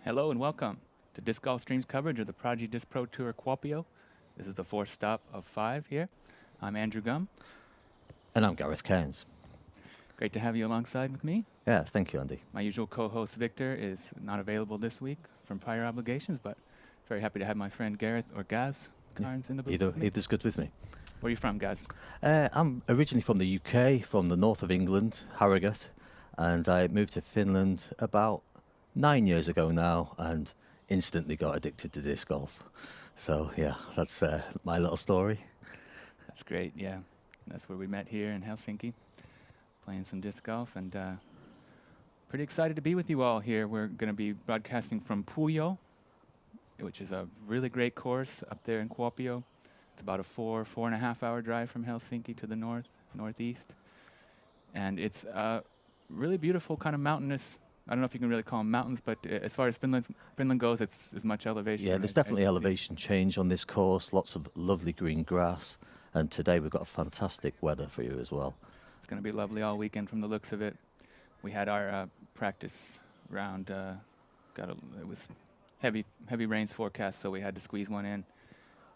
Hello and welcome to Disc Golf Stream's coverage of the Prodigy Disc Pro Tour Kuopio. This is the fourth stop of 5 here. I'm Andrew Gum. And I'm Gareth Cairns. Great to have you alongside with me. Yeah, thank you, Andy. My usual co-host Victor is not available this week from prior obligations, but very happy to have my friend Gareth or Gaz Carnes in the booth. Either's good with me. Where are you from, Gaz? I'm originally from the UK, from the north of England, Harrogate, and I moved to Finland about 9 years ago now and instantly got addicted to disc golf. So yeah, that's my little story. That's great, yeah. That's where we met here in Helsinki, playing some disc golf, and pretty excited to be with you all here. We're going to be broadcasting from Puijo, which is a really great course up there in Kuopio. It's about a 4.5 hour drive from Helsinki to the northeast. And it's a really beautiful kind of mountainous, I don't know if you can really call them mountains, but as far as Finland goes, it's as much elevation. Yeah, there's definitely elevation change on this course, lots of lovely green grass. And today we've got fantastic weather for you as well. It's going to be lovely all weekend from the looks of it. We had our practice round, it was heavy rains forecast, so we had to squeeze one in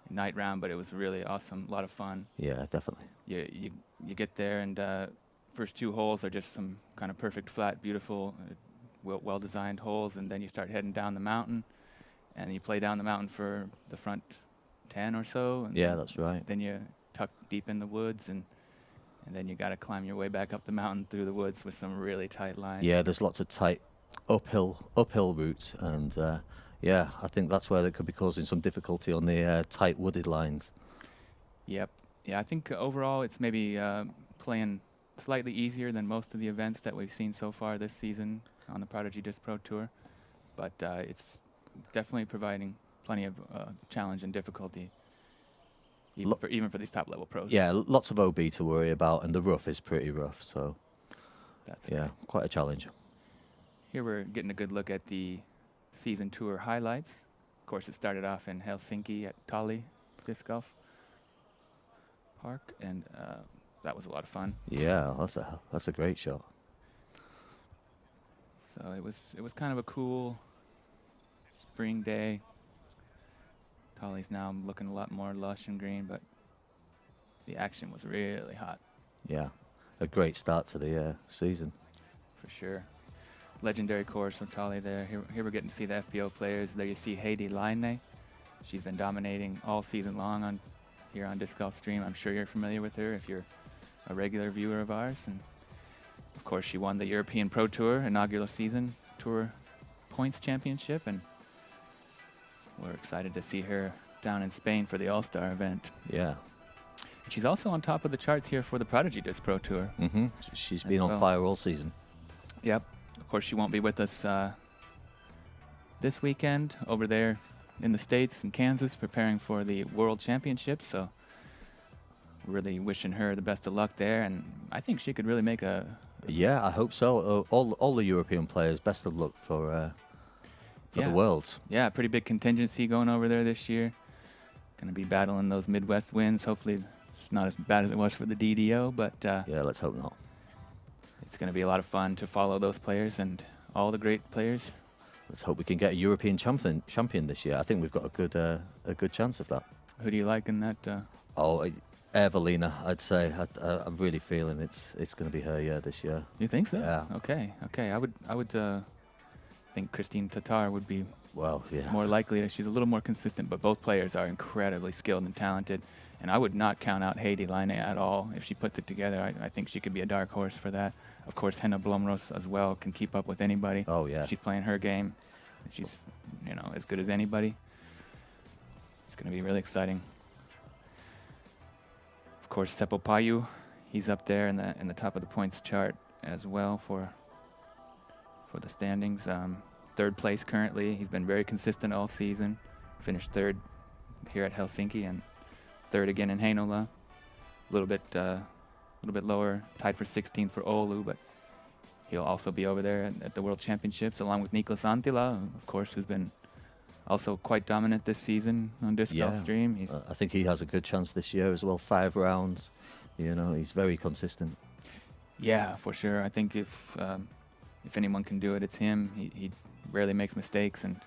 night round, but it was really awesome, a lot of fun. Yeah, definitely. You get there, and first 2 holes are just some kind of perfect, flat, beautiful, well-designed holes, and then you start heading down the mountain, and you play down the mountain for the front 10 or so. And yeah, that's right. Then you tuck deep in the woods, and then you got to climb your way back up the mountain through the woods with some really tight lines. Yeah, there's lots of tight uphill routes, and yeah, I think that's where they could be causing some difficulty on the tight wooded lines. Yep. Yeah, I think overall it's maybe playing slightly easier than most of the events that we've seen so far this season on the Prodigy Disc Pro Tour, but it's definitely providing plenty of challenge and difficulty, even for these top level pros. Yeah, lots of OB to worry about, and the rough is pretty rough, so that's yeah, quite a challenge. Here we're getting a good look at the season tour highlights course, it started off in Helsinki at Tali Disc Golf Park, and that was a lot of fun. Yeah, that's a great shot. So it was kind of a cool spring day. Tali's now looking a lot more lush and green, but the action was really hot. Yeah, a great start to the season. For sure. Legendary course of Tali there. Here we're getting to see the FPO players. There you see Heidi Laine. She's been dominating all season long here on Disc Golf Stream. I'm sure you're familiar with her if you're a regular viewer of ours. And of course, she won the European Pro Tour inaugural season Tour Points Championship, and we're excited to see her down in Spain for the All-Star event. Yeah. She's also on top of the charts here for the Prodigy Disc Pro Tour. Mm-hmm. She's been on fire all season. Yep. Of course, she won't be with us this weekend over there in the States, in Kansas, preparing for the World Championships. So really wishing her the best of luck there. And I think she could really make a... Yeah, I hope so. All the European players, best of luck for the Worlds. Yeah, pretty big contingency going over there this year. Going to be battling those Midwest winds. Hopefully it's not as bad as it was for the DDO, but... yeah, let's hope not. It's going to be a lot of fun to follow those players and all the great players. Let's hope we can get a European champion this year. I think we've got a good chance of that. Who do you like in that? Evelina, I'd say. I'm really feeling it's going to be her year this year. You think so? Yeah. Okay. I would think Christine Tatar would be more likely. She's a little more consistent, but both players are incredibly skilled and talented. And I would not count out Heidi Laine at all. If she puts it together, I think she could be a dark horse for that. Of course, Henna Blomros as well can keep up with anybody. Oh, yeah. She's playing her game. She's, as good as anybody. It's going to be really exciting. Of course, Seppo Paju, he's up there in the top of the points chart as well for the standings. Third place currently. He's been very consistent all season. Finished third here at Helsinki and third again in Heinola. A little bit lower, tied for 16th for Oulu, but he'll also be over there at the World Championships, along with Niklas Anttila, of course, who's been also quite dominant this season on Disc Golf Stream. I think he has a good chance this year as well. 5 rounds, he's very consistent. Yeah, for sure. I think if anyone can do it, it's him. He rarely makes mistakes, and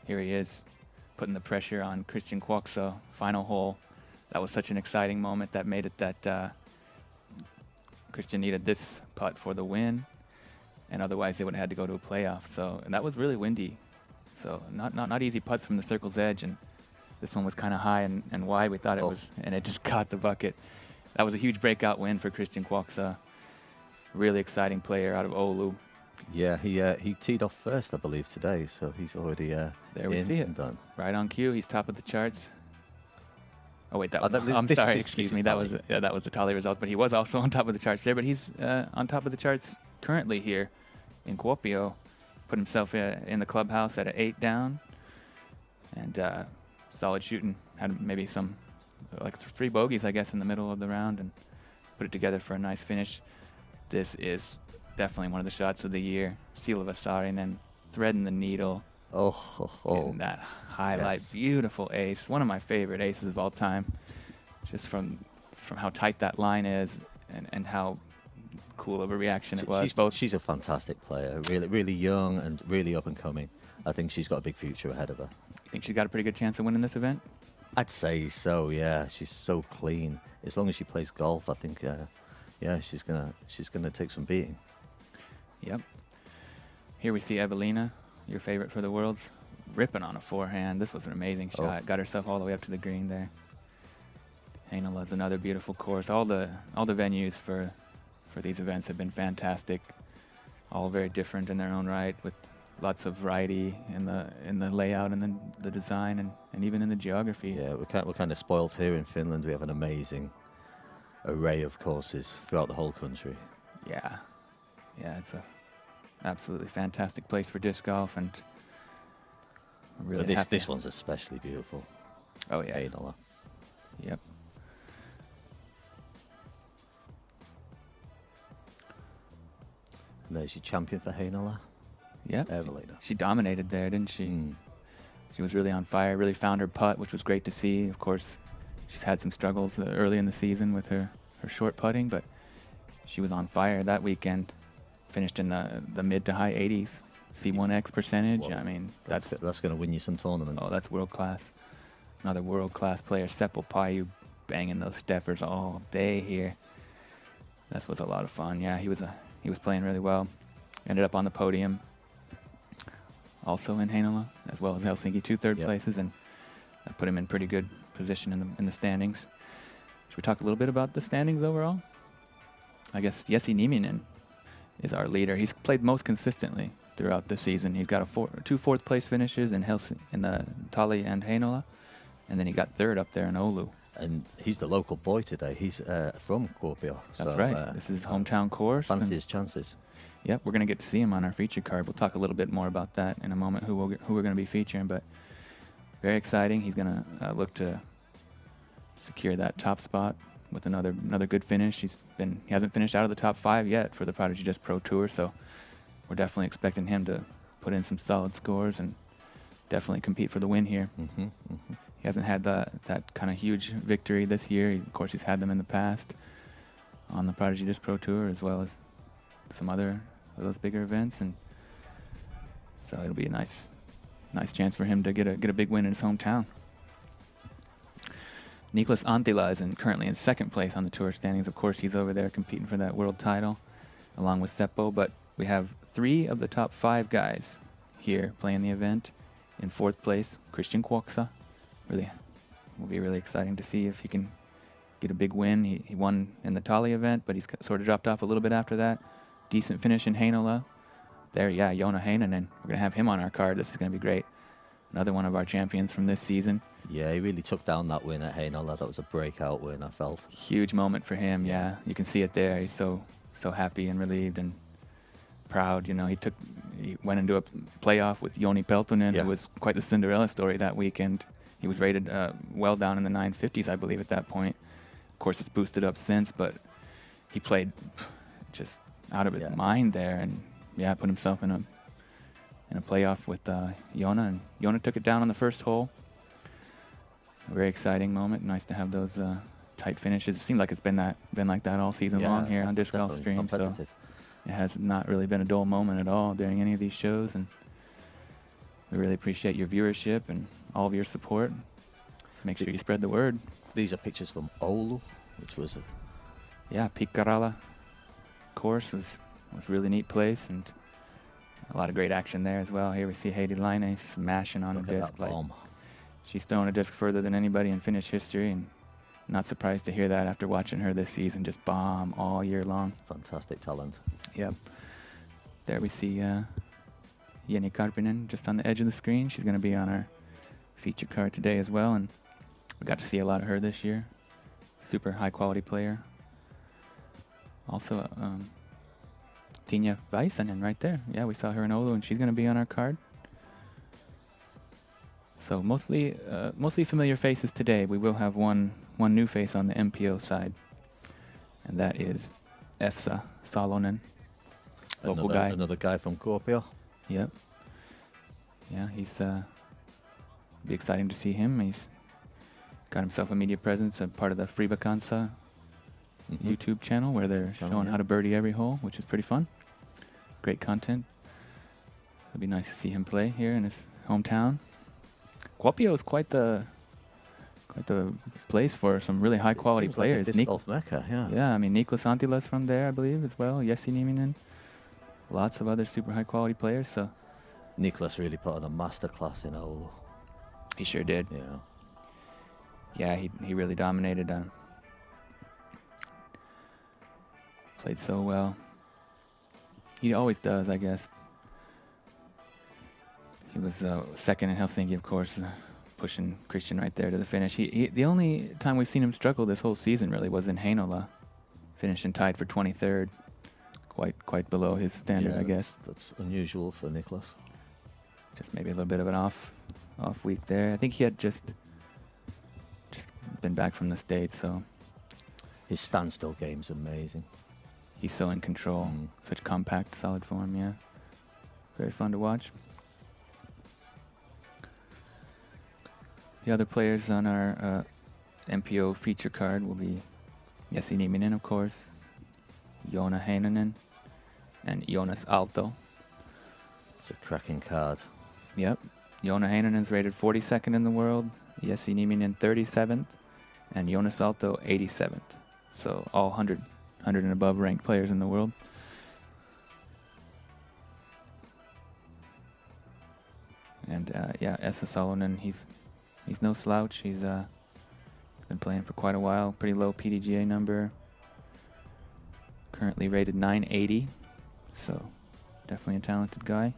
here he is, putting the pressure on Christian Kuokso, final hole. That was such an exciting moment that made it that Christian needed this putt for the win, and otherwise they would have had to go to a playoff. So, and that was really windy. So not easy putts from the circle's edge, and this one was kind of high and wide. We thought it was, and it just caught the bucket. That was a huge breakout win for Christian Kuoksa. Really exciting player out of Oulu. Yeah, he teed off first, I believe, today. So he's already there we see it. Done. Right on cue. He's top of the charts. Oh wait, I'm sorry. Excuse me. That was the Tali result, but he was also on top of the charts there. But he's on top of the charts currently here in Kuopio. Put himself in the clubhouse at an 8 down, and solid shooting. Had maybe some 3 bogeys, I guess, in the middle of the round, and put it together for a nice finish. This is definitely one of the shots of the year. Silva Saarinen threading the needle. Getting that highlight, beautiful ace. One of my favorite aces of all time. Just from how tight that line is, and how cool of a reaction it was. She's a fantastic player, really young and really up and coming. I think she's got a big future ahead of her. You think she's got a pretty good chance of winning this event? I'd say so, yeah. She's so clean. As long as she plays golf, I think, she's gonna take some beating. Yep. Here we see Evelina, your favorite for the Worlds, ripping on a forehand. This was an amazing shot. Got herself all the way up to the green there. Heinola's another beautiful course. All the venues for these events have been fantastic. All very different in their own right, with lots of variety in the layout and then the design and even in the geography. Yeah, we're kind of spoiled here in Finland. We have an amazing array of courses throughout the whole country. Yeah, it's a absolutely fantastic place for disc golf, and I'm really happy. This one's especially beautiful. Oh yeah, Heinola. Yep. And there's your champion for Heinola. Yeah, Evelina. she dominated there, didn't she? She was really on fire, really found her putt, which was great to see. Of course, she's had some struggles early in the season with her short putting, but she was on fire that weekend. Finished in the mid to high 80s, C1X percentage. Well, I mean, that's going to win you some tournaments. Oh, that's world class. Another world class player, Seppo Paju, banging those steppers all day here. That was a lot of fun. Yeah, he was playing really well. Ended up on the podium. Also in Heinäla, as well as Helsinki, 2 third places, and that put him in pretty good position in the standings. Should we talk a little bit about the standings overall? I guess Jesse Nieminen is our leader. He's played most consistently throughout the season. He's got 2 fourth place finishes in the Tali and Heinäla, and then he got 3rd up there in Oulu. And he's the local boy today. He's from Kuopio. That's right. This is his hometown course. Fancy his chances. Yep, we're going to get to see him on our feature card. We'll talk a little bit more about that in a moment, who we're going to be featuring, but very exciting. He's going to look to secure that top spot with another good finish. He hasn't finished out of the top 5 yet for the Prodigy Disc Pro Tour, so we're definitely expecting him to put in some solid scores and definitely compete for the win here. He hasn't had that kind of huge victory this year. Of course, he's had them in the past on the Prodigy Disc Pro Tour, as well as some other of those bigger events, and so it'll be a nice chance for him to get a big win in his hometown. Niklas Anttila is currently in 2nd place on the tour standings. Of course, he's over there competing for that world title, along with Seppo. But we have 3 of the top 5 guys here playing the event. In 4th place, Christian Kuoksa. Really, will be really exciting to see if he can get a big win. He won in the Tali event, but he's sort of dropped off a little bit after that. Decent finish in Heinäla. There, yeah, Joona Heinänen. We're going to have him on our card. This is going to be great. Another one of our champions from this season. Yeah, he really took down that win at Heinäla. That was a breakout win, I felt. Huge moment for him, yeah. You can see it there. He's so happy and relieved and proud. You know, he went into a playoff with Joni Peltonen, who was quite the Cinderella story that weekend. He was rated well down in the 950s, I believe, at that point. Of course, it's boosted up since, but he played just out of his mind there, and put himself in a playoff with Joona, and Joona took it down on the first hole. A very exciting moment. Nice to have those tight finishes. It seemed like it's been like that all season long here on Disc Golf Stream. So it has not really been a dull moment at all during any of these shows, and we really appreciate your viewership and all of your support. Make sure you spread the word. These are pictures from Oulu, which was Pikkarala course was a really neat place, and a lot of great action there as well. Here we see Heidi Laine smashing on a disc. She's thrown a disc further than anybody in Finnish history, and not surprised to hear that after watching her this season just bomb all year long. Fantastic talent. Yep. There we see Jenni Karppinen just on the edge of the screen. She's going to be on our feature card today as well, and we got to see a lot of her this year. Super high quality player. Also, Tinja Väisänen right there. Yeah, we saw her in Oulu, and she's going to be on our card. So mostly familiar faces today. We will have one new face on the MPO side, and that is Esa Salonen, local guy. Another guy from Kuopio. Yep. Yeah, he's be exciting to see him. He's got himself a media presence, a part of the Fribakansa YouTube channel, where they're showing how to birdie every hole, which is pretty fun. Great content. It'll be nice to see him play here in his hometown. Kuopio is quite the place for some really high quality players. Like a disc golf mecca, Yeah, I mean, Niklas Anttila's from there, I believe, as well. Jesse Nieminen. Lots of other super high quality players. So Niklas really put on a masterclass in Oulu. He sure did. Yeah. Yeah, he really dominated. Played so well. He always does, I guess. He was second in Helsinki, of course, pushing Christian right there to the finish. The only time we've seen him struggle this whole season really was in Heinäla, finishing tied for 23rd, quite below his standard, I guess. That's unusual for Niklas. Just maybe a little bit of an off week there. I think he had just been back from the States, so his standstill game's amazing. He's so in control. Such compact, solid form, yeah. Very fun to watch. The other players on our MPO feature card will be Nieminen, of course, Joona Heinänen, and Joonas Aalto. It's a cracking card. Yep. Joona Heinänen's rated 42nd in the world, Esa Nieminen 37th, and Joonas Aalto 87th. So all 100 and above ranked players in the world. And yeah, Esa Salonen, he's no slouch. He's been playing for quite a while. Pretty low PDGA number. Currently rated 980. So definitely a talented guy.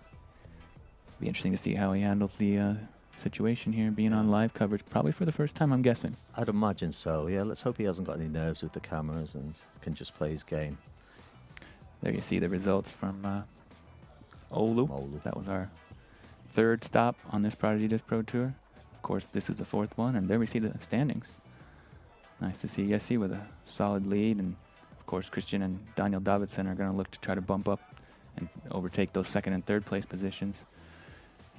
Be interesting to see how he handles the situation here, being on live coverage, probably for the first time, I'm guessing. I'd imagine so. Yeah, let's hope he hasn't got any nerves with the cameras and can just play his game. There you see the results from Oulu. That was our third stop on this Prodigy Disc Pro Tour. Of course, this is the fourth one, and there we see the standings. Nice to see Jessi with a solid lead, and of course, Christian and Daniel Davidson are going to look to try to bump up and overtake those second and third place positions.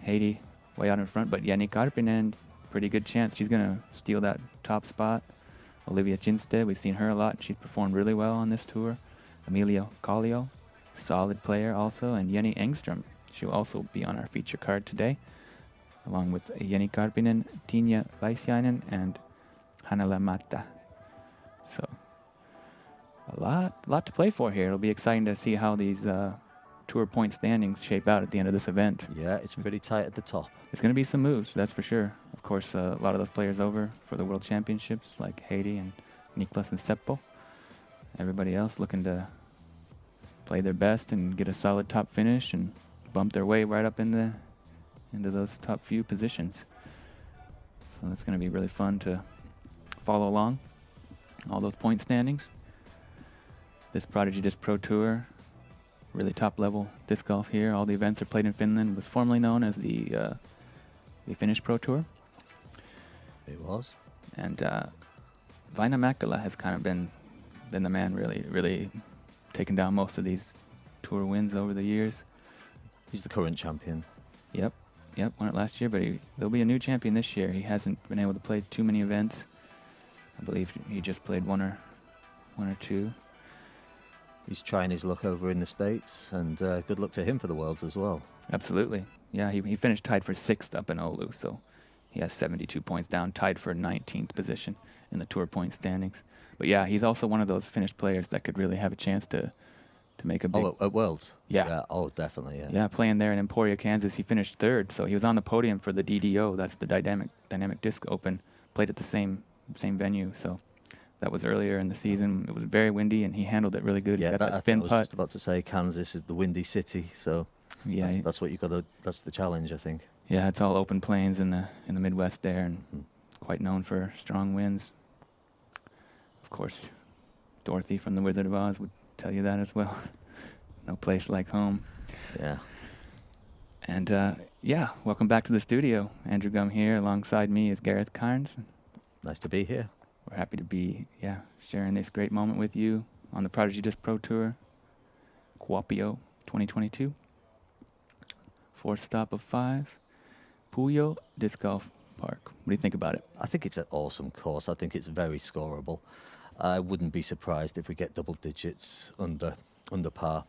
Heidi way out in front, but Jenni Karppinen, pretty good chance she's going to steal that top spot. Olivia Chinstead, we've seen her a lot. She's performed really well on this tour. Emilia Kallio, solid player also, and Jenni Engström. She'll also be on our feature card today, along with Jenni Karppinen, Tinja Väisänen, and Hannele Määttä. So a lot to play for here. It'll be exciting to see how these tour point standings shape out at the end of this event. Yeah, it's pretty tight at the top. There's going to be some moves, that's for sure. Of course, a lot of those players over for the World Championships, like Heidi and Niklas and Seppo. Everybody else looking to play their best and get a solid top finish and bump their way right up into those top few positions. So that's going to be really fun to follow along all those point standings. This Prodigy Disc Pro Tour, really top level disc golf here. All the events are played in Finland. It was formerly known as the Finnish Pro Tour. It was. And Väinö Mäkelä has kind of been the man really taken down most of these tour wins over the years. He's the current champion. Yep, won it last year, but there'll be a new champion this year. He hasn't been able to play too many events. I believe he just played one or two. He's trying his luck over in the States, and good luck to him for the Worlds as well. Absolutely. Yeah, he finished tied for 6th up in Oulu, so he has 72 points down, tied for 19th position in the tour point standings. But yeah, he's also one of those Finnish players that could really have a chance to make a big... Oh, at Worlds? Yeah. Oh, definitely, yeah. Yeah, playing there in Emporia, Kansas, he finished 3rd, so he was on the podium for the DDO, that's the Dynamic Disc Open, played at the same venue, so... That was earlier in the season. It was very windy, and he handled it really good. Yeah, he got that I spin was putt. just about to say Kansas is the windy city, so yeah, that's what you got to. That's the challenge, I think. Yeah, it's all open plains in the Midwest there, and quite known for strong winds. Of course, Dorothy from The Wizard of Oz would tell you that as well. No place like home. Yeah. And yeah, welcome back to the studio. Andrew Gum here. Alongside me is Gareth Carnes. Nice to be here. We're happy to be, sharing this great moment with you on the Prodigy Disc Pro Tour, Kuopio 2022. 4th stop of 5, Puijo Disc Golf Park. What do you think about it? I think it's an awesome course. I think it's very scoreable. I wouldn't be surprised if we get double digits under par.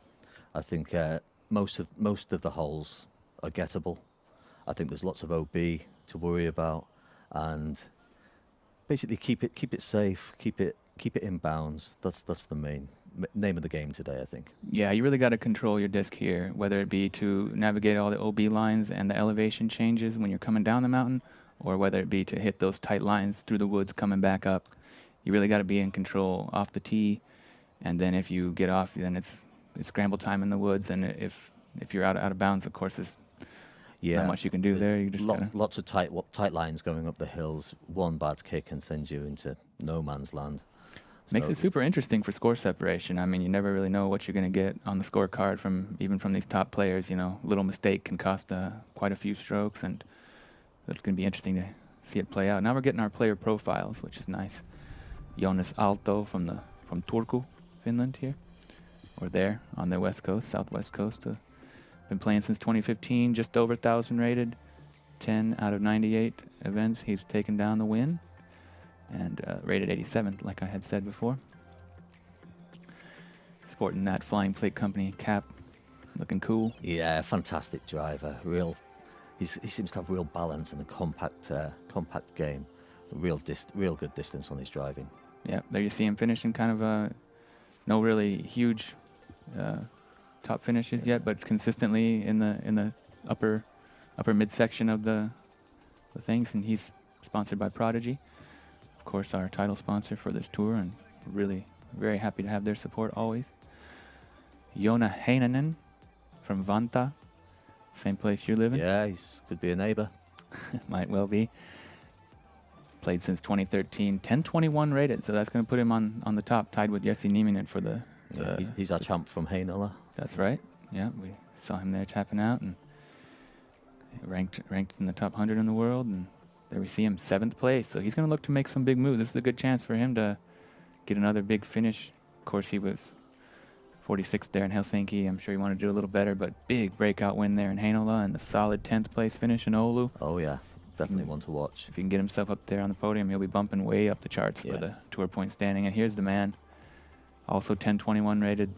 I think most of the holes are gettable. I think there's lots of OB to worry about, and basically keep it safe, keep it in bounds. That's the main name of the game today, I think. Yeah, you really got to control your disc here, whether it be to navigate all the OB lines and the elevation changes when you're coming down the mountain, or whether it be to hit those tight lines through the woods coming back up. You really got to be in control off the tee, and then if you get off, then it's scramble time in the woods, and if you're out of bounds, of course, there's not much you can do there. You just lots of tight lines going up the hills. One bad kick can send you into no man's land. Makes it super interesting for score separation. I mean, you never really know what you're going to get on the scorecard from these top players. You know, a little mistake can cost quite a few strokes, and it's going to be interesting to see it play out. Now we're getting our player profiles, which is nice. Joonas Aalto from Turku, Finland here, or there on the west coast, southwest coast. Been playing since 2015, just over 1,000 rated, 10 out of 98 events, he's taken down the win and rated 87th, like I had said before. Sporting that Flying Plate Company cap, looking cool. Yeah, fantastic driver. He seems to have real balance and a compact game. Real good distance on his driving. Yeah, there you see him finishing kind of no really huge top finishes yet, but consistently in the upper midsection of the things, and he's sponsored by Prodigy, of course, our title sponsor for this tour, and really very happy to have their support always. Joona Heinänen from Vantaa, same place you live in. Yeah, he could be a neighbor. Might well be. Played since 2013, 1021 rated, so that's going to put him on the top, tied with Jesse Nieminen for the he's our champ from Heinole. That's right. Yeah, we saw him there tapping out and ranked in the top 100 in the world, and there we see him 7th place. So he's going to look to make some big moves. This is a good chance for him to get another big finish. Of course, he was 46th there in Helsinki. I'm sure he wanted to do a little better, but big breakout win there in Heinola and the solid 10th place finish in Oulu. Oh yeah, definitely one to watch. If he can get himself up there on the podium, he'll be bumping way up the charts for the tour point standing. And here's the man, also 1021 rated,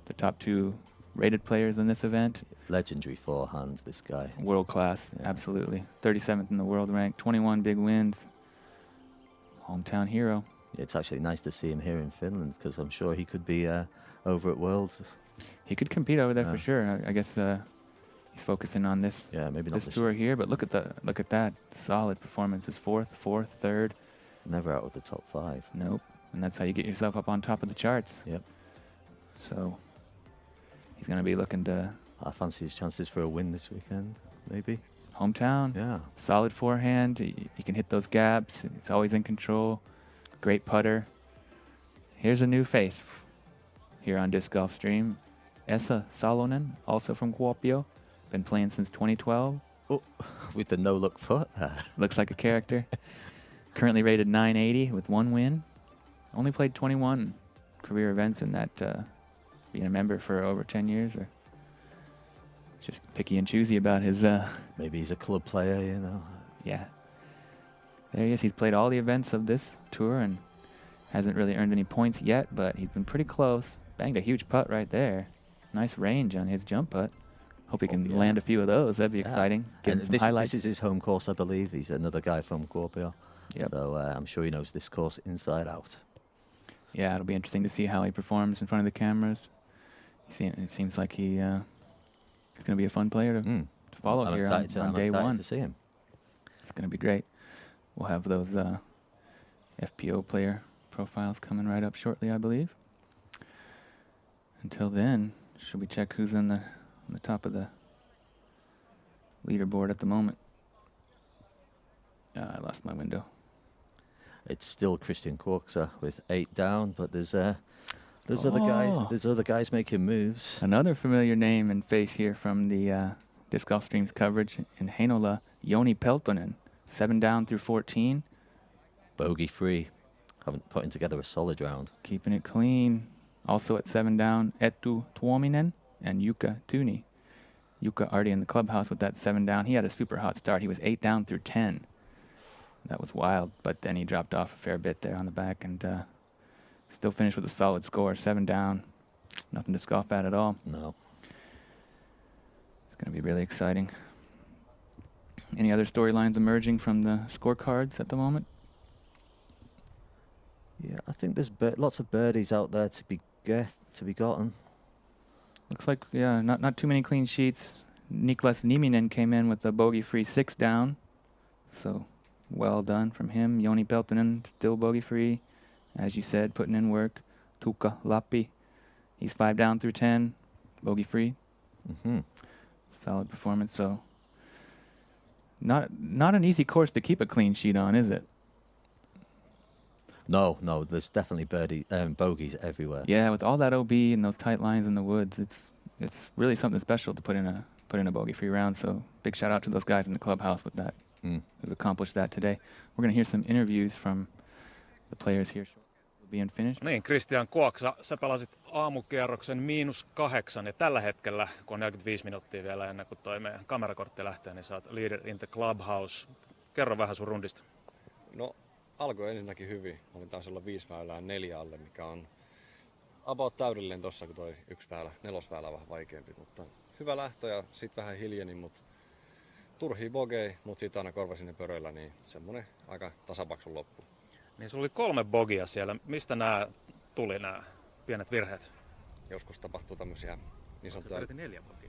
the top 2 rated players in this event. Legendary forehand, this guy. World class, absolutely. 37th in the world rank, 21 big wins. Hometown hero. It's actually nice to see him here in Finland, because I'm sure he could be over at Worlds. He could compete over there for sure. I guess he's focusing on this maybe not this tour here, but look at that solid performances. 4th, 3rd. Never out of the top 5. Nope. And that's how you get yourself up on top of the charts. Yep. So he's going to be looking to... I fancy his chances for a win this weekend, maybe. Hometown. Yeah. Solid forehand. He can hit those gaps. It's always in control. Great putter. Here's a new face here on Disc Golf Stream. Esa Salonen, also from Kuopio. Been playing since 2012. Oh, with the no-look putt. Looks like a character. Currently rated 980 with 1 win. Only played 21 career events in that, being a member for over 10 years. Or just picky and choosy about his... Maybe he's a club player, you know. Yeah. There he is. He's played all the events of this tour and hasn't really earned any points yet, but he's been pretty close. Banged a huge putt right there. Nice range on his jump putt. Hope he can land a few of those. That'd be exciting. Give him some highlights. This is his home course, I believe. He's another guy from Kuopio. Yep. So I'm sure he knows this course inside out. Yeah, it'll be interesting to see how he performs in front of the cameras. It seems like he's going to be a fun player to follow here on day one. To see him. It's going to be great. We'll have those FPO player profiles coming right up shortly, I believe. Until then, should we check who's on the top of the leaderboard at the moment? I lost my window. It's still Christian Korksa with 8 down, but there's other guys. There's other guys making moves. Another familiar name and face here from the Disc Golf Stream's coverage in Heinola, Joni Peltonen, 7 down through 14. Bogey free, haven't putting together a solid round. Keeping it clean. Also at 7 down, Etu Tuominen and Jukka Tuni. Jukka already in the clubhouse with that 7 down. He had a super hot start. He was 8 down through 10. That was wild, but then he dropped off a fair bit there on the back and still finished with a solid score, 7 down. Nothing to scoff at all. No. It's going to be really exciting. Any other storylines emerging from the scorecards at the moment? Yeah, I think there's lots of birdies out there to be gotten. Looks like, yeah, not too many clean sheets. Niklas Nieminen came in with a bogey-free 6 down. So, well done from him. Joni Peltonen, still bogey-free. As you said, putting in work. Tuukka Lappi, he's 5 down through 10, bogey-free. Mm-hmm. Solid performance, so not an easy course to keep a clean sheet on, is it? No, there's definitely bogeys everywhere. Yeah, with all that OB and those tight lines in the woods, it's really something special to put in a bogey-free round. So big shout out to those guys in the clubhouse with that, who've accomplished that today. We're going to hear some interviews from the players here. We'll be in finish. Niin, Christian Kuoksa, sä pelasit aamukierroksen -8 ja tällä hetkellä, kun on 45 minuuttia vielä ennen kuin toi meidän kamerakortti lähtee, niin sä oot leader in the clubhouse. Kerro vähän sun rundista. No, alkoi ensinnäkin hyvin. Olin taas olla 5 väylää 4 alle, mikä on about täydellinen tossa, kun toi 1 väylä, 4. väylä vähän vaikeampi. Mutta hyvä lähtö ja sit vähän hiljeni, mutta turhia bogei, mutta sit aina korvasin ne pöröillä, niin semmonen aika tasapaksun loppu. Niin sulla oli 3 bogia siellä. Mistä nämä tuli nämä pienet virheet? Joskus tapahtuu tämmösiä niin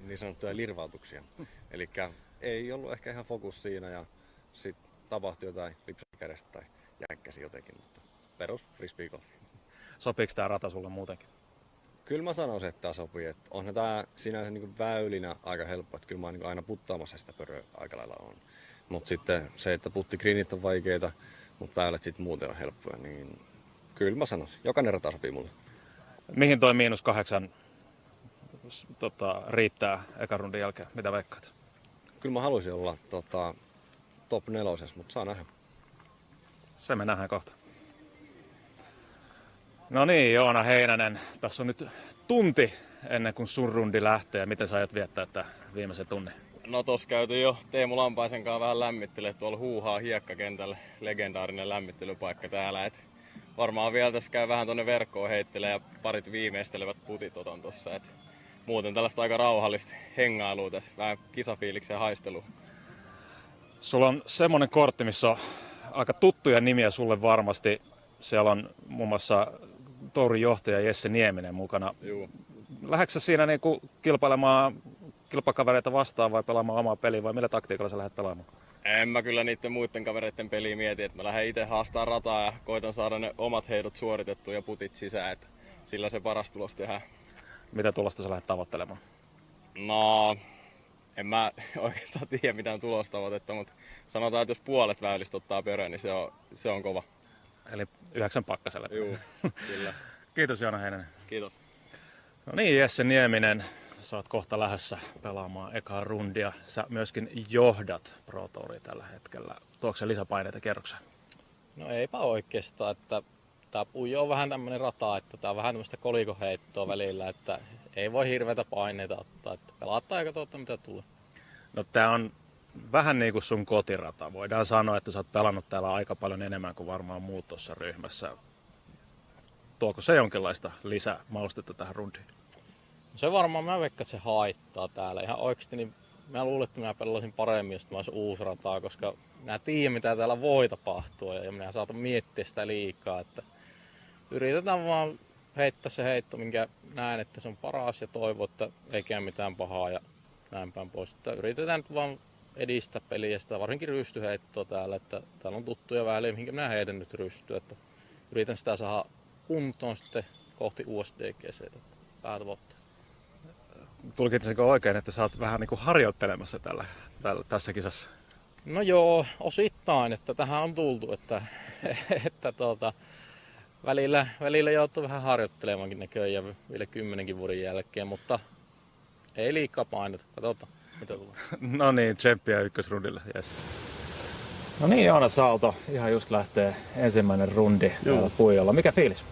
Niin sanottuja lirvautuksia. Elikkä ei ollut ehkä ihan fokus siinä ja sit tapahtui jotain lipsahti kädestä tai jänkkäsi jotenkin, mutta perus frisbeegolfi. Sopiiko tää rata sulle muutenkin? Kyllä mä sanoisin, että tää sopii. Että onhan tää sinänsä niinku väylinä aika helppo, että kyllä mä oon niinku aina puttaamassa sitä pöröä aika lailla on. Mut sitten se, että puttigreenit on vaikeita, mutta väylät sit muuten on helppoja, niin kyllä mä sanoisin. Jokainen rata sopii mulle. Mihin toi -8 riittää ekan rundin jälkeen? Mitä veikkaat? Kyllä mä haluaisin olla top 4, mutta saa nähdä. Se me nähdään kohta. No niin, Joona Heinänen. Tässä on nyt tunti ennen kuin sun rundi lähtee. Miten sä aiot viettää tää viimeisen tunnin? No tossa käyty jo Teemu Lampaisen kanssa vähän lämmittelee tuolla Huuhaa hiekkakentällä. Legendaarinen lämmittelypaikka täällä. Et varmaan vielä tässä käy vähän tonne verkkoon heittelee ja parit viimeistelevät putit otan tossa. Et muuten tällaista aika rauhallista hengailua tässä. Vähän kisafiiliksen ja haistelua. Sulla on semmonen kortti, missä on aika tuttuja nimiä sulle varmasti. Siellä on muun muassa tourin johtaja Jesse Nieminen mukana. Juu. Lähdetkö sä siinä niinku kilpailemaan kilpakavereita vastaan vai pelaamaan omaa peliä vai millä taktiikalla sä lähdet pelaamaan? En mä kyllä niiden muiden kavereiden peliä mieti, että mä lähden itse haastaa rataa ja koitan saada ne omat heidot suoritettua ja putit sisään, että sillä se paras tulos tehdään. Mitä tulosta sä lähdet tavoittelemaan? No, en mä oikeastaan tiedä mitään tulostavoitetta, mutta sanotaan, että jos puolet väylistä ottaa pörön, niin se on kova. Eli 9 pakkaselle. Juu, kyllä. Kiitos Joona Heinänen. Kiitos. No niin, Jesse Nieminen, sä oot kohta lähdössä pelaamaan ekaa rundia. Sä myöskin johdat Pro Touria tällä hetkellä. Tuoksi se lisäpaineita kerrokseen? No eipä oikeastaan, että tää Puijo on vähän tämmönen rata, että tää on vähän tämmöistä kolikoheittoa välillä, että ei voi hirveätä paineita ottaa, että pelataan ja katsotaan mitä tulee. No tää on vähän niin kuin sun kotirata. Voidaan sanoa, että sä oot pelannut täällä aika paljon enemmän kuin varmaan muut tuossa ryhmässä. Tuoko se jonkinlaista lisämaustetta tähän rundiin? Se varmaan, mä veikkaan, että se haittaa täällä. Ihan oikeasti, niin mä luulen, että mä pelasin paremmin, jos mä olisin uusi rataa, koska mä tiedän, mitä täällä voi tapahtua ja minä saatan miettiä sitä liikaa. Että yritetään vaan heittää se heitto, minkä näen, että se on paras ja toivon, että ei käy mitään pahaa ja näin päin pois. Että yritetään nyt vaan edistää peliä ja sitä varsinkin rystyheittoa täällä, että täällä on tuttuja väliä, mihinkä minä heitän nyt rystyä. Että yritän sitä saada kuntoon sitten kohti USDGC päätavoitteet. Tulkitsenko oikein, että sä oot vähän niin kuin harjoittelemassa tässä kisassa? No joo, osittain, että tähän on tultu, että välillä joutuu vähän harjoittelemaankin näköjään vielä 10 vuoden jälkeen, mutta ei liikaa paineta. Katsotaan, mitä tulee. No niin, tsemppiä ykkösrundille, yes. No niin, Joonas Aalto, ihan just lähtee ensimmäinen rundi täällä Puijolla. Mikä fiilis?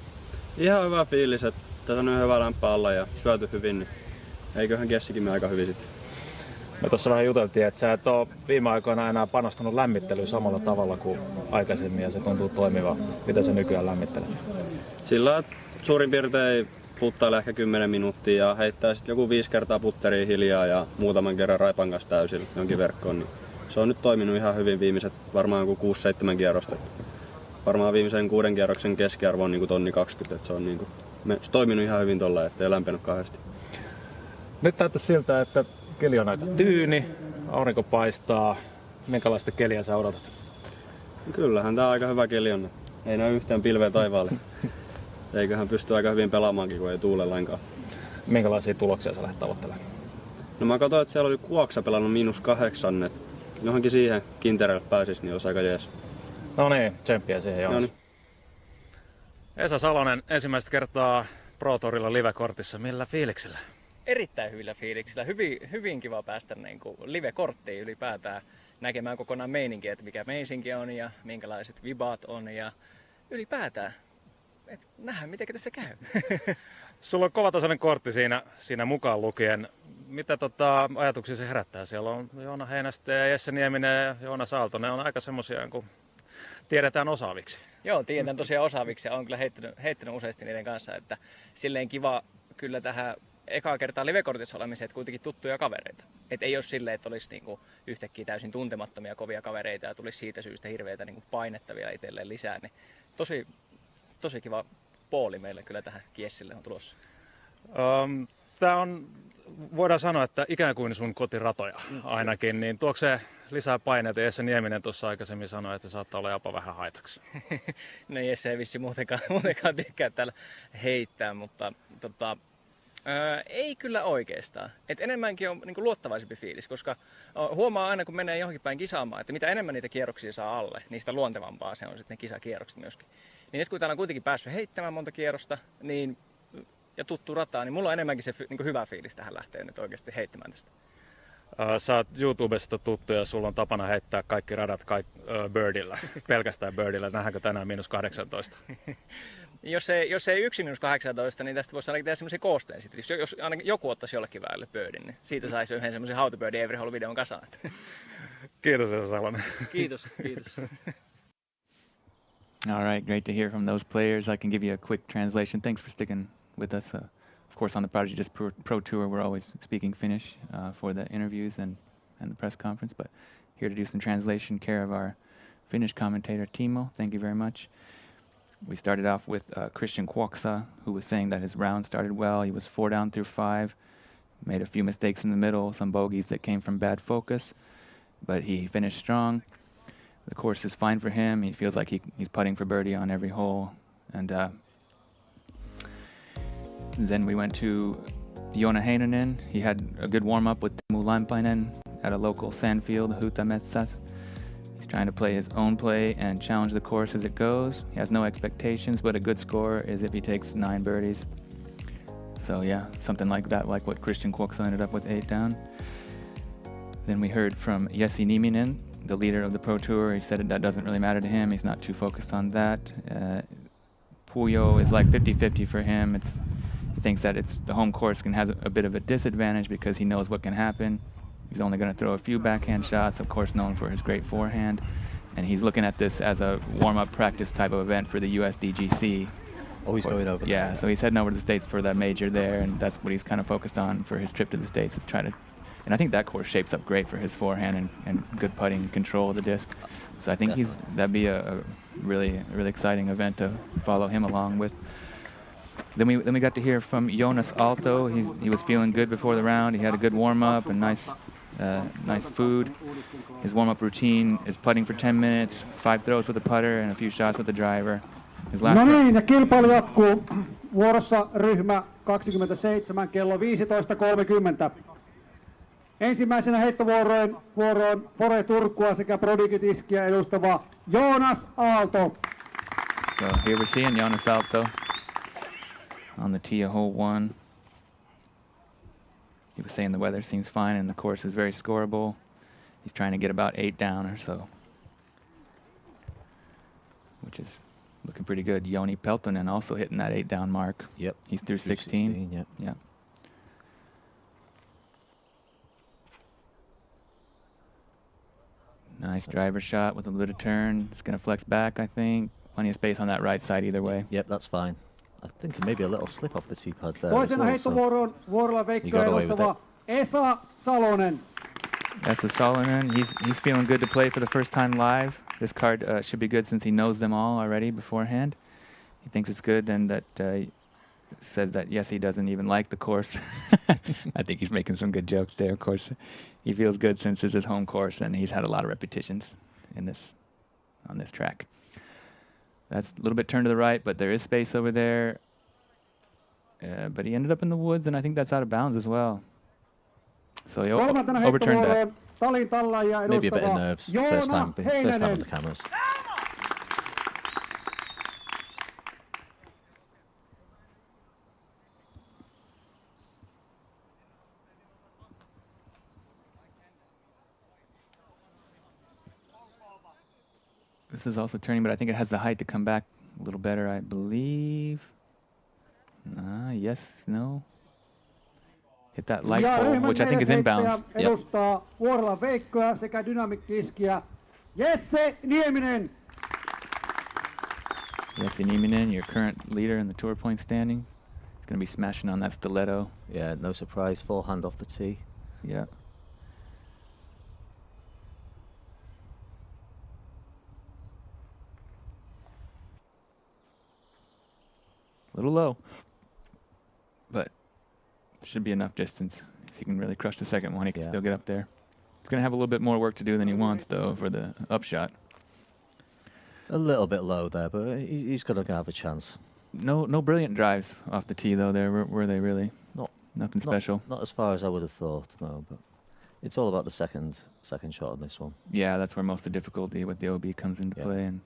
Ihan hyvä fiilis, että tässä on hyvä lämpö alla ja syöty hyvin, niin eiköhän kessikin aika hyvin sitten. Me tuossa vähän juteltiin, että sä et ole viime aikoina enää panostanut lämmittelyyn samalla tavalla kuin aikaisemmin ja se tuntuu toimiva. Miten sä nykyään lämmittelet? Sillä suurin piirtein puttailee ehkä 10 minuuttia ja heittää sitten joku 5 kertaa putteriin hiljaa ja muutaman kerran raipan kanssa täysin jonkin verkkoon. Niin se on nyt toiminut ihan hyvin viimeiset varmaan joku 6-7 kierrosta. Varmaan viimeisen 6 kierroksen keskiarvo on niin 1,20 tonni, että se on niin kuin, se toiminut ihan hyvin tolla, ettei lämpennyt kahdesti. Nyt näyttää siltä, että keli on aika tyyni, aurinko paistaa. Minkälaista keliä sä odotat? Kyllähän tää aika hyvä keli on. Ei näy yhtään pilveä taivaalle. Eiköhän pysty aika hyvin pelaamaankin, kun ei tuule lainkaan. Minkälaisia tuloksia sä lähdet tavoittelemaan? No mä katsoin, että siellä oli Kuoksa pelannut -8. Johonkin siihen kintereille pääsis, niin olisi aika jees. No niin, tsemppiä siihen Joonas. Noniin. Esa Salonen ensimmäistä kertaa Pro Tourilla live-kortissa. Millä fiiliksellä? Erittäin hyvillä fiiliksillä. Hyvin kiva päästä niin kuin live-korttiin ylipäätään näkemään kokonaan meininkiä, että mikä meisinki on ja minkälaiset vibat on ja ylipäätään. Et nähdään, miten tässä käy. Sulla on kovatasoinen kortti siinä mukaan lukien. mitä ajatuksia se herättää? Siellä on Joona Heinästä ja Esa Nieminen ja Joonas Aalto. Ne on aika semmoisia, kun tiedetään osaaviksi. Joo, tiedän tosiaan osaaviksi ja olen kyllä heittänyt useasti niiden kanssa, että silleen kiva kyllä tähän ekaa kertaa livekortissa olemiseen, että kuitenkin tuttuja kavereita. Et ei ole silleen, että olisi niinku yhtäkkiä täysin tuntemattomia kovia kavereita ja tulisi siitä syystä hirveätä niinku painetta vielä itselleen lisää. Niin tosi kiva pooli meille kyllä tähän kiessille on tulossa. Tämä on, voidaan sanoa, että ikään kuin sun kotiratoja ainakin, niin tuoko se lisää paineita? Esa Nieminen tuossa aikaisemmin sanoi, että se saattaa olla jopa vähän haitaksi. No Jesse ei vissi muutenkaan tykkää täällä heittää, mutta ei kyllä oikeastaan. Et enemmänkin on niinku luottavaisempi fiilis, koska huomaa aina kun menee johonkin päin kisaamaan, että mitä enemmän niitä kierroksia saa alle, niistä luontevampaa se on sitten ne kisakierrokset myöskin. Niin nyt kun täällä on kuitenkin päässyt heittämään monta kierrosta niin, ja tuttu rataa, niin mulla on enemmänkin se niinku hyvä fiilis tähän lähteä nyt oikeasti heittämään tästä. Sä oot YouTubesta tuttu ja sulla on tapana heittää kaikki radat birdillä, pelkästään birdillä. Nähdäänkö tänään -18? Jos ei yksi -18, niin tästä voisi ainakin tehdä semmoisen koosteen sitten. Jos ainakin joku ottaisi jollekin väelle birdin, niin siitä saisi yhden semmoisen How to Birdie Every Hole -videon kasaan. Kiitos Esa Salonen. Kiitos. All right, great to hear from those players. I can give you a quick translation. Thanks for sticking with us. Of course, on the Prodigy Disc Pro Tour, we're always speaking Finnish for the interviews and the press conference, but here to do some translation care of our Finnish commentator, Timo. Thank you very much. We started off with Christian Kuoksa, who was saying that his round started well. He was 4 down through 5, made a few mistakes in the middle, some bogeys that came from bad focus, but he finished strong. The course is fine for him. He feels like he's putting for birdie on every hole. And then we went to Joona Heinänen. He had a good warm-up with Teemu Lampainen at a local sandfield, Huutametsas. He's trying to play his own play and challenge the course as it goes. He has no expectations, but a good score is if he takes 9 birdies. So yeah, something like that, like what Christian Kuoksa ended up with 8 down. Then we heard from Jesse Nieminen, the leader of the Pro Tour. He said that doesn't really matter to him. He's not too focused on that. Puijo is like 50-50 for him. He thinks that the home course has a bit of a disadvantage because he knows what can happen. He's only going to throw a few backhand shots, of course known for his great forehand. And he's looking at this as a warm-up practice type of event for the USDGC. Oh, he's going over there. Yeah, so he's heading over to the States for that major there, and that's what he's kind of focused on for his trip to the States, is try to... And I think that course shapes up great for his forehand and good putting control of the disc. So I think that'd be a really exciting event to follow him along with. Then we got to hear from Joonas Aalto. He was feeling good before the round. He had a good warm-up and nice food. His warm-up routine is putting for 10 minutes, 5 throws with a putter and a few shots with the driver. His last No niin, ja kilpailu jatkuu. Vuorossa ryhmä 27 kello 15.30. Ensimmäisenä heittovuoroon Fore Turkua sekä Prodigy Discia edustava Joonas Aalto. So here we're seeing Joonas Aalto on the tee of hole 1. He was saying the weather seems fine and the course is very scoreable. He's trying to get about 8 down or so, which is looking pretty good. Joni Peltonen also hitting that 8 down mark. Yep. He's through 16. Yep. Yeah. Nice driver shot with a bit of turn. It's going to flex back, I think. Plenty of space on that right side either way. Yep, that's fine. I think maybe a little slip off the tee pad there. Toisena heittovuoroon vuorolla Veikkoja edustava Esa Salonen. Esa Salonen, he's feeling good to play for the first time live. This card should be good since he knows them all already beforehand. He thinks it's good, and that says that yes, he doesn't even like the course. I think he's making some good jokes there. Of course, he feels good since it's his home course, and he's had a lot of repetitions on this track. That's a little bit turned to the right, but there is space over there. But he ended up in the woods, and I think that's out of bounds as well. So he overturned that. Maybe a bit of nerves. First time on the cameras. This is also turning, but I think it has the height to come back a little better, I believe. Yes, no. hit that light Ja pole, ryhmän which I think is neljäs inbounds. heittäjä edustaa Vuorilan Veikkoa sekä Dynamic-diskiä Jesse Nieminen. Jesse Nieminen, your current leader in the tour point standing. He's going to be smashing on that stiletto. Yeah, no surprise, forehand off the tee. Yeah. A little low, but should be enough distance. If he can really crush the second one, he can still get up there. He's going to have a little bit more work to do than he wants, though, for the upshot. A little bit low there, but he's going to have a chance. No brilliant drives off the tee, though, there, were they really? Nothing special. Not as far as I would have thought, no, but it's all about the second shot on this one. Yeah, that's where most of the difficulty with the OB comes into play. And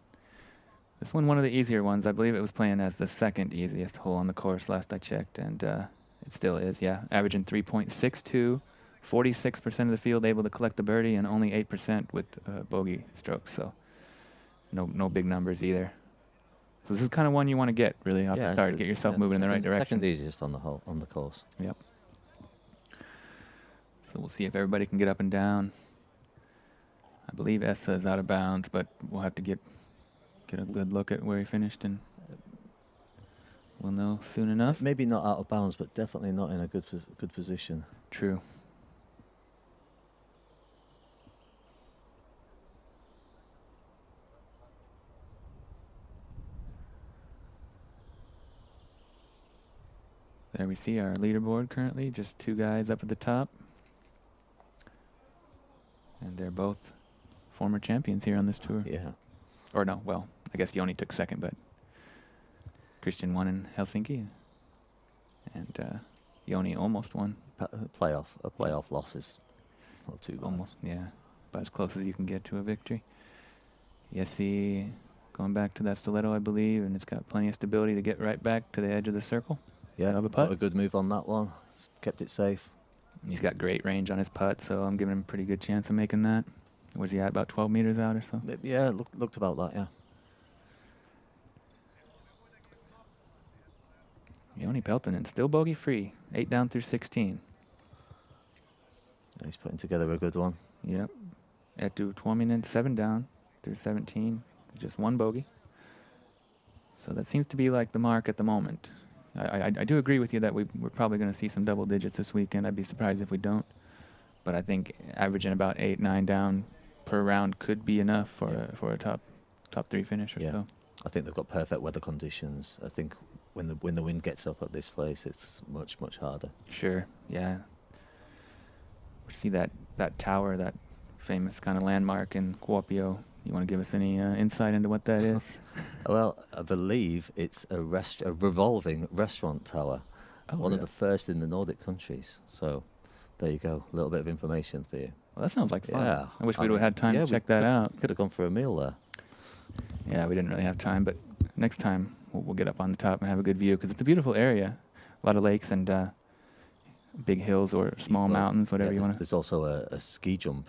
this one of the easier ones. I believe it was playing as the second easiest hole on the course last I checked, and it still is, yeah. Averaging 3.62, 46% of the field able to collect the birdie, and only 8% with bogey strokes, so no big numbers either. So this is kind of one you want to get really off the start, get yourself moving in the right direction. Second easiest on the course. Yep. So we'll see if everybody can get up and down. I believe Esa is out of bounds, but we'll have to get a good look at where he finished, and we'll know soon enough. Maybe not out of bounds, but definitely not in a good position. True. There we see our leaderboard currently, just two guys up at the top. And they're both former champions here on this tour. Yeah. Or no, well, I guess Joni took second, but Christian won in Helsinki. And Joni almost won. A playoff loss is not too bad. Almost, yeah. About as close as you can get to a victory. Yessi going back to that stiletto, I believe, and it's got plenty of stability to get right back to the edge of the circle. Yeah, Have a putt. got a good move on that one. Kept it safe. He's got great range on his putt, so I'm giving him a pretty good chance of making that. Was he at about 12 meters out or so? Yeah, looked about that, yeah. Joni Peltonen still bogey free, 8 down through 16. Yeah, he's putting together a good one. Yep. Etu Tuominen 7 down through 17, just one bogey. So that seems to be like the mark at the moment. I do agree with you that we're probably going to see some double digits this weekend. I'd be surprised if we don't. But I think averaging about 8, 9 down per round could be enough for a top 3 finish or so. I think they've got perfect weather conditions. I think when the wind gets up at this place, it's much harder. Sure. Yeah. We see that tower, that famous kind of landmark in Kuopio. You want to give us any insight into what that is? Well, I believe it's a revolving restaurant tower. One of the first in the Nordic countries. So there you go, a little bit of information for you. Well, that sounds like fun. Yeah. I wish we'd have had time to check that out. Could have gone for a meal there. Yeah, we didn't really have time, but next time we'll get up on the top and have a good view, because it's a beautiful area. A lot of lakes and big hills or small mountains, whatever you want to. There's also a ski jump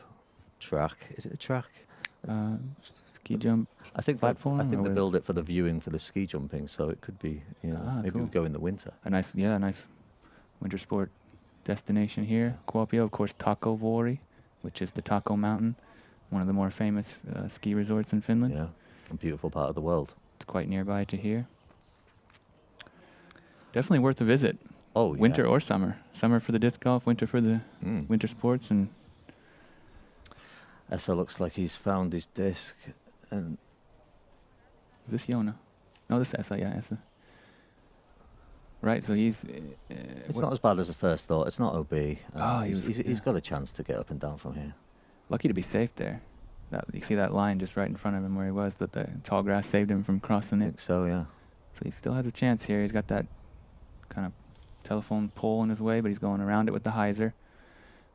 track. Is it a track? Ski jump platform? I think they build it for the viewing for the ski jumping, so it could be, maybe cool. we go in the winter. A nice winter sport destination here. Kuopio, of course, Takovuori, which is the Taco Mountain, one of the more famous ski resorts in Finland. Yeah, a beautiful part of the world. It's quite nearby to here. Definitely worth a visit. Oh, yeah. Winter or summer. Summer for the disc golf, winter for the winter sports. And Esa looks like he's found his disc. And is this Joona? No, this is Esa, yeah, Esa. Right, so he's... it's not as bad as I first thought. It's not OB. He's got a chance to get up and down from here. Lucky to be safe there. You see that line just right in front of him where he was, but the tall grass saved him from crossing it. I think so, yeah. So he still has a chance here. He's got that kind of telephone pole in his way, but he's going around it with the hyzer.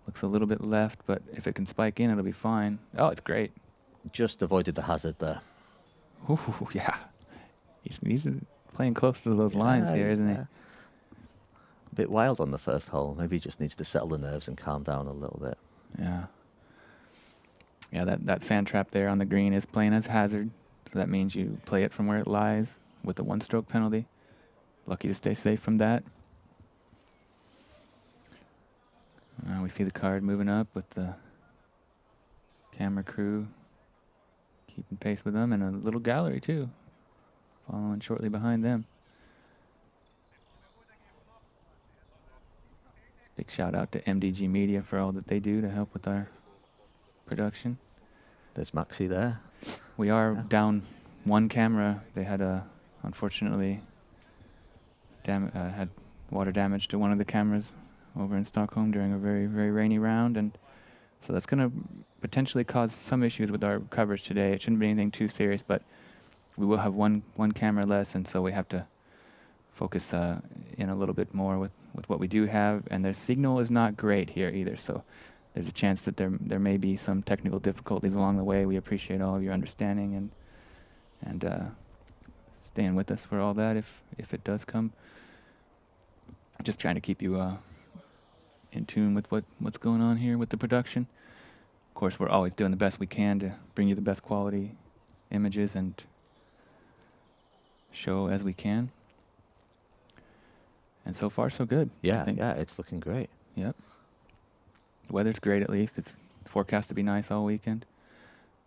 Looks a little bit left, but if it can spike in, it'll be fine. Oh, it's great. Just avoided the hazard there. Ooh, yeah. He's playing close to those lines here, isn't he? A bit wild on the first hole. Maybe he just needs to settle the nerves and calm down a little bit. Yeah. Yeah, that sand trap there on the green is playing as hazard. So that means you play it from where it lies with the 1-stroke penalty. Lucky to stay safe from that. Now we see the card moving up with the camera crew keeping pace with them, and a little gallery too, following shortly behind them. Big shout out to MDG Media for all that they do to help with our production. There's Maxi there. We are down one camera. They had unfortunately had water damage to one of the cameras over in Stockholm during a very, very rainy round, and so that's going to potentially cause some issues with our coverage today. It shouldn't be anything too serious, but we will have one camera less, and so we have to focus in a little bit more with what we do have. And their signal is not great here either, so there's a chance that there may be some technical difficulties along the way. We appreciate all of your understanding and staying with us for all that if it does come. Just trying to keep you in tune with what's going on here with the production. Of course, we're always doing the best we can to bring you the best quality images and show as we can. And so far, so good. Yeah, it's looking great. Yep. The weather's great, at least. It's forecast to be nice all weekend.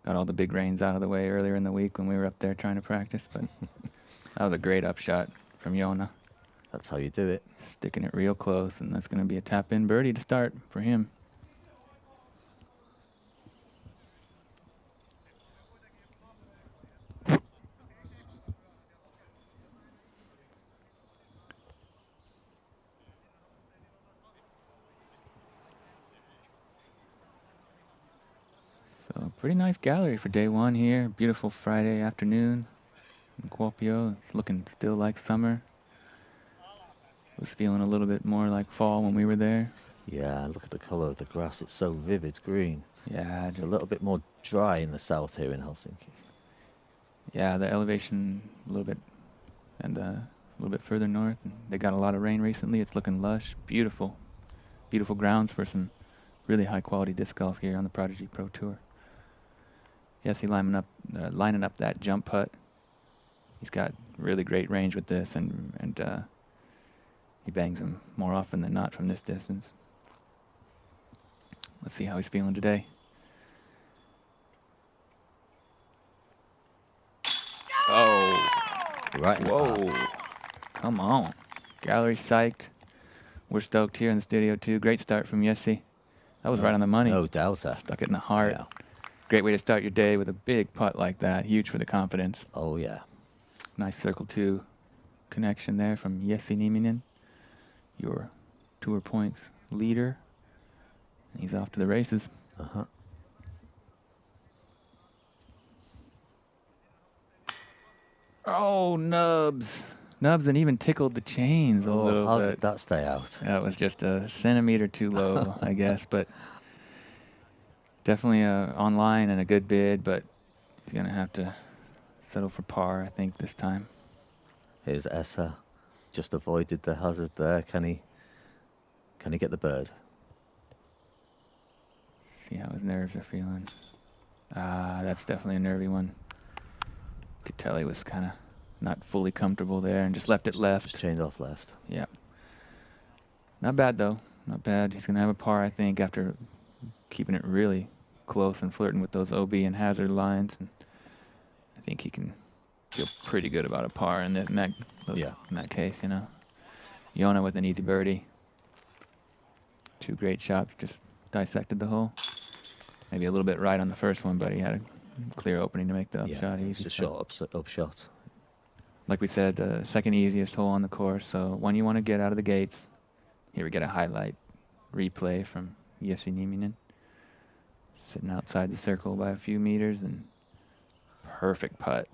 Got all the big rains out of the way earlier in the week when we were up there trying to practice, but that was a great upshot from Joona. That's how you do it. Sticking it real close, and that's going to be a tap-in birdie to start for him. So pretty nice gallery for day one here. Beautiful Friday afternoon in Kuopio. It's looking still like summer. Was feeling a little bit more like fall when we were there. Yeah, look at the colour of the grass. It's so vivid green. Yeah. It's a little bit more dry in the south here in Helsinki. Yeah, the elevation a little bit and a little bit further north. And they got a lot of rain recently. It's looking lush, beautiful. Beautiful grounds for some really high quality disc golf here on the Prodigy Pro Tour. Yes, he lining up that jump putt. He's got really great range with this, and he bangs them more often than not from this distance. Let's see how he's feeling today. Oh, right. Whoa, come on. Gallery psyched. We're stoked here in the studio too. Great start from Jessi. That was right on the money. No doubt. Stuck it in the heart. Yeah. Great way to start your day with a big putt like that. Huge for the confidence. Oh, yeah. Nice circle two connection there from Esa Nieminen, your tour points leader. And he's off to the races. Uh-huh. Oh, nubs. Nubs and even tickled the chains a little how bit. did that stay out? That was just a centimeter too low, I guess. But definitely online and a good bid, but he's going to have to settle for par, I think, this time. Here's Esa. Just avoided the hazard there. Can he get the bird? See how his nerves are feeling. Ah, that's definitely a nervy one. Could tell he was kind of not fully comfortable there and just left it left. Just chained off left. Yeah. Not bad, though. Not bad. He's going to have a par, I think, after keeping it really close and flirting with those OB and hazard lines. And I think he can feel pretty good about a par in that case, you know. Joona with an easy birdie. Two great shots, just dissected the hole. Maybe a little bit right on the first one, but he had a clear opening to make the upshot easy. It's a short upshot. Like we said, second easiest hole on the course, so one you want to get out of the gates. Here we get a highlight replay from Esa Nieminen. Sitting outside the circle by a few meters, and perfect putt.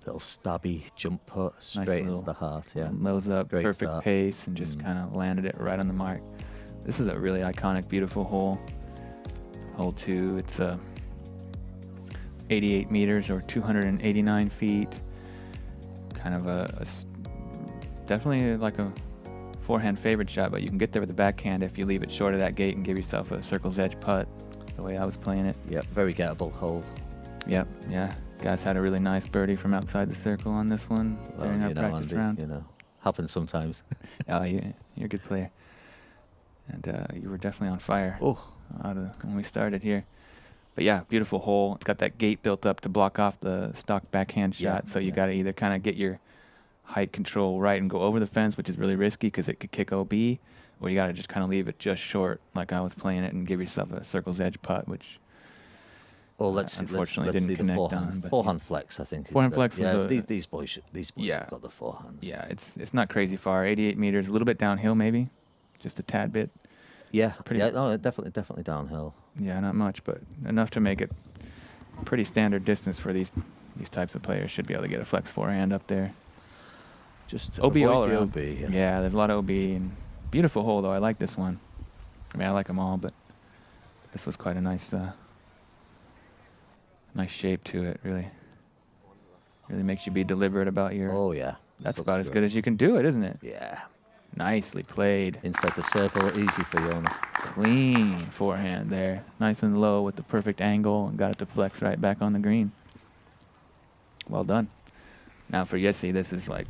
Little stabby jump putt straight into the heart. Yeah, nose up, great perfect start. pace, and just kind of landed it right on the mark. This is a really iconic, beautiful hole. Hole 2. It's 88 meters or 289 feet. Kind of definitely like a forehand favorite shot, but you can get there with a backhand if you leave it short of that gate and give yourself a circle's edge putt. The way I was playing it. Yep, very gettable hole. Yep, yeah. Guys had a really nice birdie from outside the circle on this one during our practice Andy, round. happens sometimes. Oh, you're a good player. And you were definitely on fire when we started here. But yeah, beautiful hole. It's got that gate built up to block off the stock backhand shot. So you got to either kind of get your height control right and go over the fence, which is really risky because it could kick OB, or you got to just kind of leave it just short, like I was playing it, and give yourself a circle's edge putt, which unfortunately didn't connect on. But forehand flex, I think. Forehand flex. Yeah, these boys have got the forehands. Yeah, it's not crazy far. 88 meters, a little bit downhill maybe, just a tad bit. Yeah, definitely downhill. Yeah, not much, but enough to make it pretty standard distance for these types of players. Should be able to get a flex forehand up there. Just OB all around. OB, yeah, there's a lot of OB, and beautiful hole though. I like this one. I mean, I like them all, but this was quite a nice shape to it. Really makes you be deliberate about your. Oh yeah, that's about as good as you can do it, isn't it? Yeah. Nicely played. Inside the circle, easy for Joona. Clean forehand there, nice and low with the perfect angle, and got it to flex right back on the green. Well done. Now for Jesse, this is like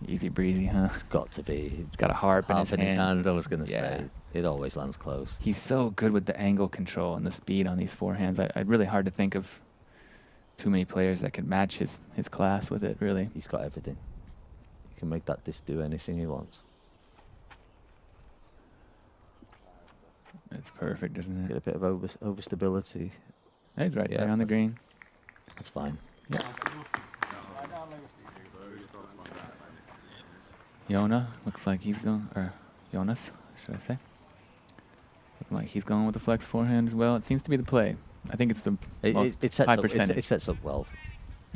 easy breezy, huh? It's got to be. It's got a harp in his hand. I was going to say. It always lands close. He's so good with the angle control and the speed on these forehands. I'd really hard to think of too many players that could match his class with it, really. He's got everything. He can make that disc do anything he wants. It's perfect, isn't it? Get a bit of overstability. He's right there on the green. That's fine. Yeah. Joona looks like he's going, or Joonas, should I say? Looking like he's going with the flex forehand as well. It seems to be the play. I think it's the most high percentage. It sets up well.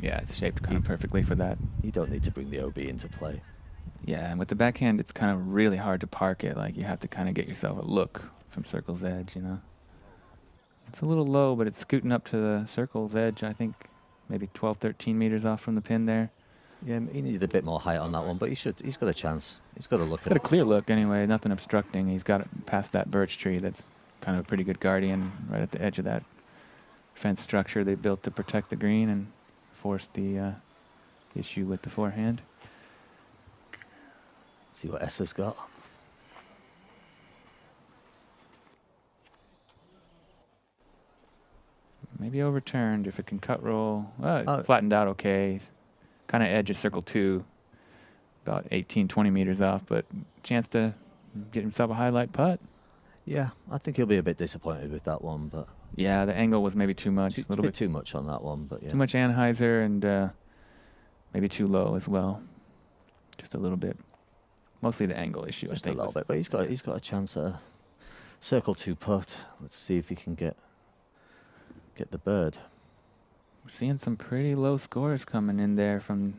Yeah, it's shaped kind of perfectly for that. You don't need to bring the OB into play. Yeah, and with the backhand, it's kind of really hard to park it. Like, you have to kind of get yourself a look from circle's edge, you know. It's a little low, but it's scooting up to the circle's edge, I think maybe 12, 13 meters off from the pin there. Yeah, he needed a bit more height on that one, but he's got a chance. He's got a look. He's got a clear look anyway, nothing obstructing. He's got it past that birch tree that's kind of a pretty good guardian right at the edge of that fence structure they built to protect the green and force the issue with the forehand. See what Esa's got. Maybe overturned if it can cut roll. Well, flattened out okay. Kind of edge of circle 2, about 18, 20 meters off, but chance to get himself a highlight putt. Yeah, I think he'll be a bit disappointed with that one, but yeah, the angle was maybe too much. A little bit too much on that one, but yeah. Too much Anheuser and maybe too low as well. Just a little bit. Mostly the angle issue, Just I think. a little bit, but he's got a chance at a circle 2 putt. Let's see if he can get the bird. We're seeing some pretty low scores coming in there from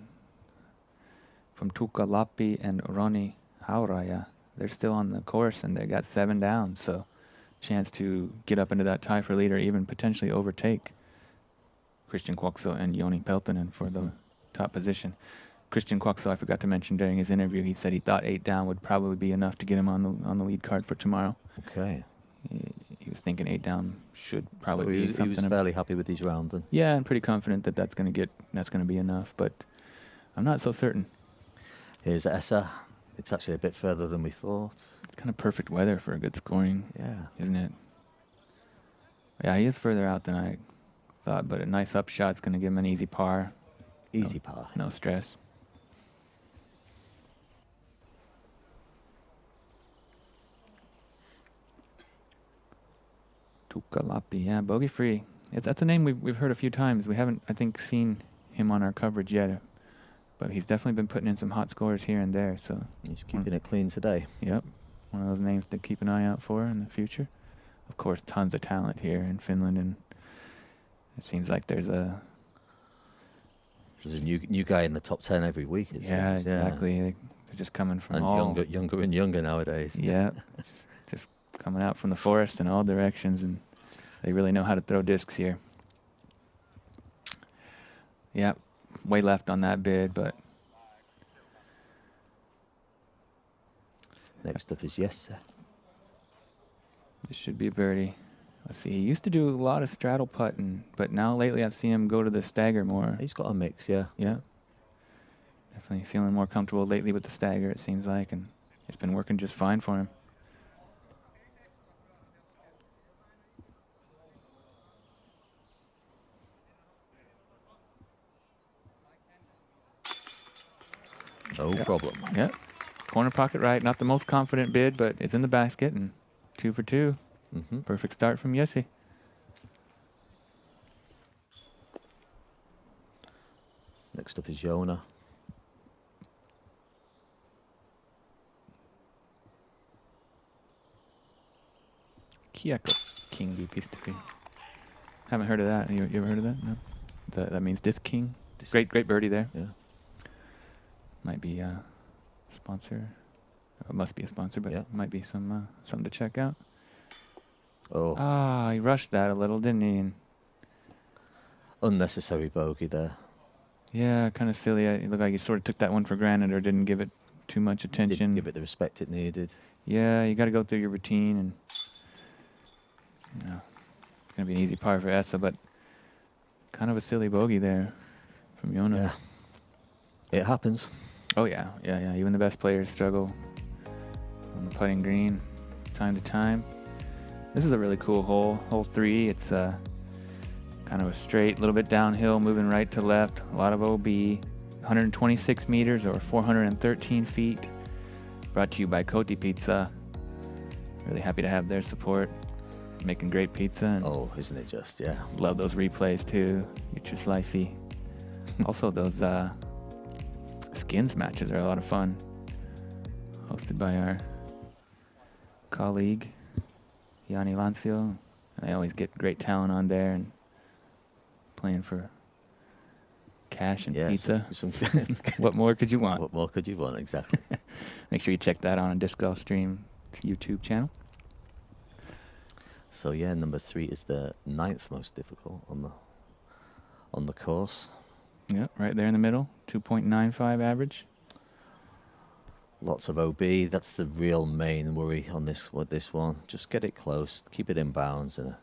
Tuukka Lappi and Roni Hauraja. They're still on the course and they got 7 down, so chance to get up into that tie for lead or even potentially overtake Christian Kuokso and Joni Peltonen for the top position. Christian Kuokso, I forgot to mention during his interview, he said he thought 8 down would probably be enough to get him on the lead card for tomorrow. Okay. He was thinking 8 down should probably be something. He was fairly happy with his round then. Yeah, I'm pretty confident that that's going to be enough, but I'm not so certain. Here's Esa. It's actually a bit further than we thought. It's kind of perfect weather for a good scoring, isn't it? Yeah, he is further out than I thought, but a nice upshot's going to give him an easy par. Easy par. No stress. Tuukka Lappi, yeah, bogey free. That's a name we've heard a few times. We haven't, I think, seen him on our coverage yet, but he's definitely been putting in some hot scores here and there. So he's keeping it clean today. Yep, one of those names to keep an eye out for in the future. Of course, tons of talent here in Finland, and it seems like there's a new guy in the top 10 every week. It yeah, seems. exactly. They're just coming from and all younger and younger nowadays. Yeah, just coming out from the forest in all directions, and they really know how to throw discs here. Yeah, way left on that bid, but next up is Jesse. This should be a birdie. Let's see. He used to do a lot of straddle putting, but now lately I've seen him go to the stagger more. He's got a mix, yeah. Yeah. Definitely feeling more comfortable lately with the stagger, it seems like, and it's been working just fine for him. No problem. Yep. Corner pocket right. Not the most confident bid, but it's in the basket, and 2 for 2. Perfect start from Jesse. Next up is Joona. Kiekko Kingi Pistafi. Haven't heard of that. You ever heard of that? No. That means Disc King. Great birdie there. Yeah. Might be a sponsor. It must be a sponsor, but Yeah. might be something to check out. Oh, He rushed that a little, didn't he? And unnecessary bogey there. yeah, kind of silly. It looked like he sort of took that one for granted or didn't give it too much attention. Didn't give it the respect it needed. Yeah, you got to go through your routine, and you know, it's gonna be an easy par for Esa, but kind of a silly bogey there from Joona. Yeah. It happens. Oh yeah. Even the best players struggle on the putting green time to time. This is a really cool hole, hole 3. It's kind of a straight, little bit downhill, moving right to left. A lot of OB, 126 meters or 413 feet. Brought to you by Koti Pizza. Really happy to have their support. Making great pizza. And Oh, isn't it just? Yeah. love those replays too. Get your slicey. Also, those skins matches are a lot of fun. Hosted by our colleague, Yanni Lancio. And they always get great talent on there and playing for cash and Yeah, pizza. some- What more could you want? What more could you want? Exactly. Make sure you check that out on Disc Golf Stream YouTube channel. So yeah, number 3 is the 9th most difficult on the course. Yep, right there in the middle. 2.95 average. Lots of OB. That's the real main worry on this one. Just get it close, keep it in bounds, and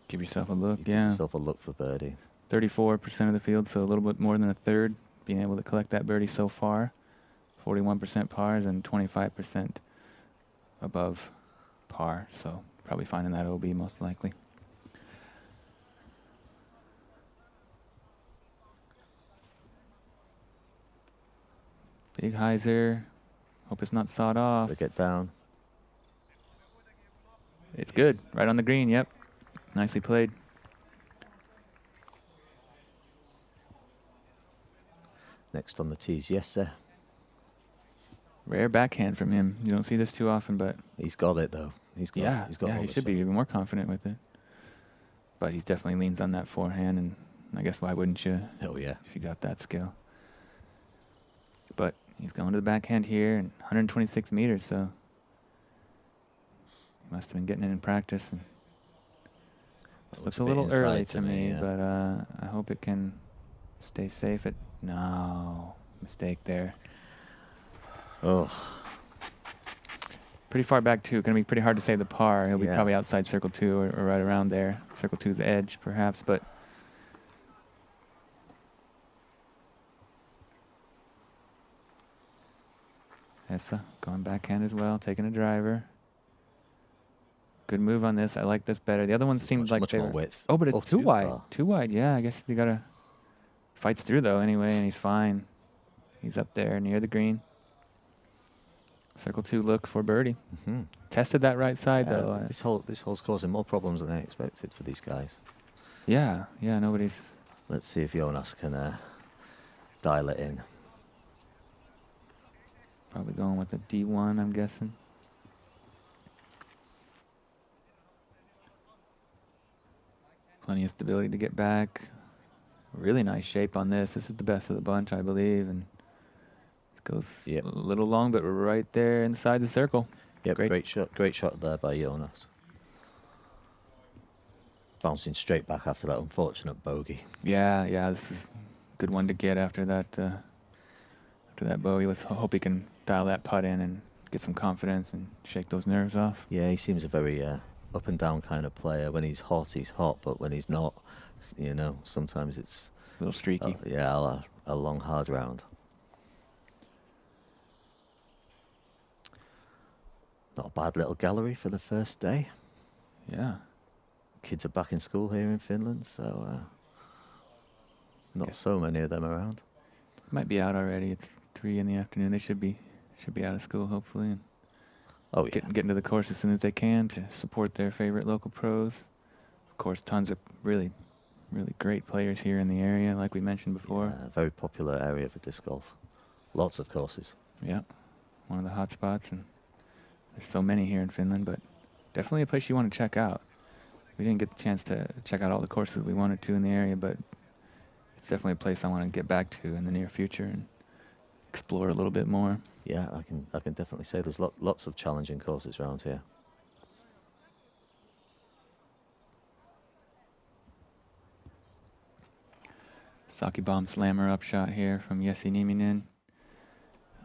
Give yourself a look. give Yeah. yourself a look for birdie. 34% of the field, so a little bit more than a third being able to collect that birdie so far. 41% pars and 25% above par, so probably finding that OB most likely. Big hyzer. Hope it's not sawed off. Gotta get down. It's good. Right on the green, yep. Nicely played. Next on the tees, yes, sir. Rare backhand from him. You don't see this too often, but He's got it though. He's got yeah, he's got yeah, all he the should be stuff. even more confident with it. But he's definitely leans on that forehand, and I guess why wouldn't you Oh yeah. if you got that skill? But he's going to the backhand here, and 126 meters, so he must have been getting it in practice. And this looks a bit little inside early to to me, me, yeah. but I hope it can stay safe. No, mistake there. Oh, Pretty far back too. Going to be pretty hard to say the par. He'll be Yeah. probably outside circle 2 or right around there. Circle 2's edge, perhaps, but Esa going backhand as well, taking a driver. Good move on this. I like this better. The other one This is seemed much- like much they more were. width. Oh, but it's Oh, too too wide. far. Too wide. Yeah, I guess you gotta fights through though anyway, and he's fine. He's up there near the green. Circle 2 look for birdie. Mhm. Tested that right side though. This hole's causing more problems than I expected for these guys. Yeah, nobody's. Let's see if Joonas can dial it in. Probably going with a D1, I'm guessing. Plenty of stability to get back. Really nice shape on this. This is the best of the bunch, I believe. And it goes Yep. a little long, but right there inside the circle. Yep, Great. great shot there by Joonas. Bouncing straight back after that unfortunate bogey. Yeah, this is a good one to get after that bogey. Let's hope he can dial that putt in and get some confidence and shake those nerves off. Yeah, he seems a very up and down kind of player. When he's hot, but when he's not, sometimes it's A little streaky. a long hard round. Not a bad little gallery for the first day. Yeah. Kids are back in school here in Finland, so not Yeah. so many of them around. Might be out already. It's 3 in the afternoon. They should be out of school hopefully, and Oh yeah. get into the course as soon as they can to support their favorite local pros. Of course, tons of really great players here in the area, like we mentioned before. Yeah, very popular area for disc golf. Lots of courses. Yeah, one of the hot spots, and there's so many here in Finland, but definitely a place you want to check out. We didn't get the chance to check out all the courses we wanted to in the area, but it's definitely a place I want to get back to in the near future and explore a little bit more. Yeah, I can definitely say there's lots of challenging courses around here. Sake bomb slammer up shot here from Jesse Nieminen.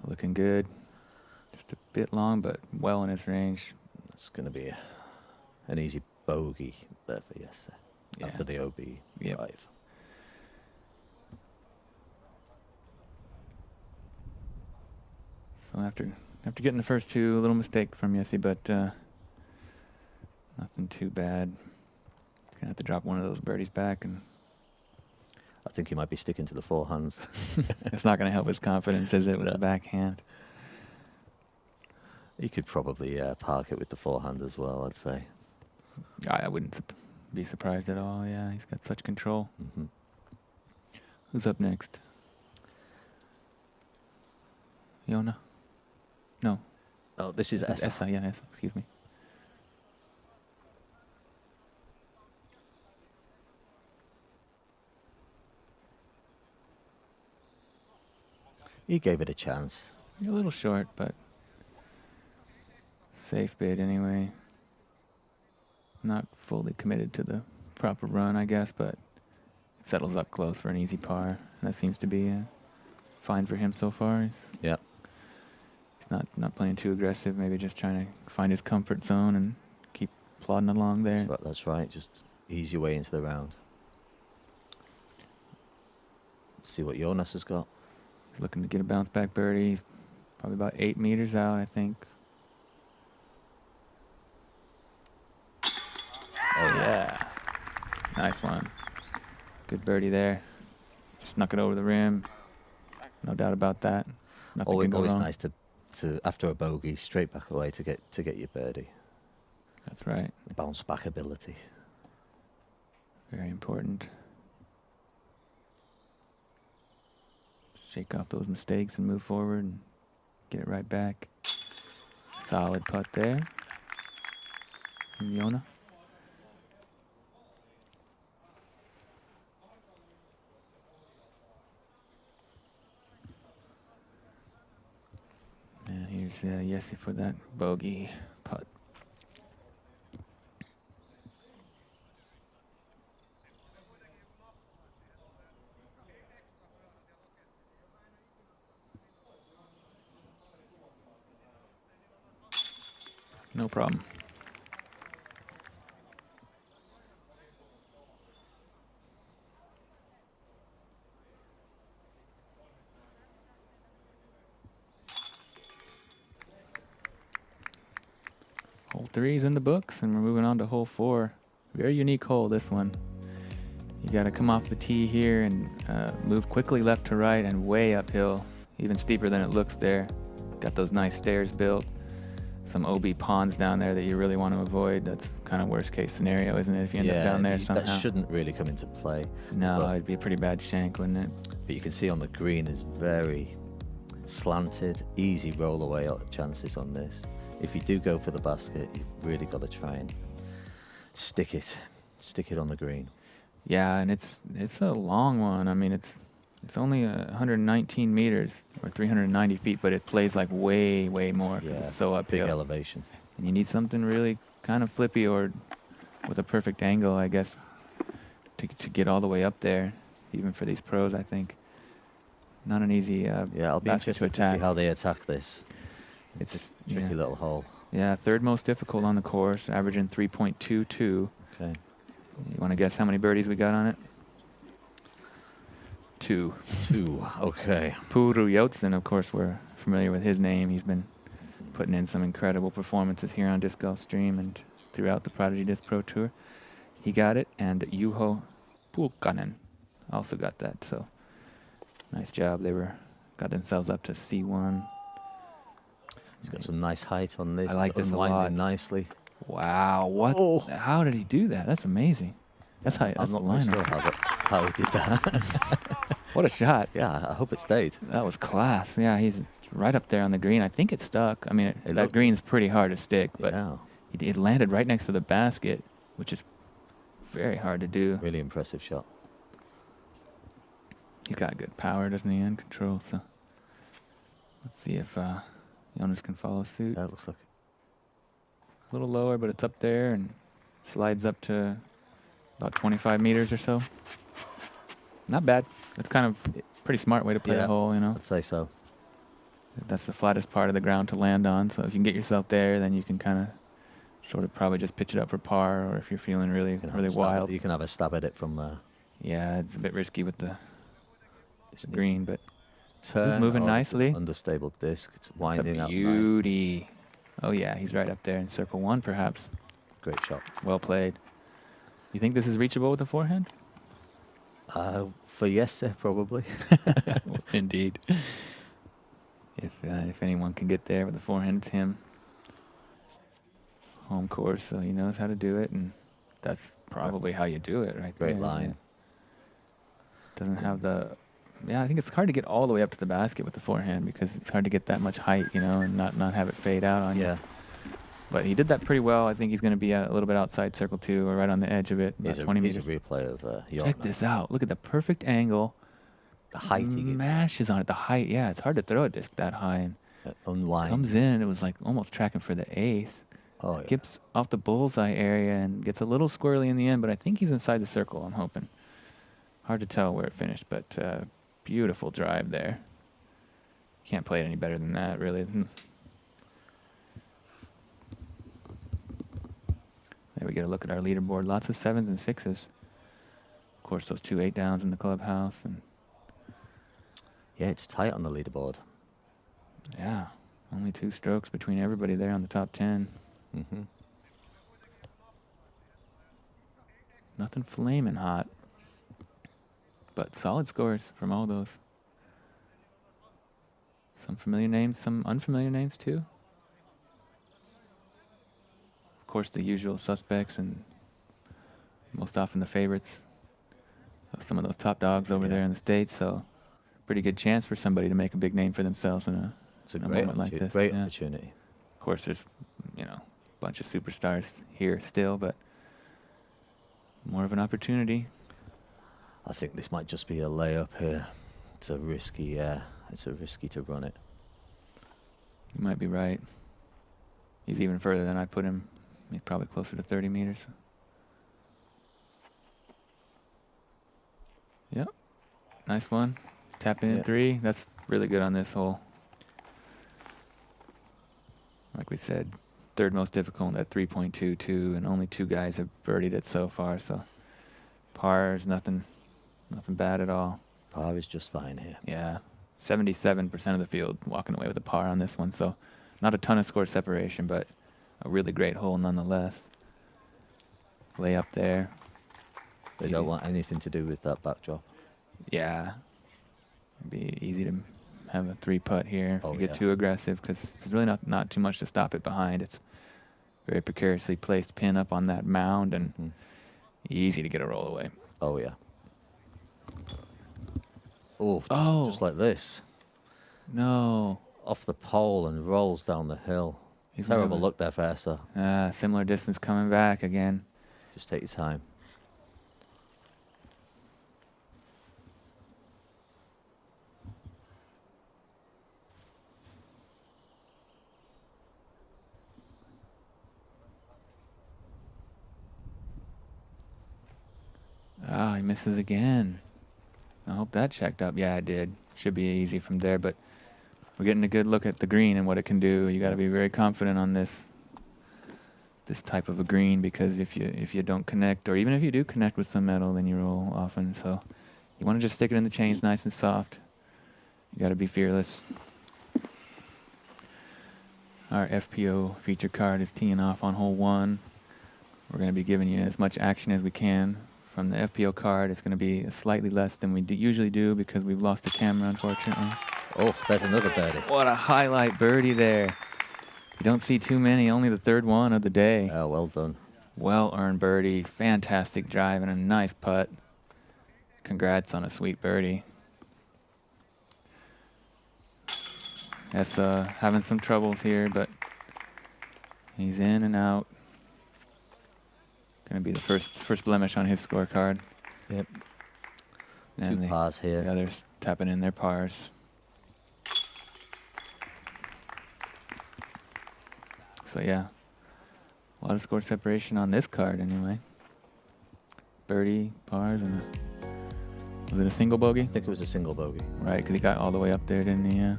Looking good. Just a bit long, but well in his range. It's going to be an easy bogey there for Jesse after the OB drive. So after getting the first 2, a little mistake from Jesse, but nothing too bad. Gonna have to drop one of those birdies back, and I think he might be sticking to the forehands. it's not going to help his confidence, is it, with the backhand? He could probably park it with the forehand as well, I'd say. I wouldn't be surprised at all. Yeah, he's got such control. Mm-hmm. Who's up next? Joona? No. Oh, this is Esa. Esa, yeah, Esa, excuse me. He gave it a chance. A little short, but safe bid anyway. Not fully committed to the proper run, I guess, but it settles up close for an easy par. And that seems to be fine for him so far. Yeah. He's not playing too aggressive, maybe just trying to find his comfort zone and keep plodding along there. That's right. Just ease your way into the round. Let's see what Joonas has got. He's looking to get a bounce back birdie. He's probably about 8 meters out, I think. Oh yeah. Nice one. Good birdie there. Snuck it over the rim. No doubt about that. Nothing can go Always wrong. nice to after a bogey straight back away to get your birdie. That's right. Bounce back ability. Very important. Shake off those mistakes and move forward and get it right back. Solid putt there from Joona. And here's Jesse for that bogey putt. No problem. Hole 3 is in the books, and we're moving on to hole 4. Very unique hole, this one. You got to come off the tee here and move quickly left to right and way uphill, even steeper than it looks there. Got those nice stairs built. Some OB ponds down there that you really want to avoid. That's kind of worst case scenario, isn't it, if you end up down there somehow? That shouldn't really come into play. No, it'd be a pretty bad shank, wouldn't it? But you can see on the green is very slanted, easy roll away chances on this. If you do go for the basket, you've really got to try and stick it on the green. Yeah, and it's a long one. I mean, it's only 119 meters or 390 feet, but it plays like way more because it's so uphill. Big elevation. And you need something really kind of flippy or with a perfect angle, I guess, to get all the way up there, even for these pros, I think. Not an easy I'll be interested to see how they attack this. It's a tricky little hole. Yeah, third most difficult on the course, averaging 3.22. Okay. You want to guess how many birdies we got on it? 2. 2, okay. Puijo Disc, of course, we're familiar with his name. He's been putting in some incredible performances here on Disc Golf Stream and throughout the Prodigy Disc Pro Tour. He got it, and Juho Pulkkanen also got that, so nice job. They were got themselves up to C1. He's got some nice height on this. I like It's this a lot. unwinding nicely. Wow, what? Oh. How did he do that? That's amazing. That's how. That's I'm the not really liner. sure how he did that. What a shot! Yeah, I hope it stayed. That was class. Yeah, he's right up there on the green. I think it stuck. I mean, that looked- green's pretty hard to stick, but Yeah, it landed right next to the basket, which is very hard to do. really impressive shot. He's got good power, doesn't he, and control. So let's see if Joonas can follow suit. Yeah, it looks like A little lower, but it's up there and slides up to about 25 meters or so. Not bad. That's kind of a pretty smart way to play Yeah. the hole, you know. I'd say so. That's the flattest part of the ground to land on. So if you can get yourself there, then you can kind of sort of probably just pitch it up for par, or if you're feeling really, You can have really a stab at- wild. You can have a stab at it from there. Yeah, it's a bit risky with the This green, but turn. moving or it's an nicely. Understable disc. It's it's a winding up nice. beauty. Oh yeah, he's right up there in circle one, perhaps. Great shot. Well played. You think this is reachable with the forehand? For yes, sir, probably. Indeed. If anyone can get there with the forehand, it's him. Home course, so he knows how to do it, and that's probably how you do it, right there. Great isn't line. it? Doesn't have the. Yeah, I think it's hard to get all the way up to the basket with the forehand because it's hard to get that much height, you know, and not have it fade out on you. Yeah. But he did that pretty well. I think he's going to be a little bit outside circle two, or right on the edge of it, about He's 20 a meters. replay of Check Joona. this out. Look at the perfect angle. The height he gives. Mashes on it. The height, yeah, it's hard to throw a disc that high. And Unwinds. comes in, it was like almost tracking for the ace. Oh, yeah. Skips off the bullseye area and gets a little squirrely in the end, but I think he's inside the circle, I'm hoping. Hard to tell where it finished, but beautiful drive there. Can't play it any better than that, really. There we get a look at our leaderboard. Lots of 7s and 6s. Of course, those 2 8-downs in the clubhouse. And Yeah, it's tight on the leaderboard. yeah, only 2 strokes between everybody there on the top 10. Mm-hmm. Nothing flaming hot, but solid scores from all those. Some familiar names, some unfamiliar names too. Of course, the usual suspects and most often the favorites. So some of those top dogs over there in the States, so pretty good chance for somebody to make a big name for themselves in a It's a in a great, moment like this. great yeah. opportunity. Of course, there's, you know, a bunch of superstars here still, but more of an opportunity. I think this might just be a layup here. It's a risky, it's a risky to run it. You might be right. He's even further than I put him. He's probably closer to 30 meters. Yep. Nice one. Tap in Yeah. 3. That's really good on this hole. Like we said, third most difficult at 3.22, and only 2 guys have birdied it so far, so par is nothing bad at all. Par is just fine here. Yeah, 77% of the field walking away with a par on this one, so not a ton of score separation, but a really great hole nonetheless. Lay up there. They don't want anything to do with that backdrop. Yeah. It'd be easy to have a 3-putt here if Oh, you get yeah. too aggressive, because there's really not too much to stop it behind. It's very precariously placed pin up on that mound, and Mhm. easy to get a roll away. Oh, yeah. Oh, just like this. No. Off the pole and rolls down the hill. He's Terrible moving. look there for Esa. Similar distance coming back again. Just take your time. Ah, he misses again. I hope that checked up. Yeah, it did. Should be easy from there, but we're getting a good look at the green and what it can do. You got to be very confident on this type of a green, because if you don't connect, or even if you do connect with some metal, then you roll often. So you want to just stick it in the chains nice and soft. You got to be fearless. Our FPO feature card is teeing off on hole 1. We're going to be giving you as much action as we can from the FPO card. It's going to be slightly less than we usually do because we've lost the camera, unfortunately. Oh, there's another birdie. What a highlight birdie there. You don't see too many, only the third one of the day. Oh, well done. Well-earned birdie, fantastic drive, and a nice putt. Congrats on a sweet birdie. Esa having some troubles here, but he's in and out. Gonna be the first blemish on his scorecard. Yep. And 2 pars here. The others tapping in their pars. So yeah, a lot of score separation on this card anyway. Birdie, pars, and was it a single bogey? I think it was a single bogey. Right, because he got all the way up there, didn't he? Yeah.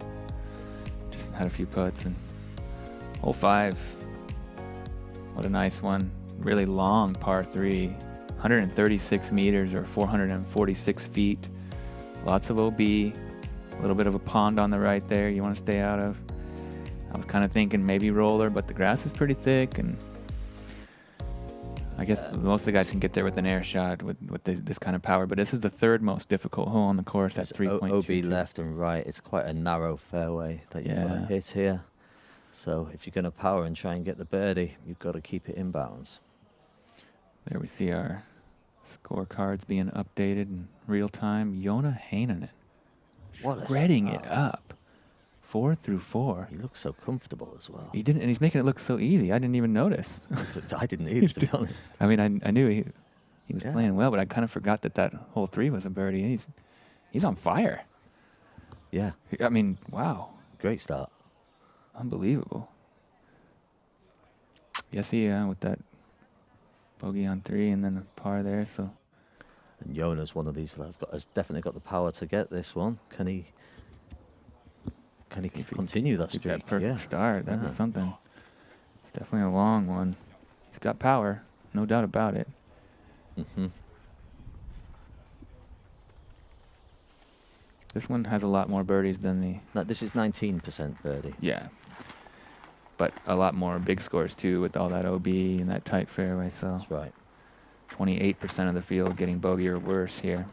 Just had a few putts. And hole 5. What a nice one. Really long par 3. 136 meters or 446 feet. Lots of OB. A little bit of a pond on the right there you want to stay out of. I was kind of thinking maybe roller, but the grass is pretty thick, and I guess most of the guys can get there with an air shot with this kind of power, but this is the 3rd most difficult hole on the course at 3.2. OB left and right. It's quite a narrow fairway that you want to hit here. So if you're going to power and try and get the birdie, you've got to keep it in bounds. There we see our scorecards being updated in real time. Joona Heinänen shredding it up. 4 through 4. He looks so comfortable as well. He didn't, and he's making it look so easy. I didn't even notice. I didn't either, to be honest. I mean, I knew he was playing well, but I kind of forgot that hole 3 was a birdie. He's on fire. Yeah. I mean, wow. Great start. Unbelievable. Yes, with that bogey on 3 and then a par there. So. And Joona's one of these that has definitely got the power to get this one. Can he continue that streak? That perfect start. That was something. It's definitely a long one. He's got power, no doubt about it. This one has a lot more birdies than the... No, this is 19% birdie. Yeah. But a lot more big scores, too, with all that OB and that tight fairway. So that's right. 28% of the field getting bogey or worse here.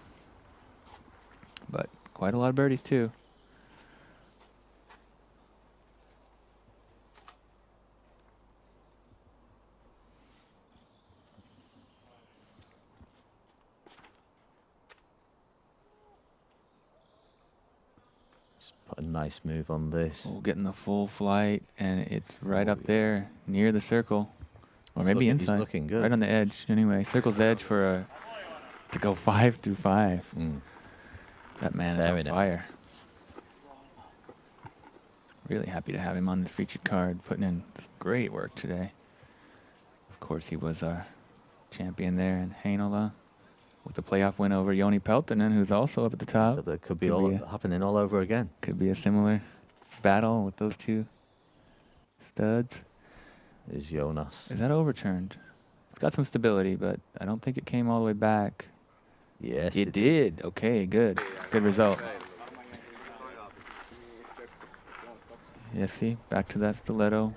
But quite a lot of birdies, too. Put a nice move on this. Oh, getting the full flight, and it's right up there near the circle, or maybe inside. He's looking good. Right on the edge. Anyway, circle's edge for to go 5 through 5. That man is on fire. Really happy to have him on this featured card, putting in some great work today. Of course, he was our champion there in Heinänen, with the playoff win over Joni Peltonen, who's also up at the top. So that could be happening all over again. Could be a similar battle with those two studs. Is Joonas. Is that overturned? It's got some stability, but I don't think it came all the way back. Yes. It did. Okay, good. Good result. Yes, see, back to that stiletto.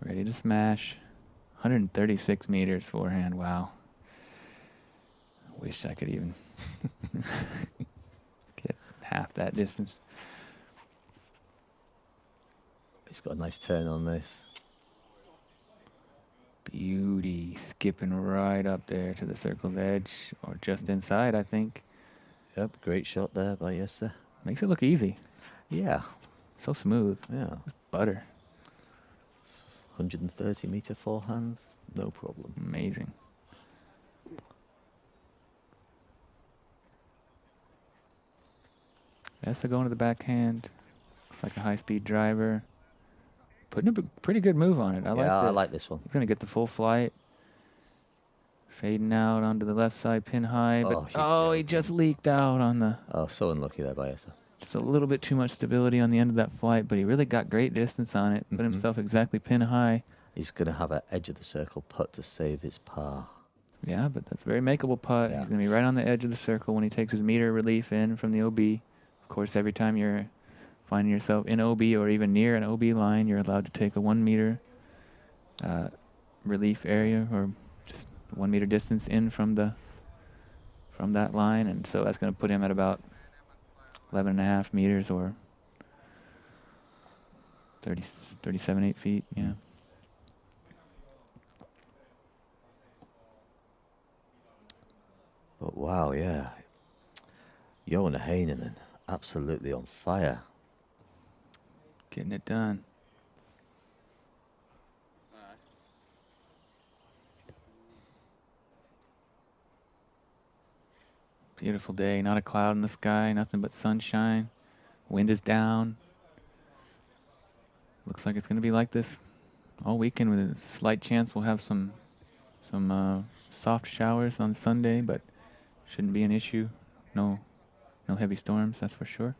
Ready to smash. 136 meters forehand. Wow. I wish I could even get half that distance. He's got a nice turn on this. Beauty. Skipping right up there to the circle's edge, or just inside, I think. Yep, great shot there by Esa. Makes it look easy. Yeah. So smooth. Yeah. It's butter. 130 meter forehand, no problem. Amazing. Esa going to the backhand. Looks like a high-speed driver. Putting a pretty good move on it. I like this one. He's going to get the full flight. Fading out onto the left side, pin high. But he just leaked out on the... Oh, so unlucky there by Esa. Just a little bit too much stability on the end of that flight, but he really got great distance on it. Put himself exactly pin high. He's going to have an edge of the circle putt to save his par. Yeah, but that's a very makeable putt. Yeah. He's going to be right on the edge of the circle when he takes his meter relief in from the OB. Of course, every time you're finding yourself in OB or even near an OB line, you're allowed to take a 1 meter relief area, or just 1 meter distance in from from that line, and so that's going to put him at about 11.5 meters or 37, 8 feet. Yeah. But wow, yeah. Joona Heinänen, absolutely on fire. Getting it done. Beautiful day, not a cloud in the sky, nothing but sunshine. Wind is down. Looks like it's going to be like this all weekend with a slight chance we'll have some soft showers on Sunday, but shouldn't be an issue. No heavy storms, that's for sure.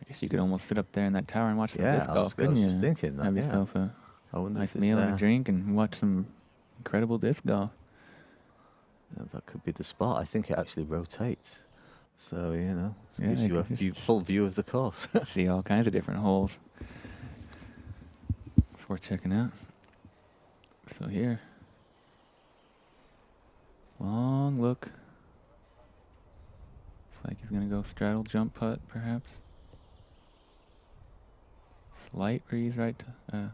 I guess you could almost sit up there in that tower and watch some disc golf, couldn't you? I was just thinking that. Have Yeah. yourself a I wonder nice if meal it's, and a drink and watch some incredible disc golf. yeah, that could be the spot. I think it actually rotates. So, you know, it Yeah, gives you you a could just full view of the course. See all kinds of different holes. It's worth checking out. So here, long look. Looks like he's gonna go straddle jump putt, perhaps. Slight breeze right to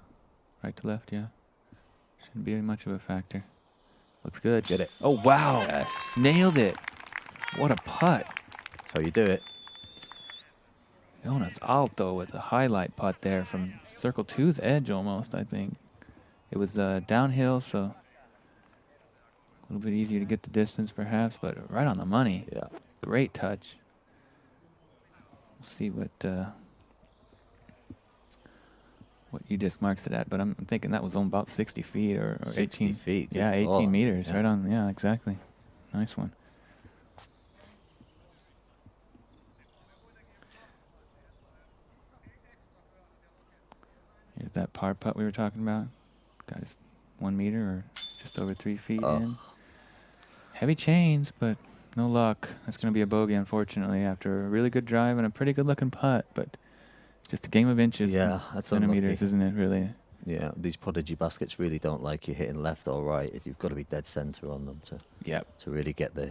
left, yeah. Shouldn't be much of a factor. Looks good. Get it. Oh wow! Yes. Nailed it. What a putt. That's how you do it. Joonas Aalto with a highlight putt there from circle two's edge almost, I think. It was downhill, so a little bit easier to get the distance perhaps, but right on the money. Yeah. Great touch. We'll see what E-disc marks it at, but I'm thinking that was on about 60 feet or 60 18 feet. Yeah, good 18 call. meters, Yeah. right on. Yeah, exactly. Nice one. Here's that par putt we were talking about. Got his 1 meter or just over 3 feet in. Heavy chains, but no luck. That's going to be a bogey, unfortunately, after a really good drive and a pretty good looking putt, but just a game of inches. Yeah, that's centimeters, unlucky. isn't it, really? Yeah, these Prodigy baskets really don't like you hitting left or right. You've got to be dead center on them to really get the...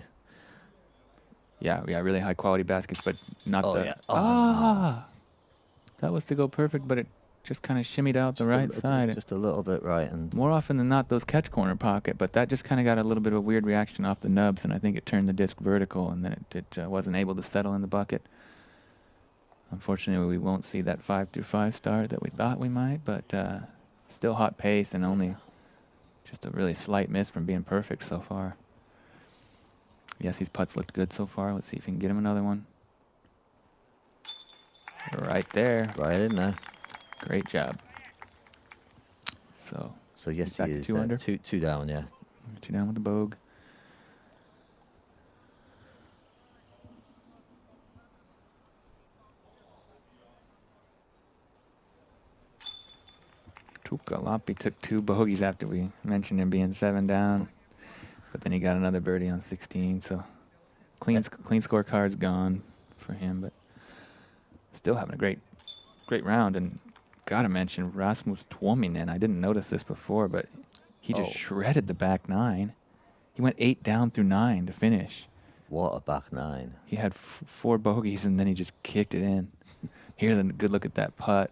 Yeah, really high quality baskets, but not Oh, the... yeah. Oh, Ah! That was to go perfect, but it just kind of shimmied out the right side. Just a little bit right. And More often than not, those catch corner pocket, but that just kind of got a little bit of a weird reaction off the nubs, and I think it turned the disc vertical, and then it wasn't able to settle in the bucket. Unfortunately, we won't see that 5-through-5 start that we thought we might, but still hot pace and only just a really slight miss from being perfect so far. Yes, these putts looked good so far. Let's see if we can get him another one. Right there. right in there. Great job. So yes, back he to is 2 under. two down, yeah. 2 down with the bogue. Tuukka took 2 bogeys after we mentioned him being 7 down, but then he got another birdie on 16. So clean scorecard's gone for him, but still having a great round. And gotta mention Rasmus Tuominen. I didn't notice this before, but he just shredded the back 9. He went 8 down through 9 to finish. What a back 9. He had 4 bogeys and then he just kicked it in. Here's a good look at that putt.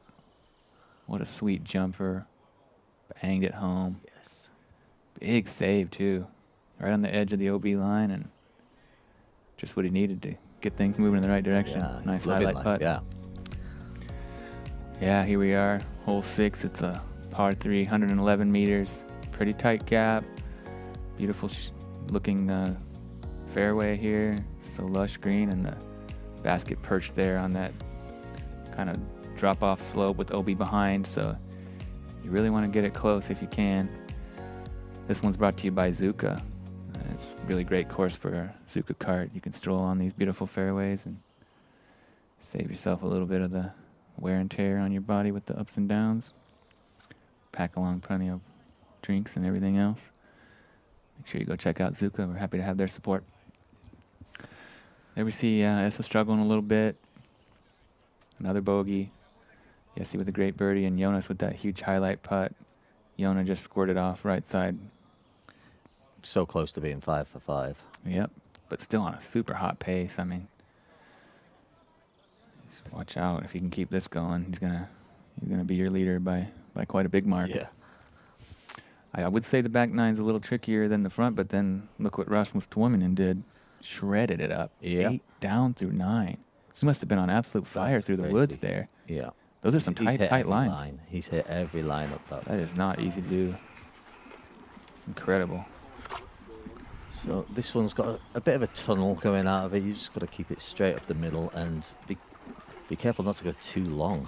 What a sweet jumper. Banged it home. Yes. Big save, too. Right on the edge of the OB line, and just what he needed to get things moving in the right direction. Yeah, Nice he's living highlight life, putt. Yeah. Yeah, here we are. Hole 6. It's a par 3, 111 meters. Pretty tight gap. Beautiful looking fairway here. So lush green, and the basket perched there on that kind of drop-off slope with OB behind, so you really want to get it close if you can. This one's brought to you by Zuka. It's a really great course for a Zuka cart. You can stroll on these beautiful fairways and save yourself a little bit of the wear and tear on your body with the ups and downs. Pack along plenty of drinks and everything else. Make sure you go check out Zuka. We're happy to have their support. There we see Esa struggling a little bit. Another bogey. Yessi with a great birdie, and Joonas with that huge highlight putt. Joona just squirted off right side. So close to being 5 for 5. Yep, but still on a super hot pace. I mean, watch out if he can keep this going. He's gonna be your leader by quite a big mark. Yeah. I would say the back nine's a little trickier than the front, but then look what Rasmus Tuominen did. Shredded it up. Yeah. 8 down through 9. He must have been on absolute fire That's through the crazy. woods there. Yeah. Those are some He's hit tight every lines. line. He's hit every line up that. That is not easy to do. Incredible. So this one's got a bit of a tunnel going out of it. You just got to keep it straight up the middle and be careful not to go too long.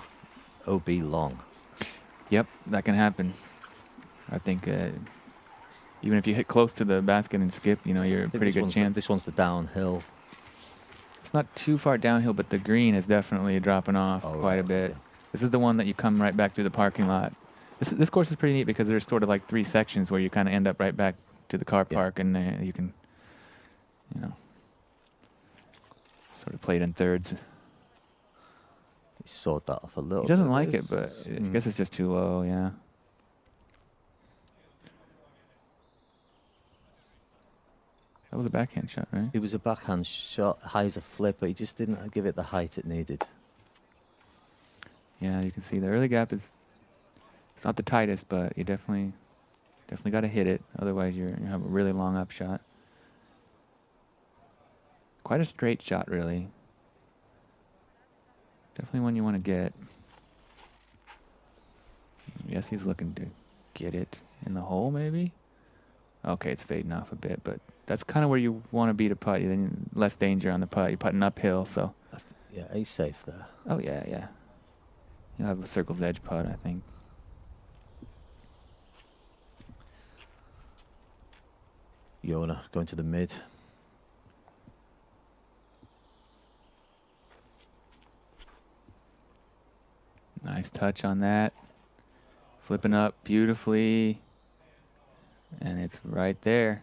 OB long. Yep, that can happen. I think even if you hit close to the basket and skip, you know, you're a pretty good chance. This one's the downhill. It's not too far downhill, but the green is definitely dropping off quite a bit. Okay. This is the one that you come right back through the parking lot. This course is pretty neat because there's sort of like 3 sections where you kind of end up right back to the car park, and you can, you know, sort of play it in thirds. He sawed that off a little. He doesn't bit. like it, but I guess it's just too low, yeah. That was a backhand shot, right? It was a backhand shot, high as a flip, but he just didn't give it the height it needed. Yeah, you can see the early gap is, it's not the tightest, but you definitely got to hit it. Otherwise, you have a really long up shot. Quite a straight shot, really. Definitely one you want to get. Yes, he's looking to get it in the hole, maybe. Okay, it's fading off a bit, but that's kind of where you want to be to putt. Then less danger on the putt. You're putting uphill, so. Yeah, he's safe there. Oh yeah, yeah. You'll have a circle's edge putt, I think. Joona going to the mid. Nice touch on that. Flipping up beautifully. And it's right there.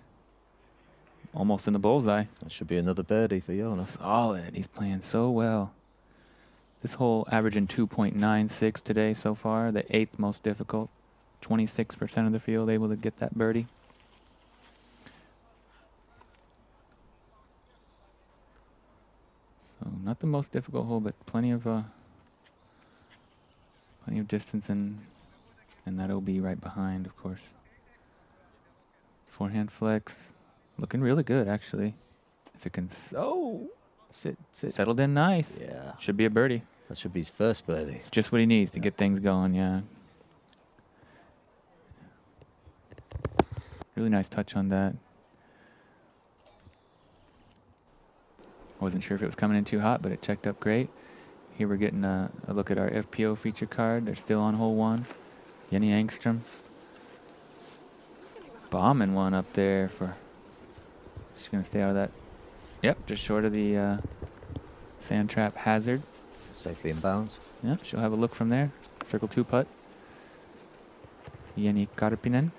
Almost in the bullseye. That should be another birdie for Joona. Solid. He's playing so well. This hole averaging 2.96 today so far. The 8th most difficult. 26% of the field able to get that birdie. So not the most difficult hole, but plenty of distance and that OB right behind, of course. Forehand flex, looking really good actually. If it can, Sit. settled in nice. Yeah. Should be a birdie. That should be his first birdie. It's just what he needs to get things going. Yeah. Really nice touch on that. I wasn't sure if it was coming in too hot, but it checked up great. Here we're getting a look at our FPO feature card. They're still on hole 1. Jenni Engström. Bombing one up there for. She's going to stay out of that. Yep, just short of the sand trap hazard. Safely in bounds. Yeah, she'll have a look from there. Circle 2 putt. Jenni Karppinen.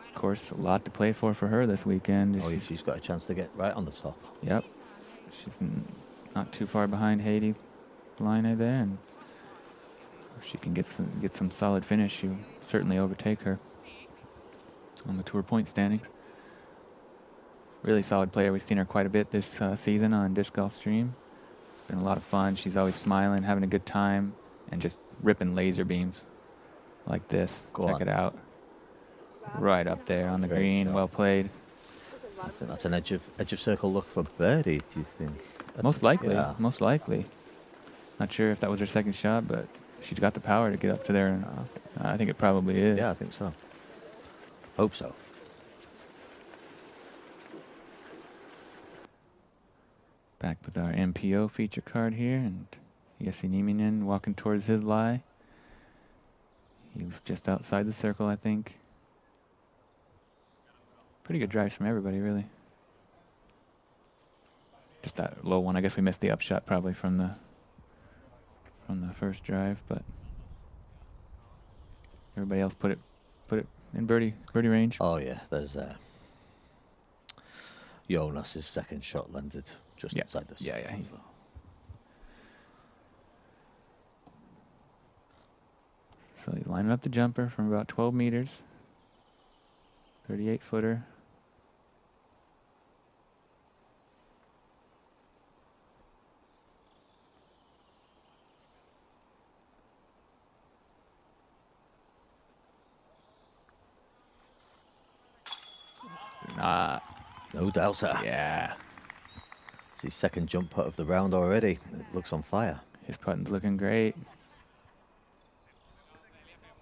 Of course, a lot to play for her this weekend. Oh, she's got a chance to get right on the top. Yep. She's not too far behind Heidi Line there, and if she can get some solid finish, she'll certainly overtake her on the tour point standings. Really solid player. We've seen her quite a bit this season on Disc Golf Stream. Been a lot of fun. She's always smiling, having a good time, and just ripping laser beams like this. Check it out. Right up there on the green. shot. Well played. I think that's an edge of circle look for birdie, do you think? Most likely. Yeah. Most likely. Not sure if that was her second shot, but she's got the power to get up to there. And I think it probably is. Yeah, I think so. Hope so. Back with our MPO feature card here, and Esa Nieminen walking towards his lie. He's just outside the circle, I think. Pretty good drives from everybody, really. Just that low one. I guess we missed the upshot probably from the first drive, but everybody else put it in birdie range. Oh yeah, there's Jonas' second shot landed just inside the circle. Yeah. So. So he's lining up the jumper from about 12 meters. 38-footer. No doubter. Yeah. It's his second jump putt of the round already. It looks on fire. His putting's looking great.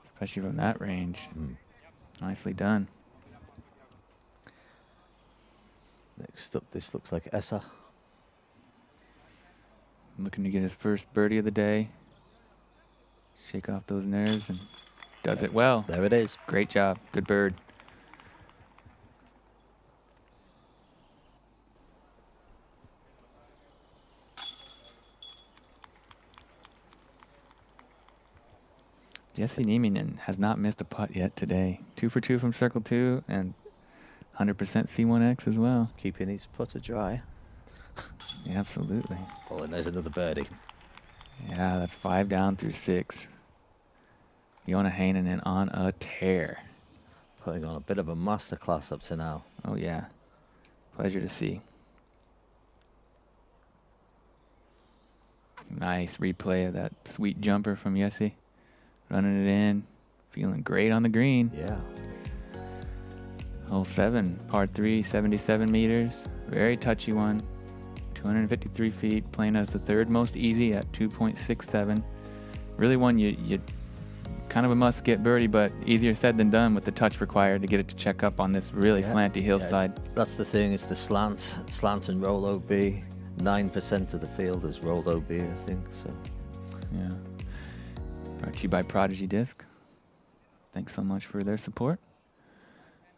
Especially from that range. Nicely done. Next up, this looks like Esa. Looking to get his first birdie of the day. Shake off those nerves and does it well. There it is. Great job. Good bird. Jesse Nieminen has not missed a putt yet today. 2 for 2 from circle 2 and 100% C1X as well. Just keeping his putter dry. Yeah, absolutely. Oh, and there's another birdie. Yeah, that's 5 down through 6. Joona Heinänen on a tear. Putting on a bit of a masterclass up to now. Oh, yeah. Pleasure to see. Nice replay of that sweet jumper from Jesse. Running it in. Feeling great on the green. Yeah. Hole 7, par 3, 77 meters. Very touchy one. 253 feet. Playing as the third most easy at 2.67. Really one you kind of a must-get birdie, but easier said than done with the touch required to get it to check up on this really slanty hillside. Yeah, that's the thing, it's the slant and roll OB. 9% of the field has rolled OB, I think. So. Yeah. Brought to you by Prodigy Disc. Thanks so much for their support.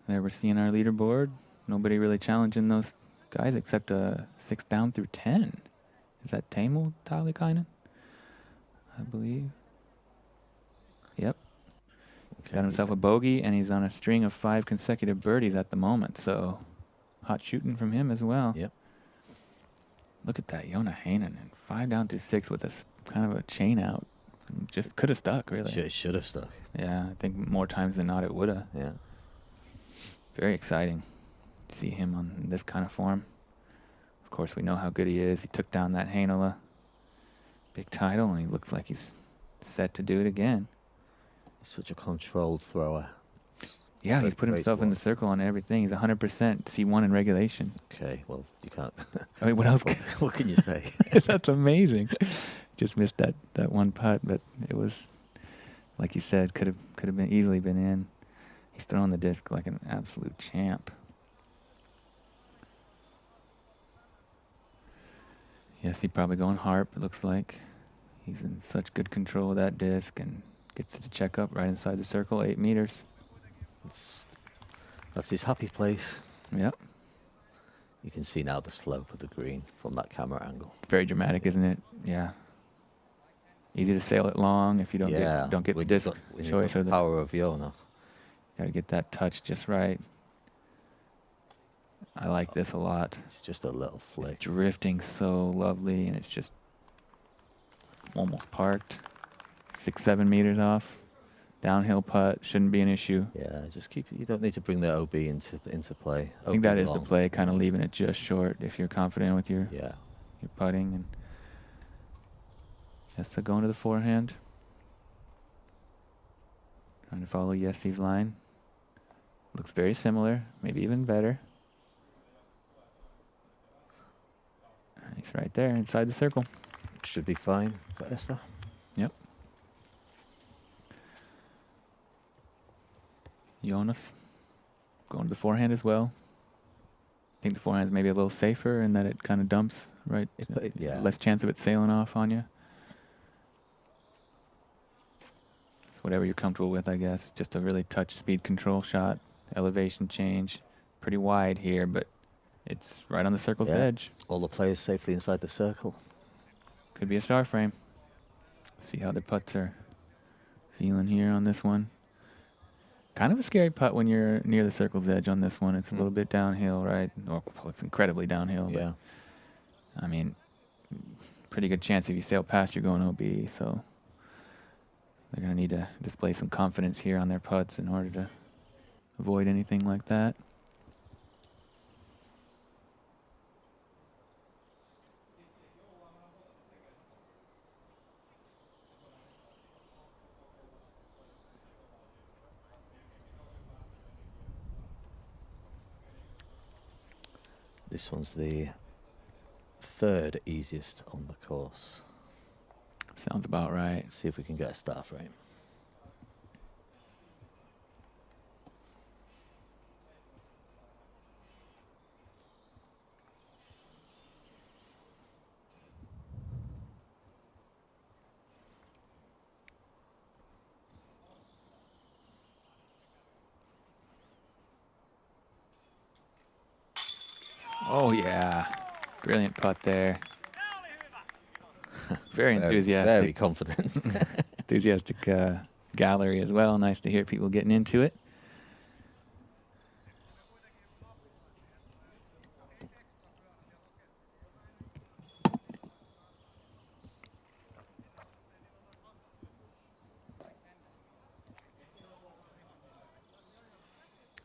There we're seeing our leaderboard. Nobody really challenging those guys except 6 down through 10. Is that Teemu Talikainen? I believe. Yep. He's got himself a bogey, and he's on a string of 5 consecutive birdies at the moment. So hot shooting from him as well. Yep. Look at that, Joona Heinänen. 5 down through 6 with a kind of a chain out. Just could have stuck, really. It should have stuck. Yeah, I think more times than not it would have. Yeah. Very exciting to see him on this kind of form. Of course, we know how good he is. He took down that Heinole big title, and he looks like he's set to do it again. He's such a controlled thrower. Yeah, he's put himself in the circle on everything. He's 100% C1 in regulation. Okay, well, you can't. I mean, what else? What can you say? That's amazing. Just missed that one putt, but it was, like you said, could have been easily been in. He's throwing the disc like an absolute champ. Yes, he's probably going harp, it looks like. He's in such good control of that disc and gets it to check up right inside the circle, 8 meters. That's his happy place. Yep. You can see now the slope of the green from that camera angle. Very dramatic, isn't it? Yeah. Easy to sail it long if you don't get the disc choice or the power of Joona. Got to get that touch just right. I like this a lot. It's just a little flick. It's drifting so lovely, and it's just almost parked. 6-7 meters off. Downhill putt shouldn't be an issue. Yeah, just keep. You don't need to bring the OB into play. I think that is the play, kind of leaving it just short if you're confident with your putting, and just to go into the forehand. Trying to follow Jesse's line. Looks very similar, maybe even better. And he's right there inside the circle. Should be fine for Esa. Yep. Joonas going to the forehand as well. I think the forehand is maybe a little safer in that it kind of dumps, right? Less chance of it sailing off on you. It's whatever you're comfortable with, I guess. Just a really touch speed control shot. Elevation change. Pretty wide here, but it's right on the circle's edge. All the players safely inside the circle. Could be a star frame. See how the putts are feeling here on this one. Kind of a scary putt when you're near the circle's edge on this one. It's a little bit downhill, right? Or well, it's incredibly downhill. Yeah. But, I mean, pretty good chance if you sail past, you're going OB. So They're going to need to display some confidence here on their putts in order to avoid anything like that. This one's the third easiest on the course. Sounds about right. Let's see if we can get a start frame. Oh, yeah. Brilliant putt there. Very enthusiastic. Very confident. Enthusiastic gallery as well. Nice to hear people getting into it.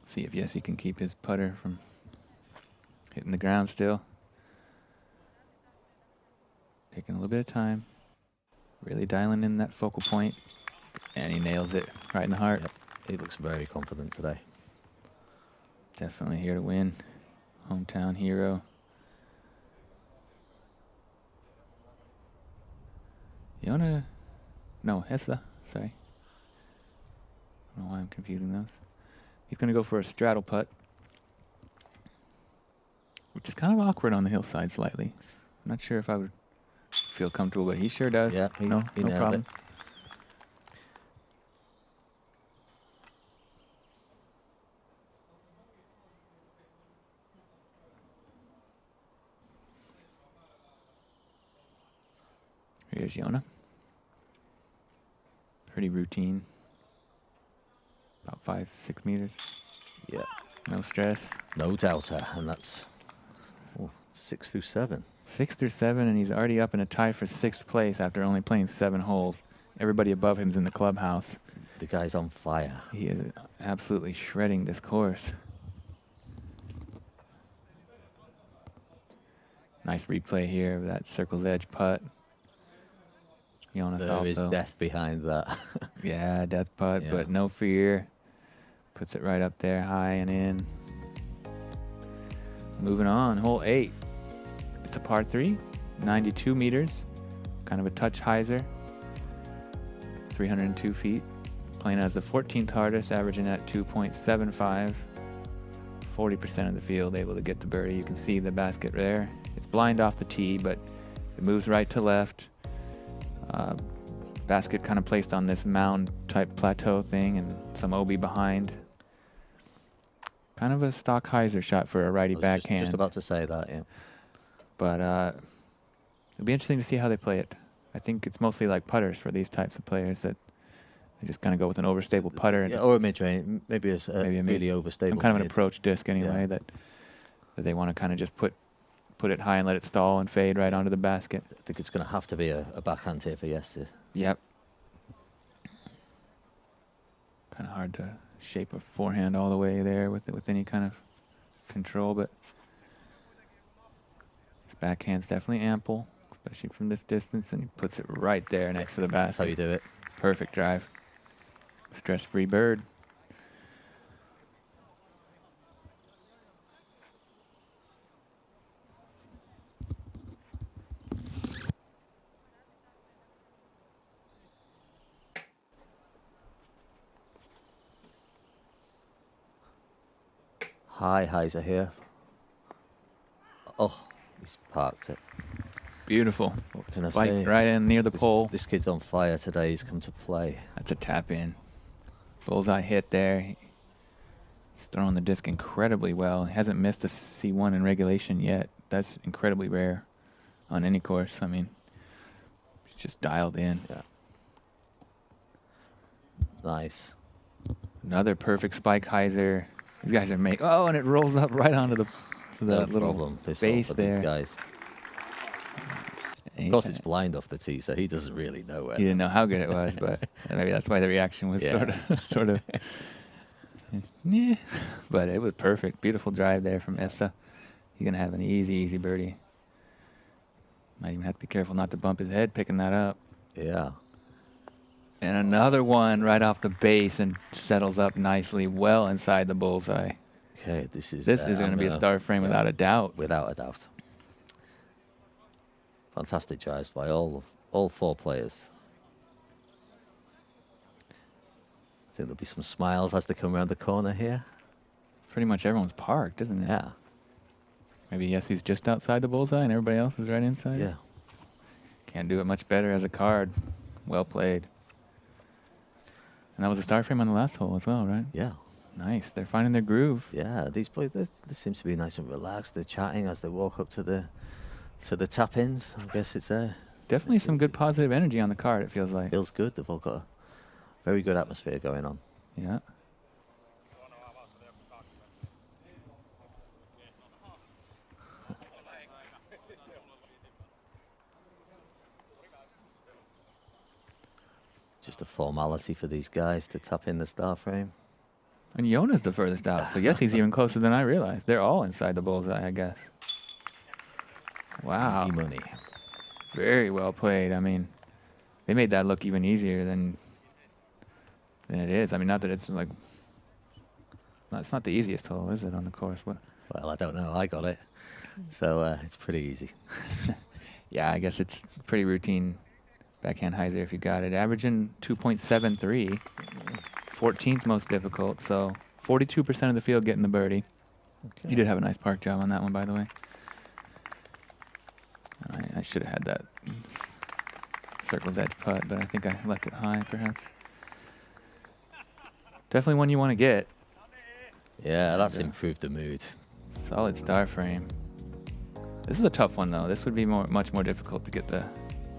See if Jesse can keep his putter from hitting the ground still. Taking a little bit of time. Really dialing in that focal point. And he nails it right in the heart. Yep. He looks very confident today. Definitely here to win. Hometown hero. Joona, no, Esa, sorry. I don't know why I'm confusing those. He's going to go for a straddle putt, which is kind of awkward on the hillside slightly. I'm not sure if I would feel comfortable, but he sure does. Yeah, no problem. Here's Joona. Pretty routine. About 5-6 meters. Yeah. No stress. No doubter, and that's 6 through 7. 6 through 7, and he's already up in a tie for 6th place after only playing 7 holes. Everybody above him's in the clubhouse. The guy's on fire. He is absolutely shredding this course. Nice replay here of that circle's edge putt. Joonas Aalto. There is death behind that. Yeah, death putt, Yeah. but no fear. Puts it right up there, high and in. Moving on, hole 8. It's a par 3, 92 meters, kind of a touch hyzer, 302 feet. Playing as the 14th hardest, averaging at 2.75. 40% of the field able to get the birdie. You can see the basket there. It's blind off the tee, but it moves right to left. Basket kind of placed on this mound type plateau thing and some OB behind. Kind of a stock hyzer shot for a righty backhand. Just about to say that, yeah. But it'll be interesting to see how they play it. I think it's mostly like putters for these types of players that they just kind of go with an overstable putter. And yeah, or a mid-range, maybe a really overstable. Some kind of an mid. approach disc anyway, that they want to kind of just put it high and let it stall and fade right onto the basket. I think it's going to have to be a backhand here for Jesse. Yep. Kind of hard to shape a forehand all the way there with any kind of control, but his backhand's definitely ample, especially from this distance, and he puts it right there next to the basket. That's how you do it. Perfect drive. Stress-free bird. High hyzer here. Oh, he's parked it. Beautiful. What can I Spike say? right in near the pole. This kid's on fire today. He's come to play. That's a tap in. Bullseye hit there. He's throwing the disc incredibly well. He hasn't missed a C1 in regulation yet. That's incredibly rare on any course. I mean, he's just dialed in. Yeah. Nice. Another perfect spike hyzer. These guys are making. Oh, and it rolls up right onto the No little problem. This base for there. these guys. And Of course, it's blind off the tee, so he doesn't really know where. He didn't know how good it was, but maybe that's why the reaction was sort of. Yeah, but it was perfect. Beautiful drive there from Esa. He's gonna have an easy birdie. Might even have to be careful not to bump his head picking that up. Yeah. And another one right off the base and settles up nicely, well inside the bullseye. Okay, this is going to be a star frame without a doubt. Without a doubt. Fantastic drives by all 4 players. I think there'll be some smiles as they come around the corner here. Pretty much everyone's parked, isn't it? Yeah. Maybe Yessi's just outside the bullseye and everybody else is right inside. Yeah. Can't do it much better as a card. Well played. And that was a star frame on the last hole as well, right? Yeah. Nice. They're finding their groove. Yeah, these boys, they seem to be nice and relaxed. They're chatting as they walk up to the tap-ins. I guess it's definitely some good positive energy on the card, it feels like. Feels good. They've all got a very good atmosphere going on. Yeah. Just a formality for these guys to tap in the star frame. And Joona's the furthest out, so yes, he's even closer than I realized. They're all inside the bullseye, I guess. Wow. Easy money. Very well played. I mean, they made that look even easier than it is. I mean, not that it's like, it's not the easiest hole, is it, on the course? What? Well, I don't know. I got it. So it's pretty easy. Yeah, I guess it's pretty routine backhand hyzer if you got it. Averaging 2.73. 14th most difficult, so 42% of the field getting the birdie. Okay. You did have a nice park job on that one, by the way. I should have had that circle's edge putt, but I think I left it high, perhaps. Definitely one you want to get. Yeah, that's improved the mood. Solid star frame. This is a tough one, though. This would be much more difficult to get the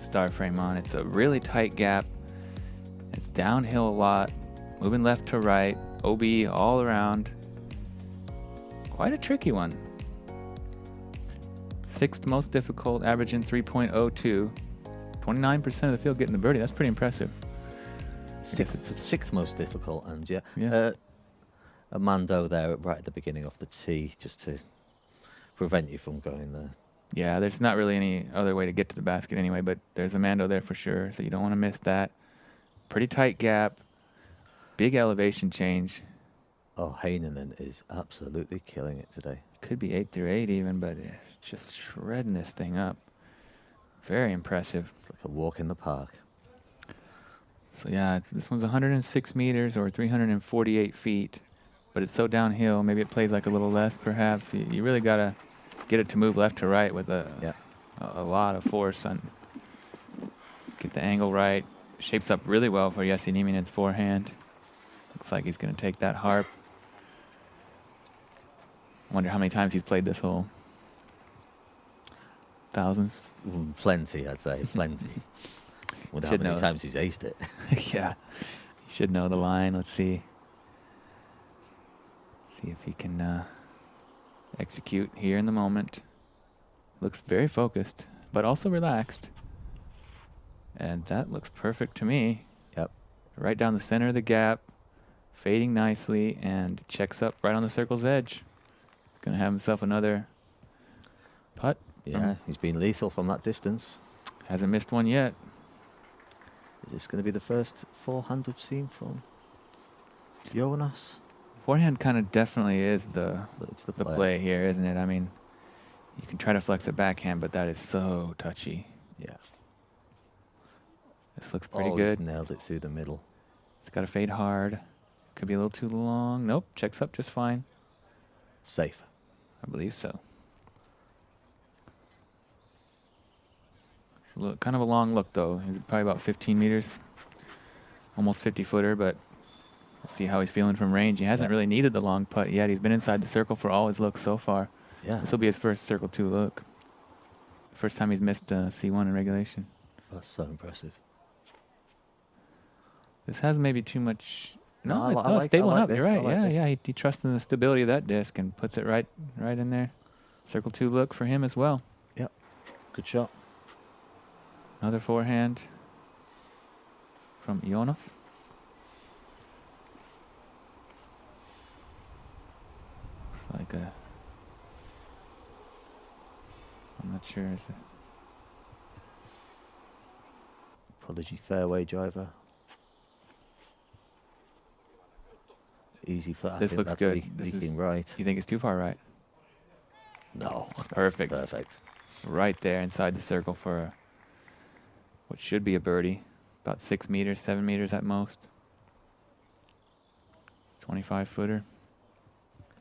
star frame on. It's a really tight gap. It's downhill a lot. Moving left to right, OB all around. Quite a tricky one. 6th most difficult, averaging 3.02. 29% of the field getting the birdie. That's pretty impressive. I guess it's 6th most difficult, and yeah. A Mando there right at the beginning of the tee, just to prevent you from going there. Yeah, there's not really any other way to get to the basket anyway, but there's a Mando there for sure, so you don't want to miss that. Pretty tight gap. Big elevation change. Oh, Heinänen is absolutely killing it today. Could be 8 through 8 even, but just shredding this thing up. Very impressive. It's like a walk in the park. So yeah, this one's 106 meters or 348 feet, but it's so downhill. Maybe it plays like a little less, perhaps. You really got to get it to move left to right with a lot of force. Get the angle right. Shapes up really well for Jesse Nieminen's forehand. Looks like he's going to take that harp. Wonder how many times he's played this hole. Thousands? Plenty, I'd say. Plenty. Wonder how many times he's aced it. Yeah. He should know the line. Let's see. See if he can execute here in the moment. Looks very focused, but also relaxed. And that looks perfect to me. Yep. Right down the center of the gap. Fading nicely and checks up right on the circle's edge. Going to have himself another putt. Yeah, he's been lethal from that distance. Hasn't missed one yet. Is this going to be the first forehand we've seen from Joonas? Forehand kind of definitely is the play. play here, isn't it? I mean, you can try to flex a backhand, but that is so touchy. Yeah. This looks pretty good. He's nailed it through the middle. It's got to fade hard. Could be a little too long. Nope, checks up just fine. Safe. I believe so. It's kind of a long look, though. He's probably about 15 meters. Almost 50-footer, but we'll see how he's feeling from range. He hasn't really needed the long putt yet. He's been inside the circle for all his looks so far. Yeah. This will be his first Circle 2 look. First time he's missed C1 in regulation. That's so impressive. This has maybe too much... No, I it's stable like up. this. You're right. Like Yeah. He trusts in the stability of that disc and puts it right in there. Circle 2 look for him as well. Yep. Good shot. Another forehand from Joonas. Looks like a... I'm not sure. Is it Prodigy fairway driver. Easy for This looks that's good. leaking right. You think it's too far right? No. Perfect. Perfect. Right there inside the circle for what should be a birdie. About 6 meters, 7 meters at most. 25-footer.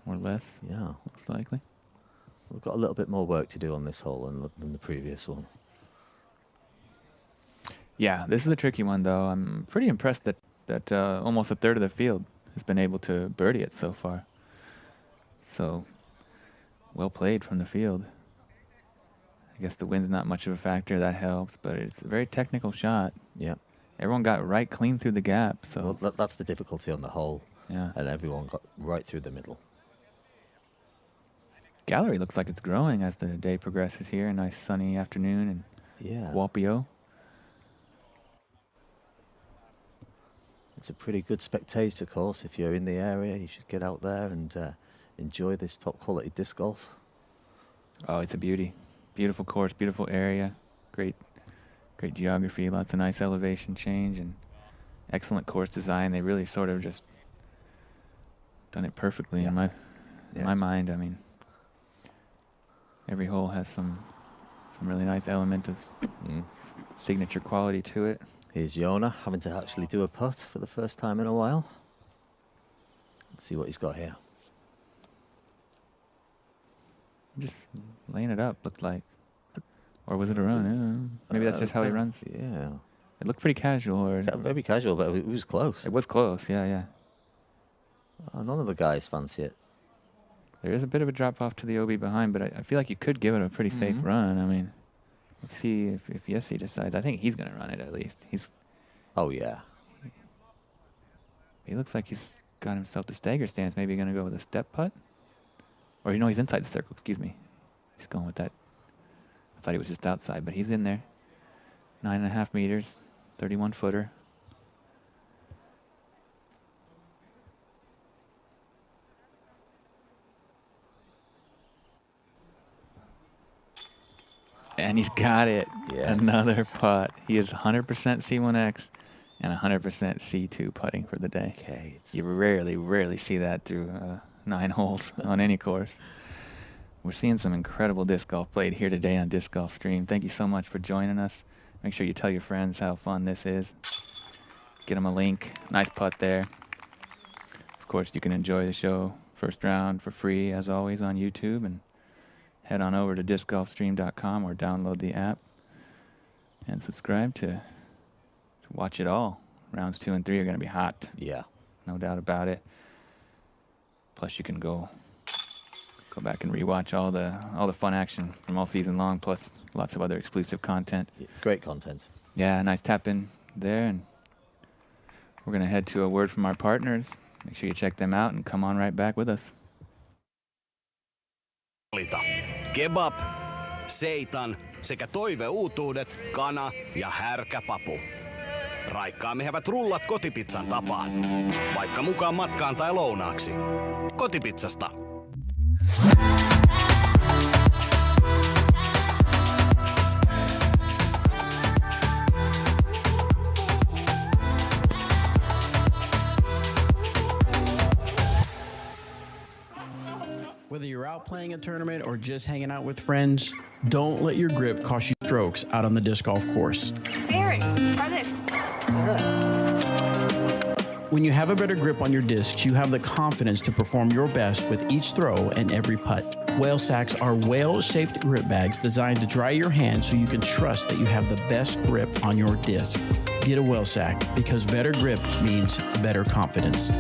Or less. Yeah. Most likely. We've got a little bit more work to do on this hole than the previous one. Yeah, this is a tricky one, though. I'm pretty impressed that almost a third of the field has been able to birdie it so far. So, well played from the field. I guess the wind's not much of a factor. That helps, but it's a very technical shot. Yeah. Everyone got right clean through the gap. So Well, that's the difficulty on the hole. Yeah. And everyone got right through the middle. Gallery looks like it's growing as the day progresses here. A nice sunny afternoon in Kuopio. It's a pretty good spectator course. If you're in the area, you should get out there and enjoy this top quality disc golf. Oh, it's a beauty. Beautiful course, beautiful area. Great geography, lots of nice elevation change and excellent course design. They really sort of just done it perfectly in my mind. I mean, every hole has some really nice element of signature quality to it. Here's Joona having to actually do a putt for the first time in a while. Let's see what he's got here. Just laying it up, looked like. Or was it a run? Maybe that's just how he runs. Yeah. It looked pretty casual. Or Very casual, but it was close. It was close, yeah. None of the guys fancy it. There is a bit of a drop off to the OB behind, but I feel like you could give it a pretty safe run. I mean, let's see if Jesse decides. I think he's going to run it at least. Oh, yeah. He looks like he's got himself the stagger stance. Maybe going to go with a step putt. Or, he's inside the circle. Excuse me. He's going with that. I thought he was just outside, but he's in there. 9.5 meters, 31-footer. And he's got it. Yes. Another putt. He is 100% C1X and 100% C2 putting for the day. Okay. You rarely see that through 9 holes on any course. We're seeing some incredible disc golf played here today on Disc Golf Stream. Thank you so much for joining us. Make sure you tell your friends how fun this is. Get them a link. Nice putt there. Of course, you can enjoy the show first round for free, as always, on YouTube. And head on over to discgolfstream.com or download the app and subscribe to watch it all. Rounds 2 and 3 are going to be hot. Yeah. No doubt about it. Plus, you can go back and rewatch all the fun action from all season long, plus lots of other exclusive content. Great content. Yeah, nice tap in there. And we're going to head to a word from our partners. Make sure you check them out and come on right back with us. Kebab, seitan sekä toiveuutuudet, kana ja härkäpapu. Raikkaamme hevät rullat kotipizzan tapaan. Vaikka mukaan matkaan tai lounaaksi. Kotipizzasta. Whether you're out playing a tournament or just hanging out with friends, don't let your grip cost you strokes out on the disc golf course. Aaron, try this. When you have a better grip on your discs, you have the confidence to perform your best with each throw and every putt. Whale sacks are whale-shaped grip bags designed to dry your hands so you can trust that you have the best grip on your disc. Get a whale sack, because better grip means better confidence.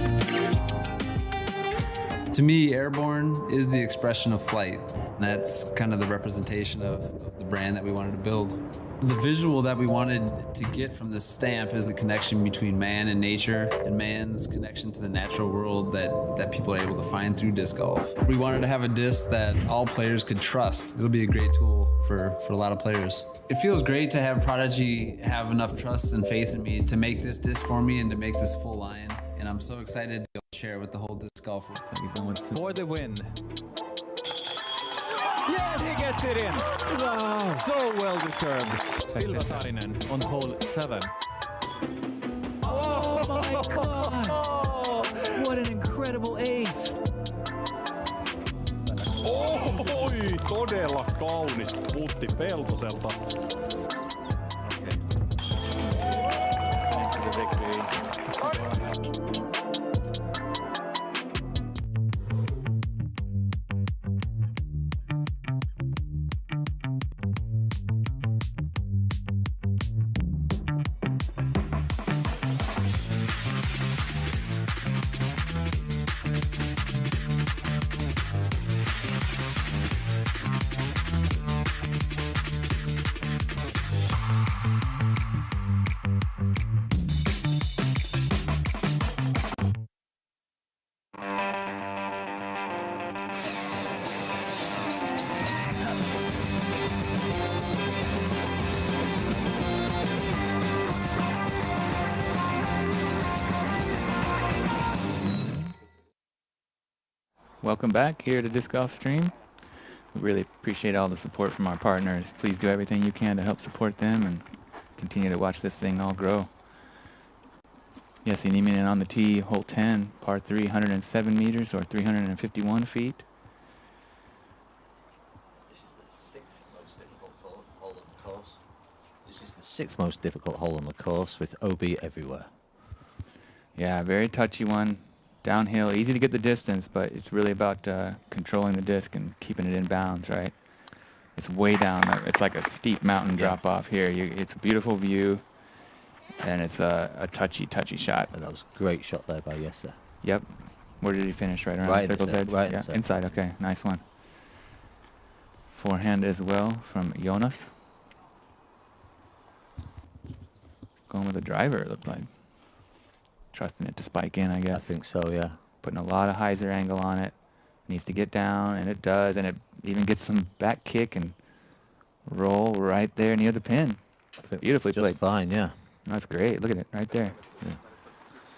To me, Airborne is the expression of flight. That's kind of the representation of the brand that we wanted to build. The visual that we wanted to get from this stamp is the connection between man and nature and man's connection to the natural world that people are able to find through disc golf. We wanted to have a disc that all players could trust. It'll be a great tool for a lot of players. It feels great to have Prodigy have enough trust and faith in me to make this disc for me and to make this full line. And I'm so excited to share it with the whole disc golf world. For the win. Yes, he gets it in. Wow. So well deserved. Silva Saarinen on hole 7. Oh my God! What an incredible ace! Oi, todella kaunis putti Peltoselta. Welcome back here to Disc Golf Stream. We really appreciate all the support from our partners. Please do everything you can to help support them and continue to watch this thing all grow. Jesse Nieminen on the tee, hole 10, par 3, 107 meters or 351 feet. This is the sixth most difficult hole on the course. This is the sixth most difficult hole on the course with OB everywhere. Yeah, very touchy one. Downhill, easy to get the distance, but it's really about controlling the disc and keeping it in bounds, right? It's way down. It's like a steep mountain drop off here. It's a beautiful view, and it's a touchy shot. And that was a great shot there by Esa. Yep. Where did he finish? Right around right the circle's edge? Right yeah. Inside. Okay, nice one. Forehand as well from Joonas. Going with a driver, it looked like. Trusting it to spike in, I guess. I think so, yeah. Putting a lot of hyzer angle on it. Needs to get down, and it does. And it even gets some back kick and roll right there near the pin. Beautifully played. Just fine, yeah. That's great. Look at it right there. Yeah.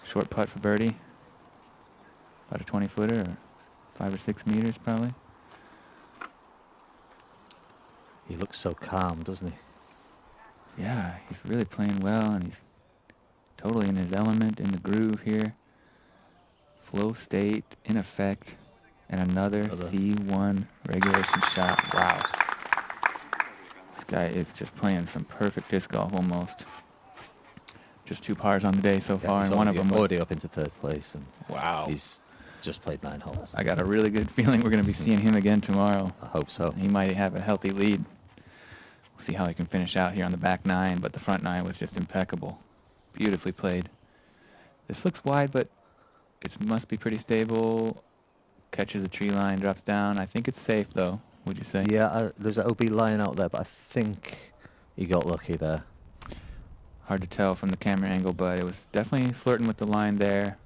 Short putt for birdie. About a 20-footer or 5 or 6 meters probably. He looks so calm, doesn't he? Yeah, he's really playing well, and he's totally in his element, in the groove here. Flow state, in effect, and another C1 regulation shot. Wow. This guy is just playing some perfect disc golf almost. Just 2 pars on the day so far, and one of them already up into 3rd place. And wow. He's just played 9 holes. I got a really good feeling we're going to be seeing him again tomorrow. I hope so. He might have a healthy lead. We'll see how he can finish out here on the back 9, but the front 9 was just impeccable. Beautifully played. This looks wide, but it must be pretty stable. Catches a tree line, drops down. I think it's safe, though, would you say? Yeah, there's an OB line out there, but I think he got lucky there. Hard to tell from the camera angle, but it was definitely flirting with the line there.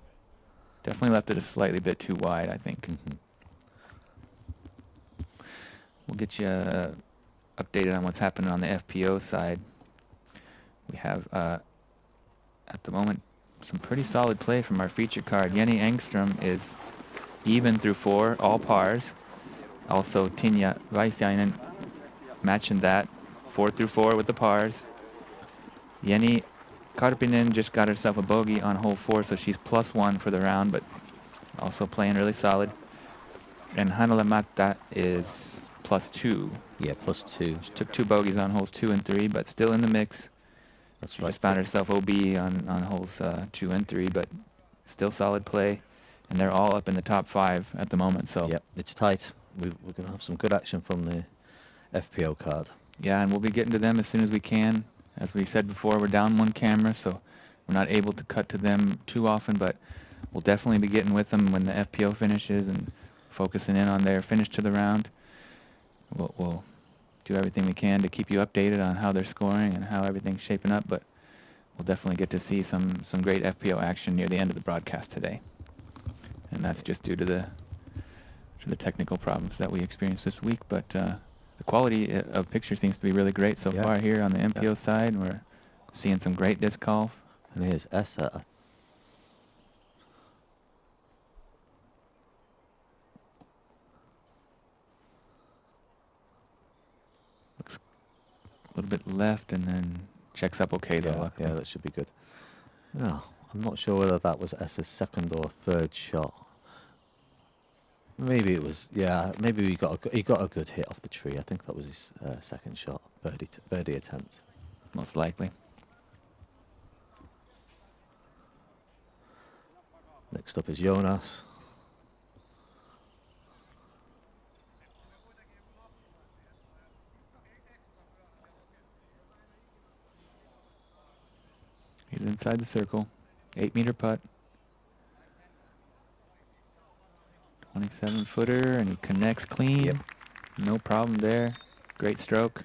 Definitely left it a slightly bit too wide, I think. Mm-hmm. We'll get you updated on what's happening on the FPO side. We have, at the moment, some pretty solid play from our feature card. Jenni Engström is even through 4, all pars. Also, Tinja Väisänen matching that, 4 through 4 with the pars. Jenni Karppinen just got herself a bogey on hole 4, so she's +1 for the round, but also playing really solid. And Hannele Määttä is +2. Yeah, +2. She took 2 bogeys on holes 2 and 3, but still in the mix. That's She right. just found herself OB on holes 2 and 3, but still solid play. And they're all up in the top 5 at the moment. So Yep, it's tight. We're going to have some good action from the FPO card. yeah, and we'll be getting to them as soon as we can. As we said before, we're down 1 camera, so we're not able to cut to them too often, but we'll definitely be getting with them when the FPO finishes and focusing in on their finish to the round. We'll do everything we can to keep you updated on how they're scoring and how everything's shaping up, but we'll definitely get to see some great FPO action near the end of the broadcast today. And that's just due to the technical problems that we experienced this week, but the quality of picture seems to be really great so far here on the MPO side. We're seeing some great disc golf. And here's Esa. Looks a little bit left and then checks up okay though. Yeah, that should be good. No, I'm not sure whether that was Esa's second or third shot. Maybe it was, maybe he got a good hit off the tree. I think that was his second shot, birdie attempt. Most likely. Next up is Joonas. He's inside the circle. 8-meter putt. 27-footer, and he connects clean. Yep. No problem there. Great stroke.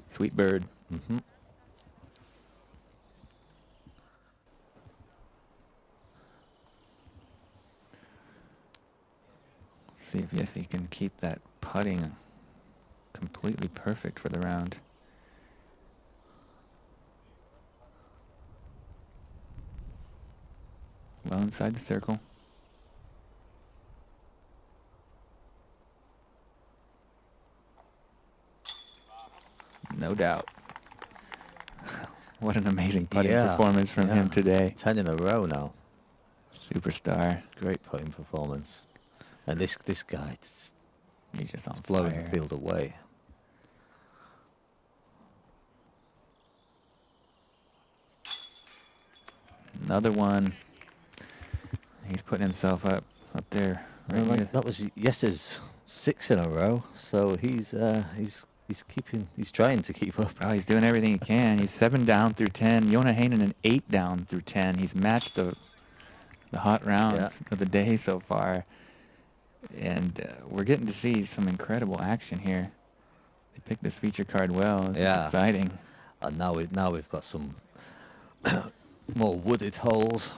Sweet bird. Mm-hmm. See if Jesse can keep that putting completely perfect for the round. Well inside the circle. No doubt. What an amazing putting performance from him today. 10 in a row now. Superstar. Great putting performance. And this guy, he's just on blowing fire. the field away. Another one. He's putting himself up there. Right that was Jesse's 6 in a row. So he's trying to keep up. Oh, he's doing everything he can. He's 7 down through 10. Joona Heinänen 8 down through 10. He's matched the hot round of the day so far. And we're getting to see some incredible action here. They picked this feature card well. This is exciting. And now we've got some more wooded holes.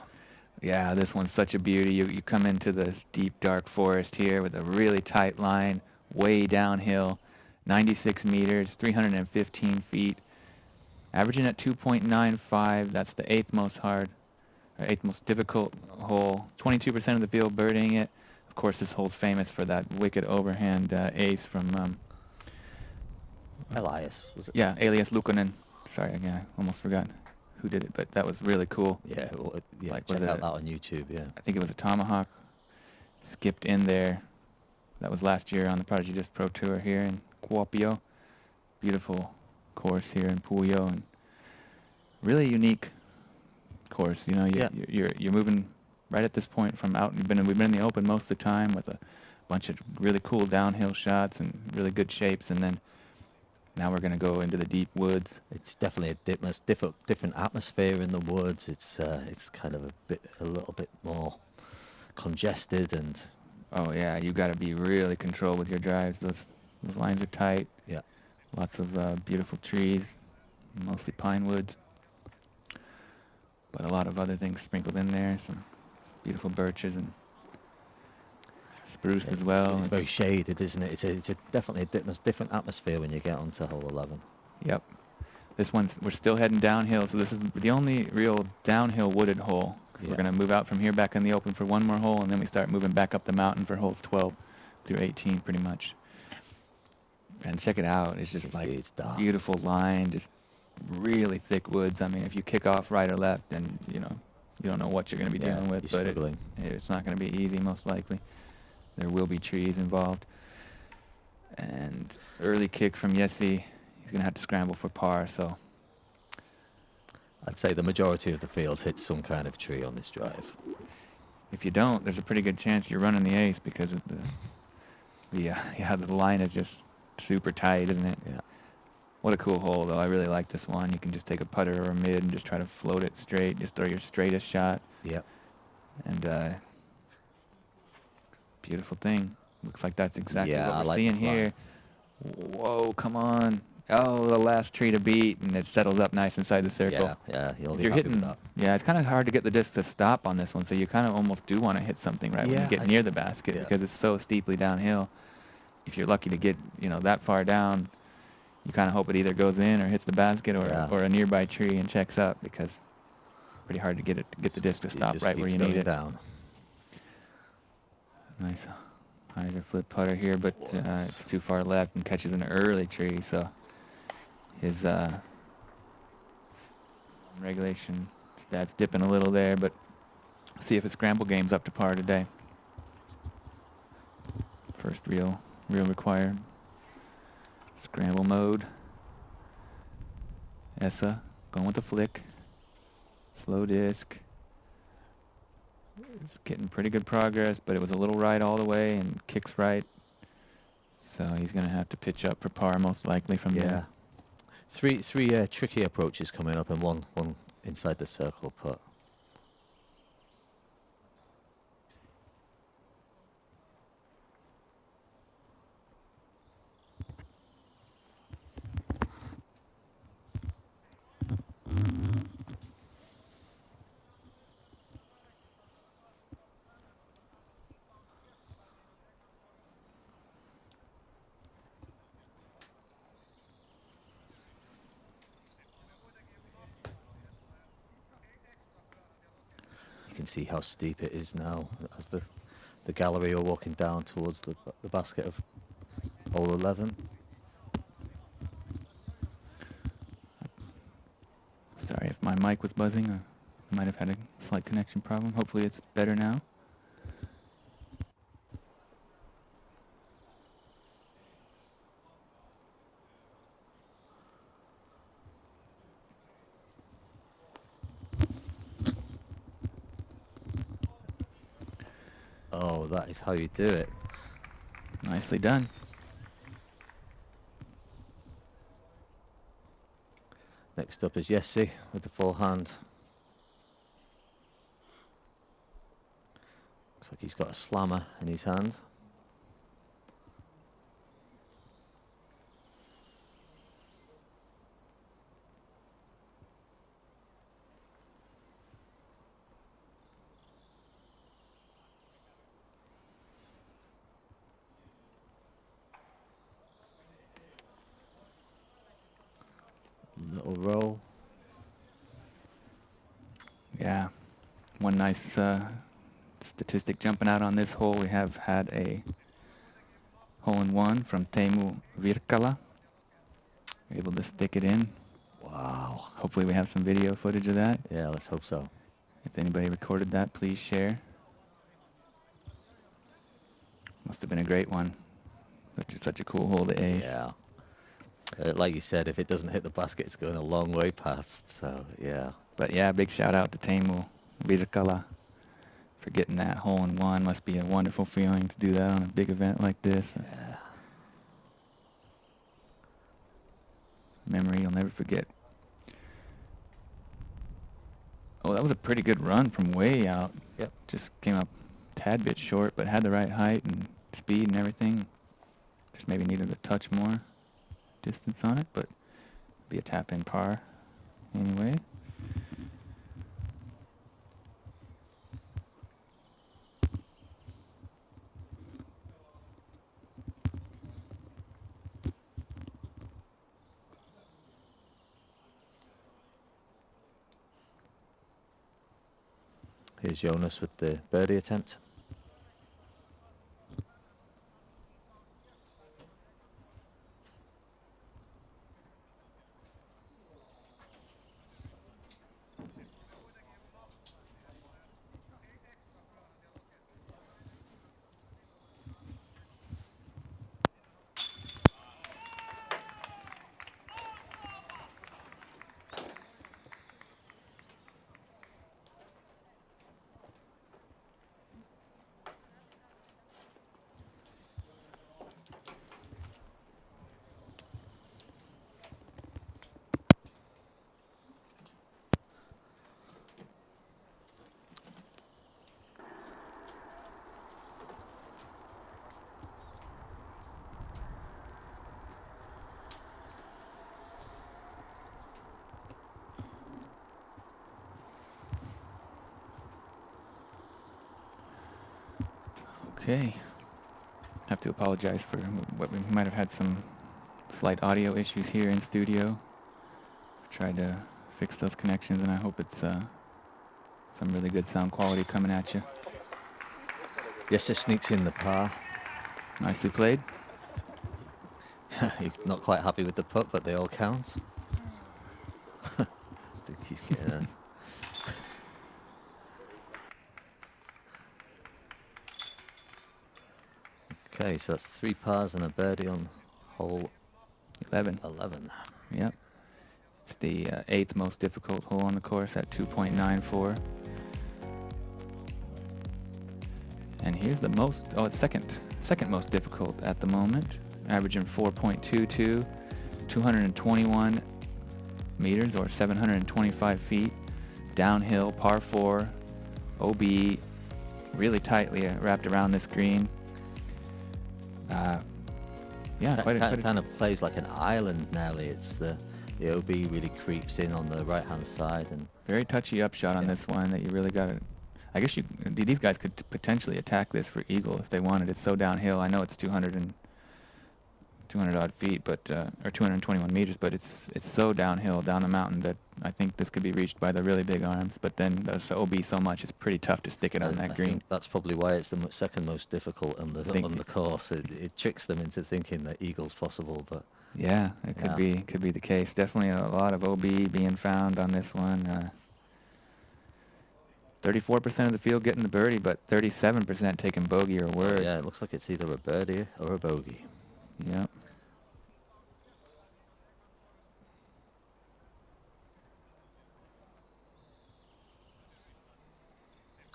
Yeah, this one's such a beauty. You come into this deep, dark forest here with a really tight line, way downhill, 96 meters, 315 feet, averaging at 2.95. That's the eighth most difficult hole. 22% of the field birdieing it. Of course, this hole's famous for that wicked overhand ace from Elias, was it? Yeah, Elias Luukkonen. Sorry, I almost forgot who did it, but that was really cool. Yeah, check out that on YouTube, I think it was a tomahawk. Skipped in there. That was last year on the Prodigy Disc Pro Tour here in Kuopio. Beautiful course here in Puijo, and really unique course. You know, you're moving right at this point from out. We've been in the open most of the time with a bunch of really cool downhill shots and really good shapes, and then now we're going to go into the deep woods. It's definitely a different atmosphere in the woods. It's kind of a little bit more congested, and oh yeah, you got to be really controlled with your drives. Those lines are tight. Yeah. Lots of beautiful trees, mostly pine woods, but a lot of other things sprinkled in there. Some beautiful birches and spruce as well. It's very shaded, isn't it? It's definitely a different atmosphere when you get onto hole 11. Yep. This one's, we're still heading downhill, so this is the only real downhill wooded hole. We're going to move out from here back in the open for one more hole, and then we start moving back up the mountain for holes 12 through 18 pretty much. And check it out. It's just like it's beautiful line, just really thick woods. I mean, if you kick off right or left, then, you don't know what you're going to be dealing with, but it's not going to be easy, most likely. There will be trees involved. And early kick from Jesse. He's going to have to scramble for par, so. I'd say the majority of the field hits some kind of tree on this drive. If you don't, there's a pretty good chance you're running the ace because of the line is just super tight, isn't it? Yeah. What a cool hole, though. I really like this one. You can just take a putter or a mid and just try to float it straight. Just throw your straightest shot. Yep. And beautiful thing. Looks like that's exactly what we're like seeing here. Whoa, come on. Oh, the last tree to beat, and it settles up nice inside the circle. Yeah, you'll If be you're happy with hitting, that. yeah, it's kind of hard to get the disc to stop on this one, so you kind of almost do want to hit something right when Yeah, you get near the basket because it's so steeply downhill. If you're lucky to get, that far down, you kind of hope it either goes in or hits the basket or a nearby tree and checks up because it's pretty hard to get the disc to stop right where you need it. Down. Nice hyzer flip putter here, but it's too far left and catches an early tree, so his regulation stats dipping a little there, but see if his scramble game's up to par today. First real required. Scramble mode. Esa going with the flick. Slow disc. It's getting pretty good progress, but it was a little right all the way and kicks right. So he's going to have to pitch up for par most likely from there. Three tricky approaches coming up and one inside the circle putt. You can see how steep it is now as the gallery are walking down towards the basket of hole 11. Sorry if my mic was buzzing or might have had a slight connection problem. Hopefully it's better now. Oh, that is how you do it. Nicely done. Next up is Jesse with the forehand. Looks like he's got a slammer in his hand. Little roll. Yeah, one nice statistic jumping out on this hole. We have had a hole-in-one from Teemu Virkala. Able to stick it in. Wow. Hopefully we have some video footage of that. Yeah, let's hope so. If anybody recorded that, please share. Must have been a great one. Such a cool hole to ace. Yeah. Like you said, if it doesn't hit the basket, it's going a long way past. So, yeah. But yeah, big shout out to Teemu Virkala for getting that hole-in-one. Must be a wonderful feeling to do that on a big event like this. Yeah. Memory you'll never forget. Oh, that was a pretty good run from way out. Yep. Just came up a tad bit short, but had the right height and speed and everything. Just maybe needed a touch more distance on it, but be a tap-in par anyway. Here's Joonas with the birdie attempt. Okay. Have to apologize for what we might have had some slight audio issues here in studio. Tried to fix those connections, and I hope it's some really good sound quality coming at you. Yes, it sneaks in the par. Nicely played. You're not quite happy with the putt, but they all count. I think he's getting there. Okay, so that's 3 pars and a birdie on hole 11. 11. Yep. It's the 8th most difficult hole on the course at 2.94. And here's the most, it's second most difficult at the moment, averaging 4.22, 221 meters or 725 feet, downhill, par 4, OB, really tightly wrapped around this green. Yeah, kind of plays like an island nearly. It's the OB really creeps in on the right-hand side, and very touchy upshot on this one that you really got to. I guess these guys could potentially attack this for eagle if they wanted. It's so downhill. I know it's 200 odd feet, but or 221 meters, but it's so downhill down the mountain that I think this could be reached by the really big arms. But then the OB so much, it's pretty tough to stick it on that green. Think that's probably why it's the second most difficult on the course. It tricks them into thinking that eagle's possible, but yeah, it could be the case. Definitely a lot of OB being found on this one. 34% of the field getting the birdie, but 37% taking bogey or worse. Yeah, it looks like it's either a birdie or a bogey. Yep.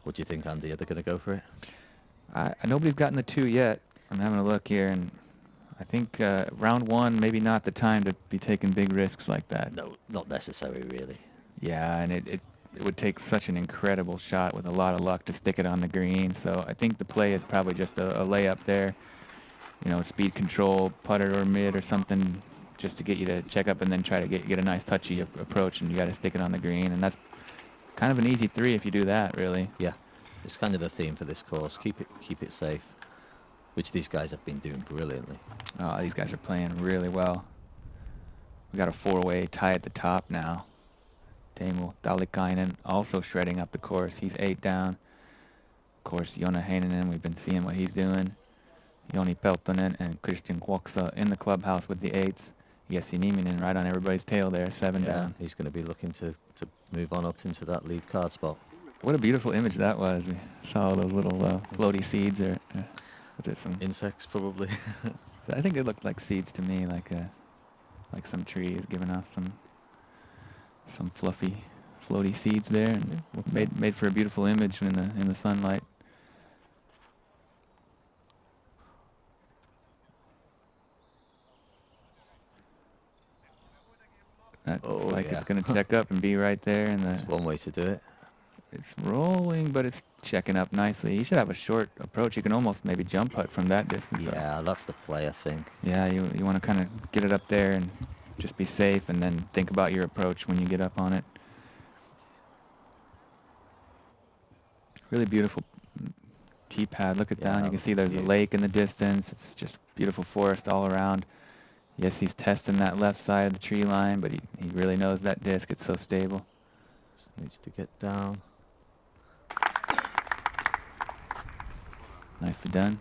What do you think, Andy? Are they going to go for it? Nobody's gotten the 2 yet. I'm having a look here, and I think round 1, maybe not the time to be taking big risks like that. No, not necessary, really. Yeah, and it would take such an incredible shot with a lot of luck to stick it on the green. So I think the play is probably just a layup there. You know, speed control, putter or mid or something, just to get you to check up and then try to get a nice touchy approach, and you got to stick it on the green. And that's kind of an easy 3 if you do that, really. Yeah, it's kind of the theme for this course. Keep it safe, which these guys have been doing brilliantly. Oh, these guys are playing really well. We got a 4-way tie at the top now. Teemu Tallikainen also shredding up the course. He's 8 down. Of course, Joona Heinänen, we've been seeing what he's doing. Joni Peltonen and Christian Kuoksa in the clubhouse with the 8s. Esa Nieminen right on everybody's tail there, 7 down. He's going to be looking to move on up into that lead card spot. What a beautiful image that was. We saw those little floaty seeds, or was it some insects probably? I think it looked like seeds to me, like some trees giving off some fluffy, floaty seeds there, and made for a beautiful image in the sunlight. That looks like it's going to check up and be right there. That's one way to do it. It's rolling, but it's checking up nicely. You should have a short approach. You can almost maybe jump putt from that distance. Yeah, that's the play, I think. Yeah, you want to kind of get it up there and just be safe, and then think about your approach when you get up on it. Really beautiful tee pad. Look at down. You can see there's a lake in the distance. It's just beautiful forest all around. Yes, he's testing that left side of the tree line, but he really knows that disc. It's so stable. Just needs to get down. Nicely done.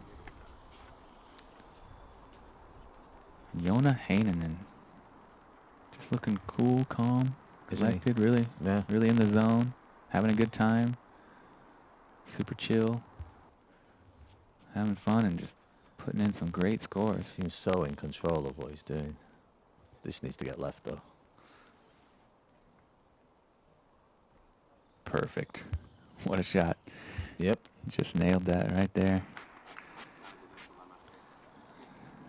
Joona Heinänen. Just looking cool, calm, collected, really in the zone, having a good time. Super chill, having fun, and just putting in some great scores. Seems so in control of what he's doing. This needs to get left, though. Perfect. What a shot. Yep. Just nailed that right there.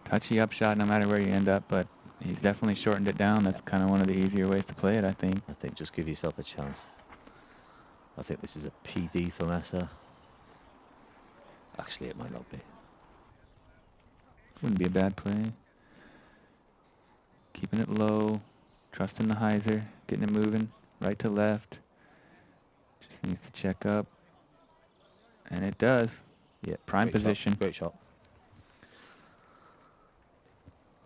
Touchy up shot no matter where you end up, but he's definitely shortened it down. That's kind of one of the easier ways to play it, I think. I think just give yourself a chance. I think this is a PD from Esa. Actually, it might not be. Wouldn't be a bad play. Keeping it low, trusting the hyzer, getting it moving right to left. Just needs to check up. And it does. Yeah, prime great position. Great shot.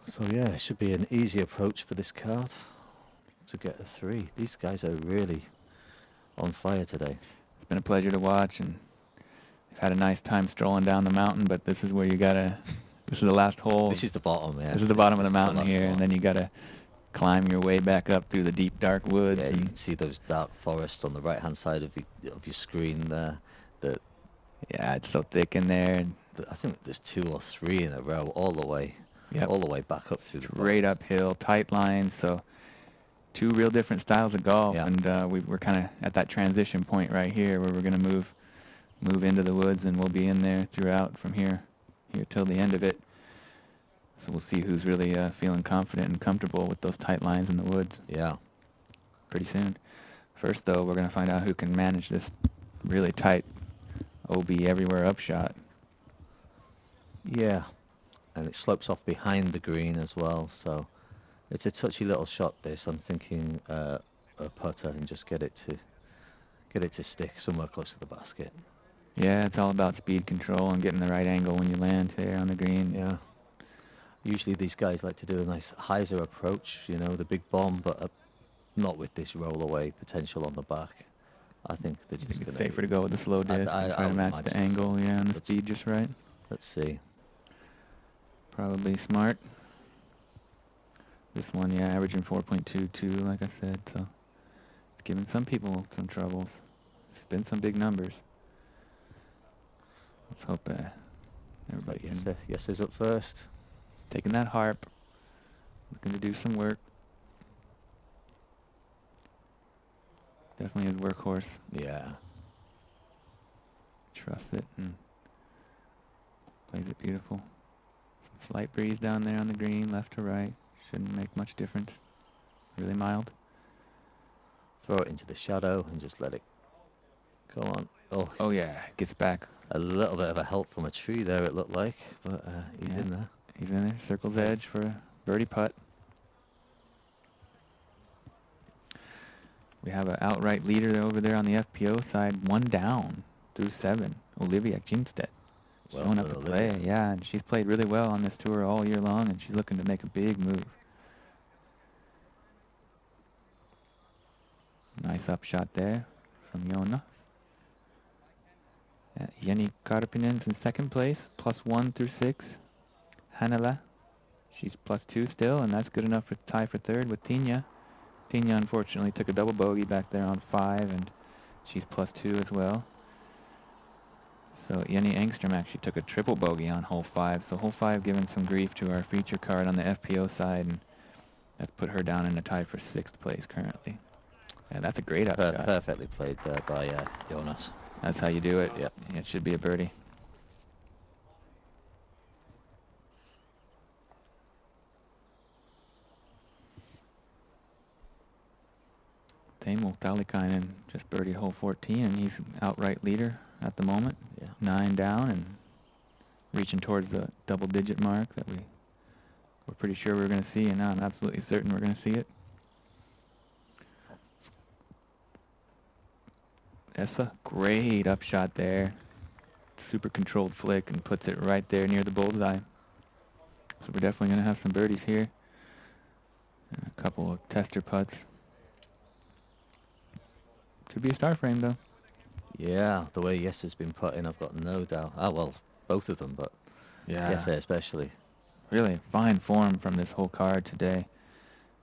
So yeah, it should be an easy approach for this card to get a 3. These guys are really on fire today. It's been a pleasure to watch, and we've had a nice time strolling down the mountain, but this is where you gotta, this is the last hole. This is the bottom, yeah. This is the bottom of the This is mountain last here, one. and then you gotta climb your way back up through the deep, dark woods. Yeah, you and can see those dark forests on the right-hand side of your screen there. That yeah, it's so thick in there. And I think there's 2 or 3 in a row all the way, Yep. all the way back up through the straight forest. uphill, tight lines. So 2 real different styles of golf, Yeah. and we're kind of at that transition point right here where we're going to move into the woods, and we'll be in there throughout from here till the end of it. So we'll see who's really feeling confident and comfortable with those tight lines in the woods. Yeah. Pretty soon. First, though, we're going to find out who can manage this really tight OB everywhere upshot. Yeah, and it slopes off behind the green as well, so it's a touchy little shot. This, I'm thinking a putter and just get it to stick somewhere close to the basket. Yeah, it's all about speed control and getting the right angle when you land there on the green. Yeah. Usually these guys like to do a nice hyzer approach, you know, the big bomb, but not with this roll away potential on the back. I think they're just It's gonna safer to go with the slow disc and try to would match the imagine angle, so. yeah, and the speed just right. Let's see. Probably smart. This one, yeah, averaging 4.22, like I said, so it's giving some people some troubles. There's been some big numbers. Let's hope everybody can. Yes is up first. Taking that harp, looking to do some work. Definitely his workhorse. Yeah. Trusts it and plays it beautiful. Some slight breeze down there on the green, left to right. Shouldn't make much difference. Really mild. Throw it into the shadow and just let it go on. Oh yeah, gets back. A little bit of a help from a tree there, it looked like, but he's Yeah. in there. He's in there. Circle's edge for a birdie putt. We have an outright leader over there on the FPO side, 1 down through 7. Olivia Ginstedt Well showing up done, to play. Olivia. Yeah, and she's played really well on this tour all year long, and she's looking to make a big move. Nice upshot there from Joona. Jenni Karppinen's in second place, +1 through 6. Hannele, she's +2 still, and that's good enough for tie for third with Tinja. Tinja unfortunately took a double bogey back there on 5, and she's +2 as well. So Jenni Engström actually took a triple bogey on hole 5. So hole 5 giving some grief to our feature card on the FPO side, and that's put her down in a tie for 6th place currently. Yeah, that's a great upshot. Perfectly played there by Joonas. That's how you do it. Yep. Yeah, it should be a birdie. Teemu Tallikainen just birdied hole 14, and he's outright leader at the moment. Yeah. 9 down and reaching towards the double-digit mark that we're pretty sure we're going to see, and now I'm absolutely certain we're going to see it. Esa, great upshot there. Super controlled flick and puts it right there near the bullseye. So we're definitely going to have some birdies here. And a couple of tester putts. Could be a star frame, though. Yeah, the way Yes has been putting, I've got no doubt. Ah, well, both of them, but Yeah. Yes especially. Really fine form from this whole card today.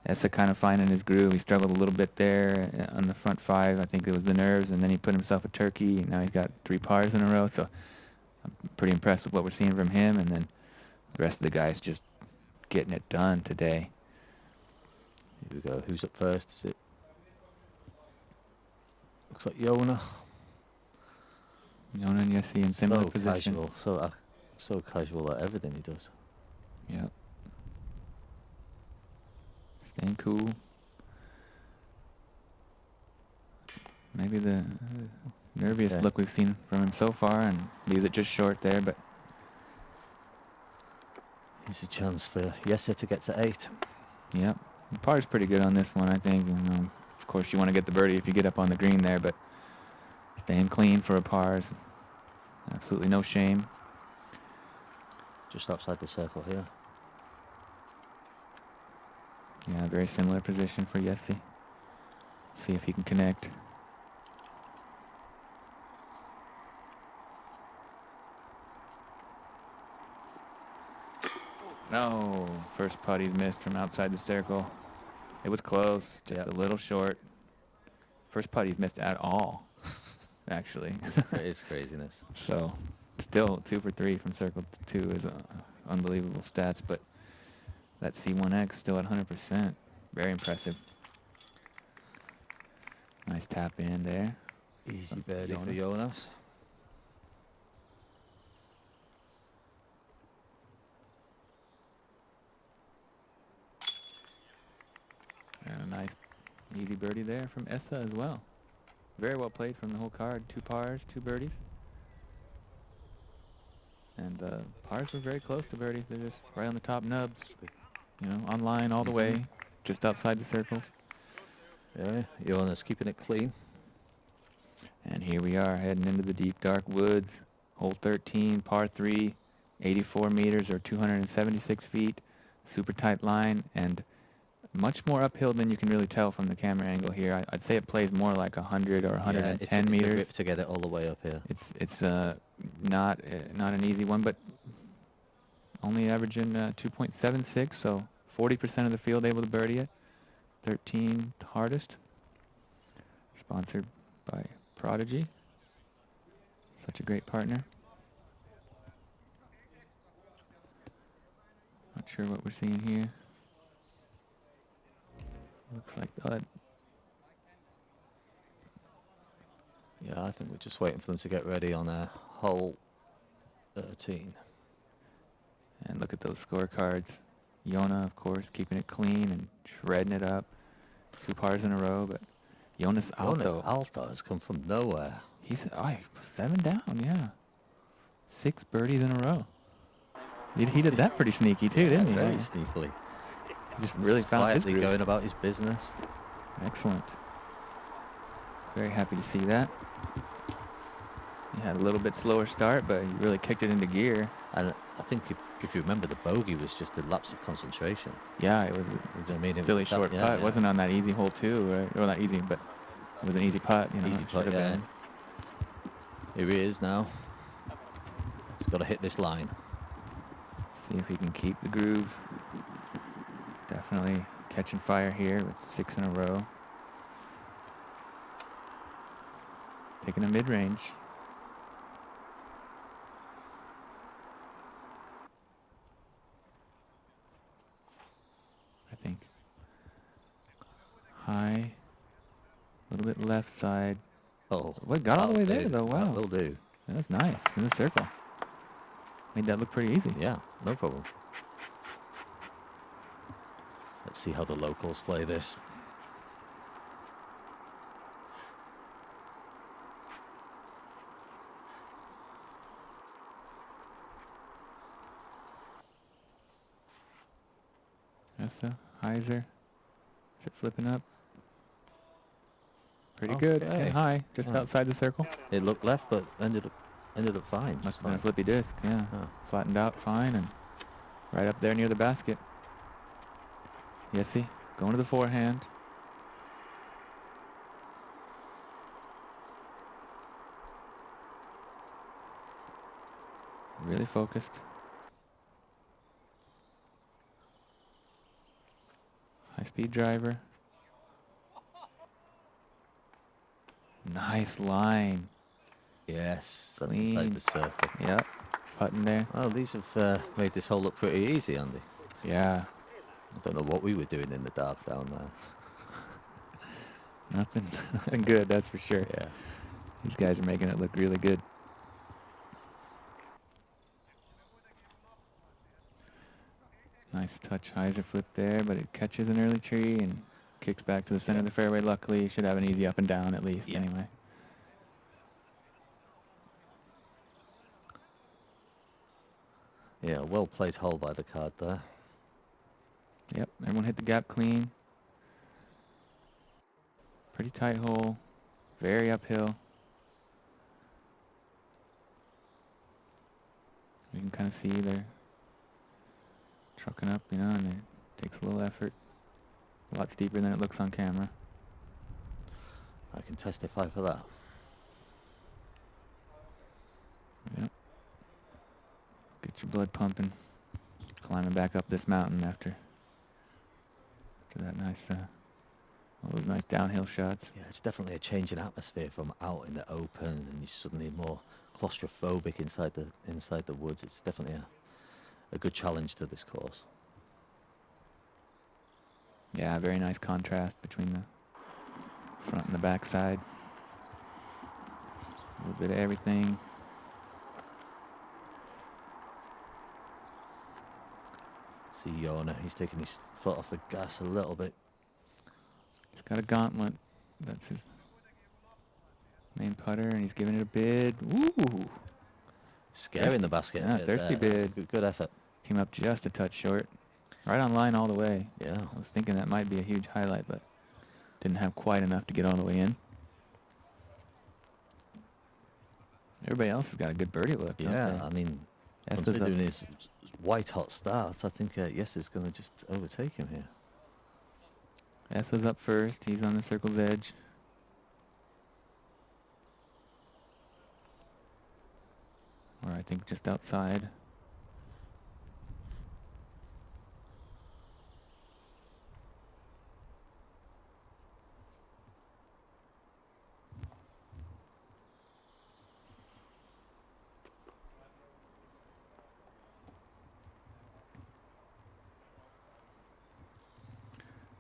Esa kind of finding his groove. He struggled a little bit there on the front 5. I think it was the nerves, and then he put himself a turkey. Now he's got 3 pars in a row, so I'm pretty impressed with what we're seeing from him. And then the rest of the guys just getting it done today. Here we go. Who's up first? Is it? Looks like Joona. Joona and Jesse in similar position. Casual, so casual at everything he does. Yep. Staying cool. Maybe the nerviest look we've seen from him so far, and leaves it just short there, but Here's a chance for Jesse to get to 8. yep. The par's pretty good on this one, I think. And, of course, you want to get the birdie if you get up on the green there, but staying clean for a par is Absolutely no shame. Just outside the circle here. Yeah, very similar position for Jesse. See if he can connect. No, first putt he's missed from outside the circle. It was close, just a little short. First putt he's missed at all, actually. It's craziness. So, still 2 for 3 from circle 2 is unbelievable stats, but that C1X still at 100%. Very impressive. Nice tap in there. Easy birdie for Joonas. And a nice easy birdie there from Esa as well. Very well played from the whole card. 2 pars, 2 birdies. And the pars were very close to birdies. They're just right on the top nubs. You know, on line all the way, just outside the circles. Yeah, Joonas keeping it clean. And here we are heading into the deep dark woods. Hole 13, par 3, 84 meters or 276 feet. Super tight line and much more uphill than you can really tell from the camera angle here. I'd say it plays more like 100 or 110 meters. It's a rip to get it all the way up here. It's not an easy one, but only averaging 2.76, so 40% of the field able to birdie it. 13th hardest. Sponsored by Prodigy. Such a great partner. Not sure what we're seeing here. Looks like that. Yeah, I think we're just waiting for them to get ready on hole 13. And look at those scorecards. Joona, of course, keeping it clean and shredding it up. 2 pars in a row, but Joonas Aalto. Aalto has come from nowhere. He's 7 down, yeah. 6 birdies in a row. He did that pretty sneaky too, didn't he? Very sneakily. He just really found his quietly groove. going about his business. Excellent. Very happy to see that. He had a little bit slower start, but he really kicked it into gear. And I think if you remember, the bogey was just a lapse of concentration. Yeah, it was a silly short putt. It wasn't on that easy hole too, right? Or not easy, but it was an easy putt. You know, Easy putt, should have been. Here he is now. He's got to hit this line. See if he can keep the groove. Definitely catching fire here with 6 in a row. Taking a mid-range. I think. High. A little bit left side. Oh. What got all the way there though? Wow. That will do. That's nice. In the circle. Made that look pretty easy. Yeah, no problem. Let's see how the locals play this. Esa, Heiser. Is it flipping up? Pretty good. Getting high, just outside the circle. It looked left, but ended up fine. Must have been a flippy disc, yeah. Flattened out fine and right up there near the basket. Yesy, going to the forehand. Really focused. High-speed driver. Nice line. Yes, that's Clean. inside the circle. Yep, putting there. Well, these have made this hole look pretty easy, Andy. Yeah. I don't know what we were doing in the dark down there. Nothing good, that's for sure. Yeah. These guys are making it look really good. Nice touch hyzer flip there, but it catches an early tree and kicks back to the center of the fairway. Luckily, should have an easy up and down at least anyway. Yeah, well played hole by the card there. Yep, everyone hit the gap clean. Pretty tight hole, very uphill. You can kind of see they're trucking up, you know, and it takes a little effort. A lot steeper than it looks on camera. I can testify for that. Yep. Get your blood pumping. Climbing back up this mountain after that nice, all those nice downhill shots. Yeah, it's definitely a change in atmosphere from out in the open, and you're suddenly more claustrophobic inside the woods. It's definitely a good challenge to this course. Yeah, very nice contrast between the front and the back side. A little bit of everything. See Joona, he's taking his foot off the gas a little bit. He's got a gauntlet. That's his main putter, and he's giving it a bid. Woo! Scaring the basket. Yeah, thirsty bid. Good effort. Came up just a touch short. Right on line all the way. Yeah. I was thinking that might be a huge highlight, but didn't have quite enough to get all the way in. Everybody else has got a good birdie look. Yeah, I mean, considering his white hot start, I think yes, it's going to just overtake him here. Esa's up first. He's on the circle's edge. Or I think just outside.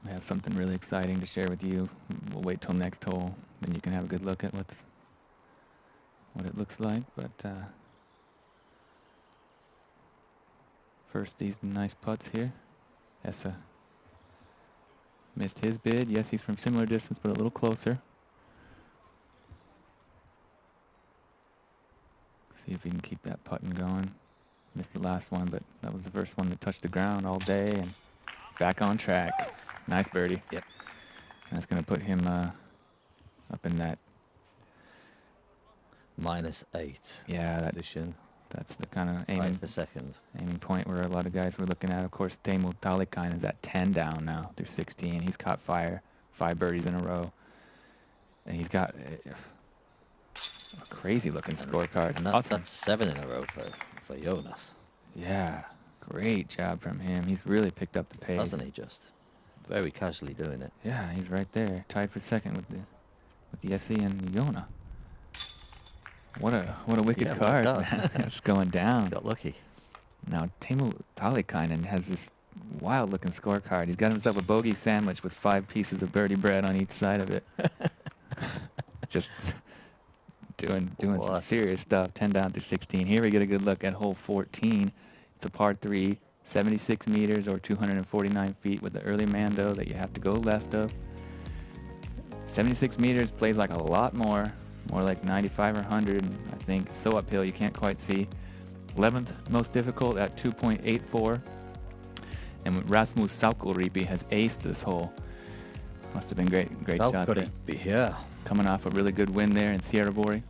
I have something really exciting to share with you. We'll wait till next hole, then you can have a good look at what it looks like. But first, these nice putts here. Esa missed his bid. Yes, he's from similar distance, but a little closer. See if he can keep that putting going. Missed the last one, but that was the first one that touched the ground all day, and back on track. Nice birdie. Yep. That's going to put him up in that -8. Yeah, position. That's the kind of aiming for second. Aiming point where a lot of guys were looking at. Of course, Teemu Talikainen is at 10 down now through 16. He's caught fire, 5 birdies in a row, and he's got a crazy looking scorecard. And that's 7 in a row for Joonas. Yeah, great job from him. He's really picked up the pace. Hasn't he just? Very casually doing it. Yeah, he's right there, tied for second with the Essi and Joona. What a wicked card. It's going down. Got lucky. Now Teemu Talikainen has this wild looking scorecard. He's got himself a bogey sandwich with 5 pieces of birdie bread on each side of it. Just doing some serious stuff. 10 down through 16. Here we get a good look at hole 14. It's a par 3. 76 meters or 249 feet with the early Mando that you have to go left of. 76 meters plays like a lot more like 95 or 100, I think. So uphill you can't quite see. 11th most difficult at 2.84. And Rasmus Saukolriipi has aced this hole. Must have been great shot there. Yeah. Coming off a really good win there in Sierra Bori.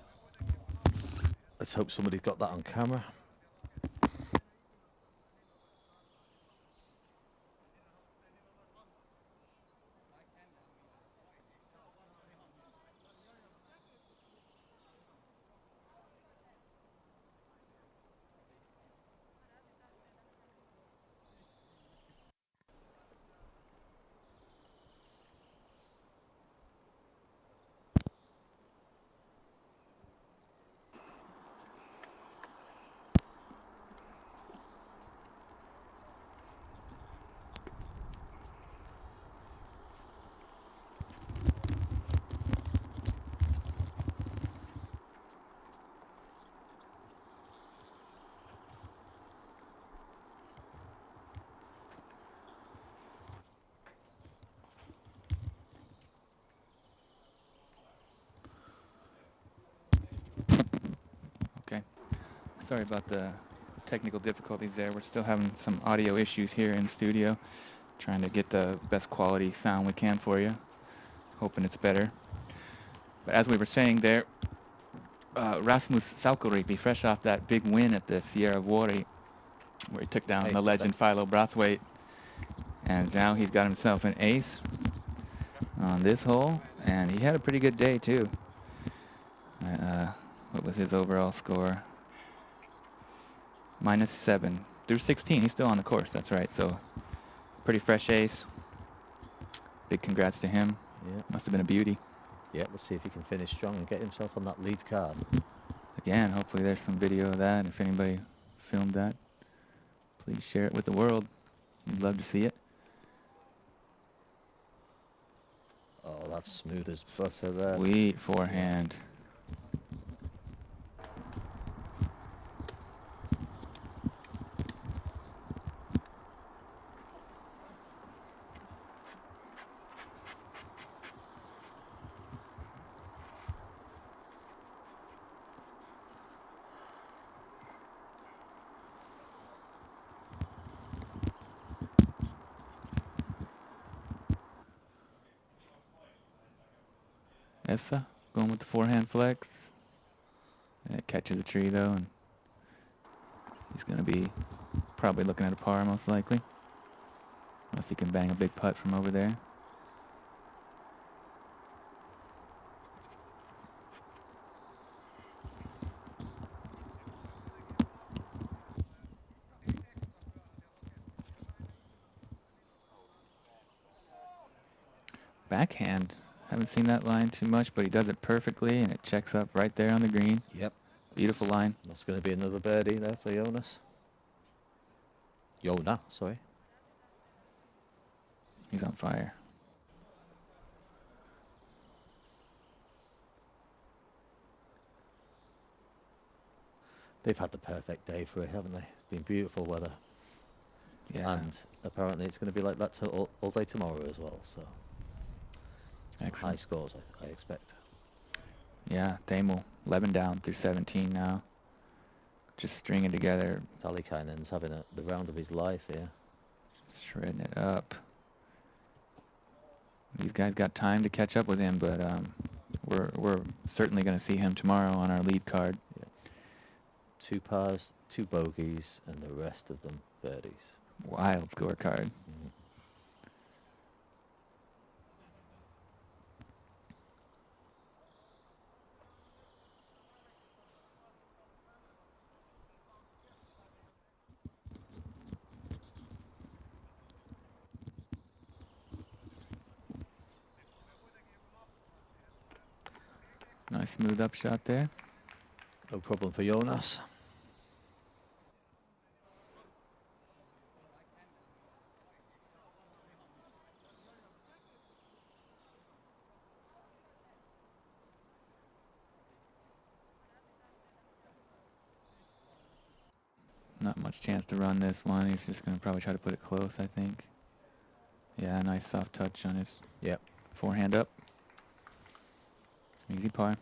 Let's hope somebody got that on camera. Sorry about the technical difficulties there. We're still having some audio issues here in the studio. Trying to get the best quality sound we can for you. Hoping it's better. But as we were saying there, Rasmus Salkoriipi, fresh off that big win at the Sierra Vuori, where he took down the legend Philo Brathwaite. And now he's got himself an ace on this hole, and he had a pretty good day too. What was his overall score? -7 through 16. He's still on the course, that's right. So pretty fresh ace. Big congrats to him. Yeah. Must have been a beauty. Yeah, let's see if he can finish strong and get himself on that lead card. Again, hopefully there's some video of that. If anybody filmed that, please share it with the world. We'd love to see it. Oh, that's smooth as butter there. Sweet forehand. Esa going with the forehand flex. And it catches a tree though, and he's going to be probably looking at a par most likely. Unless he can bang a big putt from over there. Backhand. Haven't seen that line too much, but he does it perfectly, and it checks up right there on the green. Yep. Beautiful line. That's going to be another birdie there for Jonas. Joona, sorry. He's on fire. They've had the perfect day for it, haven't they? It's been beautiful weather. Yeah. And apparently it's going to be like that all day tomorrow as well, so. Excellent. High scores, I expect. Yeah, Teemu 11 down through 17 now. Just stringing together. Talikainen's having the round of his life here. Shredding it up. These guys got time to catch up with him, but we're certainly going to see him tomorrow on our lead card. Yeah. 2 pars, 2 bogeys, and the rest of them birdies. Wild scorecard. Mm-hmm. Nice smooth up shot there. No problem for Jonas. Not much chance to run this one. He's just going to probably try to put it close, I think. Yeah, nice soft touch on his forehand up. Easy par.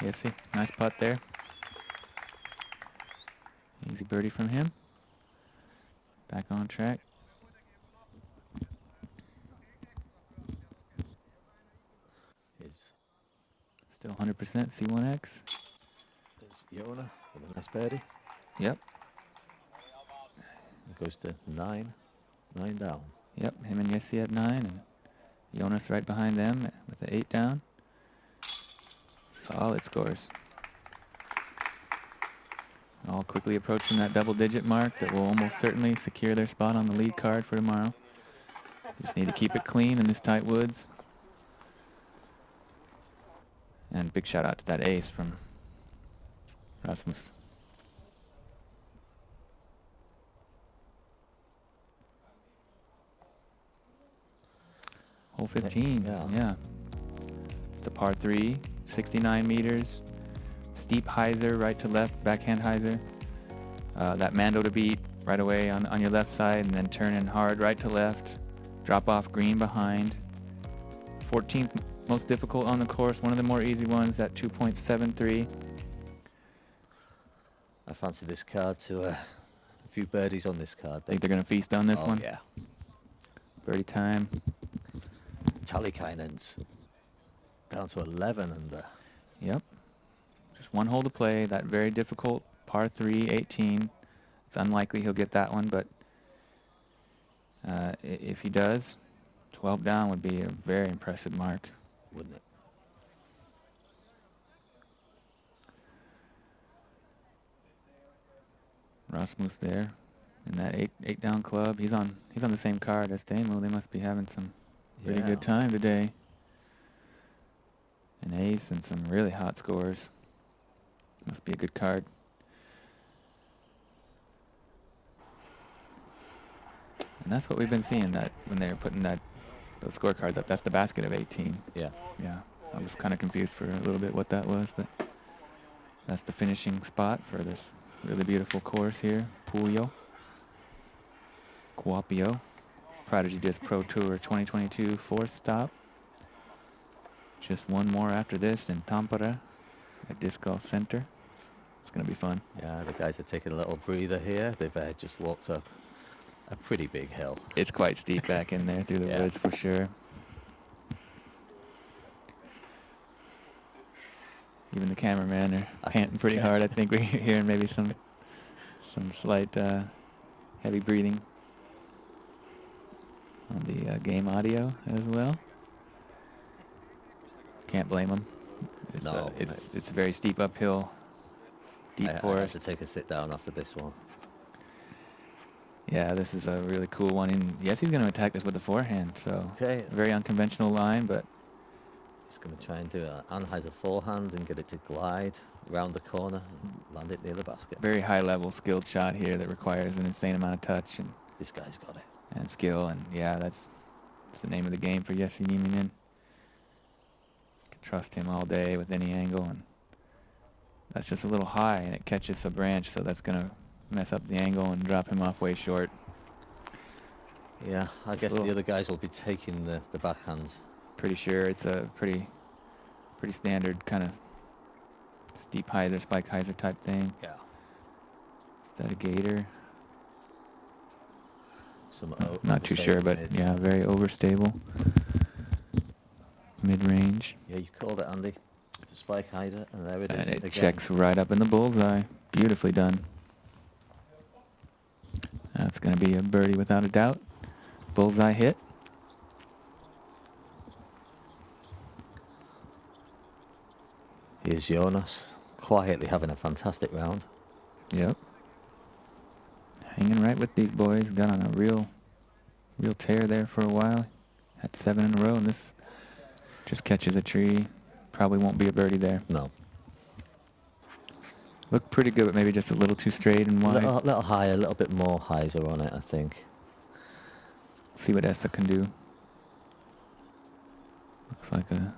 Jesse, nice putt there. Easy birdie from him. Back on track. Still 100% C1X. There's Joona with a nice birdie. Yep. It goes to 9 down. Yep, him and Jesse at 9, and Jonas right behind them with the 8 down. Solid scores. All quickly approaching that double-digit mark that will almost certainly secure their spot on the lead card for tomorrow. Just need to keep it clean in this tight woods. And big shout out to that ace from Rasmus. Hole 15, yeah. It's a par 3, 69 meters. Steep hyzer, right to left, backhand hyzer. That Mando to beat right away on your left side, and then turn in hard right to left. Drop off green behind. 14th most difficult on the course, one of the more easy ones at 2.73. I fancy this card to a few birdies on this card. Think they're going to feast on this one? Yeah. Birdie time. Tallikainen's down to 11 under. Yep. Just one hole to play. That very difficult par 3, 18. It's unlikely he'll get that one, but if he does, 12 down would be a very impressive mark. Wouldn't it? Rasmus there in that eight down club. He's on the same card as Damo. They must be having some pretty good time today. An ace and some really hot scores. Must be a good card. And that's what we've been seeing, that when they're putting those scorecards up. That's the basket of 18. Yeah. Yeah. I was kind of confused for a little bit what that was, but that's the finishing spot for this really beautiful course here. Puijo. Kuopio. Prodigy Disc Pro Tour 2022 fourth stop. Just one more after this in Tampere at Disc Golf Center. It's going to be fun. Yeah, the guys are taking a little breather here. They've just walked up a pretty big hill. It's quite steep back in there through the woods for sure. Even the cameramen are panting pretty hard. I think we're hearing maybe some slight heavy breathing on the game audio as well. Can't blame them. It's a very steep uphill, deep forest. I have to take a sit down after this one. Yeah, this is a really cool one. And yes, he's going to attack this with the forehand. So Okay. a very unconventional line, but He's going to try and do an Anheuser forehand and get it to glide around the corner and land it near the basket. very high level skilled shot here that requires an insane amount of touch and This guy's got it. skill. And yeah, that's the name of the game for Jesse Nieminen. You can trust him all day with any angle, and that's just a little high and it catches a branch, so that's going to mess up the angle and drop him off way short. Yeah, I guess the other guys will be taking the backhand. Pretty sure it's a pretty standard kind of steep hyzer, spike hyzer type thing. Yeah. Is that a gator? Not too sure, but yeah, very overstable. Mid-range. Yeah, you called it, Andy. It's a spike hyzer, and there it is. And it again. checks right up in the bullseye. Beautifully done. That's going to be a birdie without a doubt. Bullseye hit. Here's Joonas, quietly having a fantastic round. Yep. Hanging right with these boys. Got on a real tear there for a while. Had 7 in a row, and this just catches a tree. Probably won't be a birdie there. No. Looked pretty good, but maybe just a little too straight and wide. A little higher, a little bit more hyzer on it, I think. See what Esa can do. Looks like a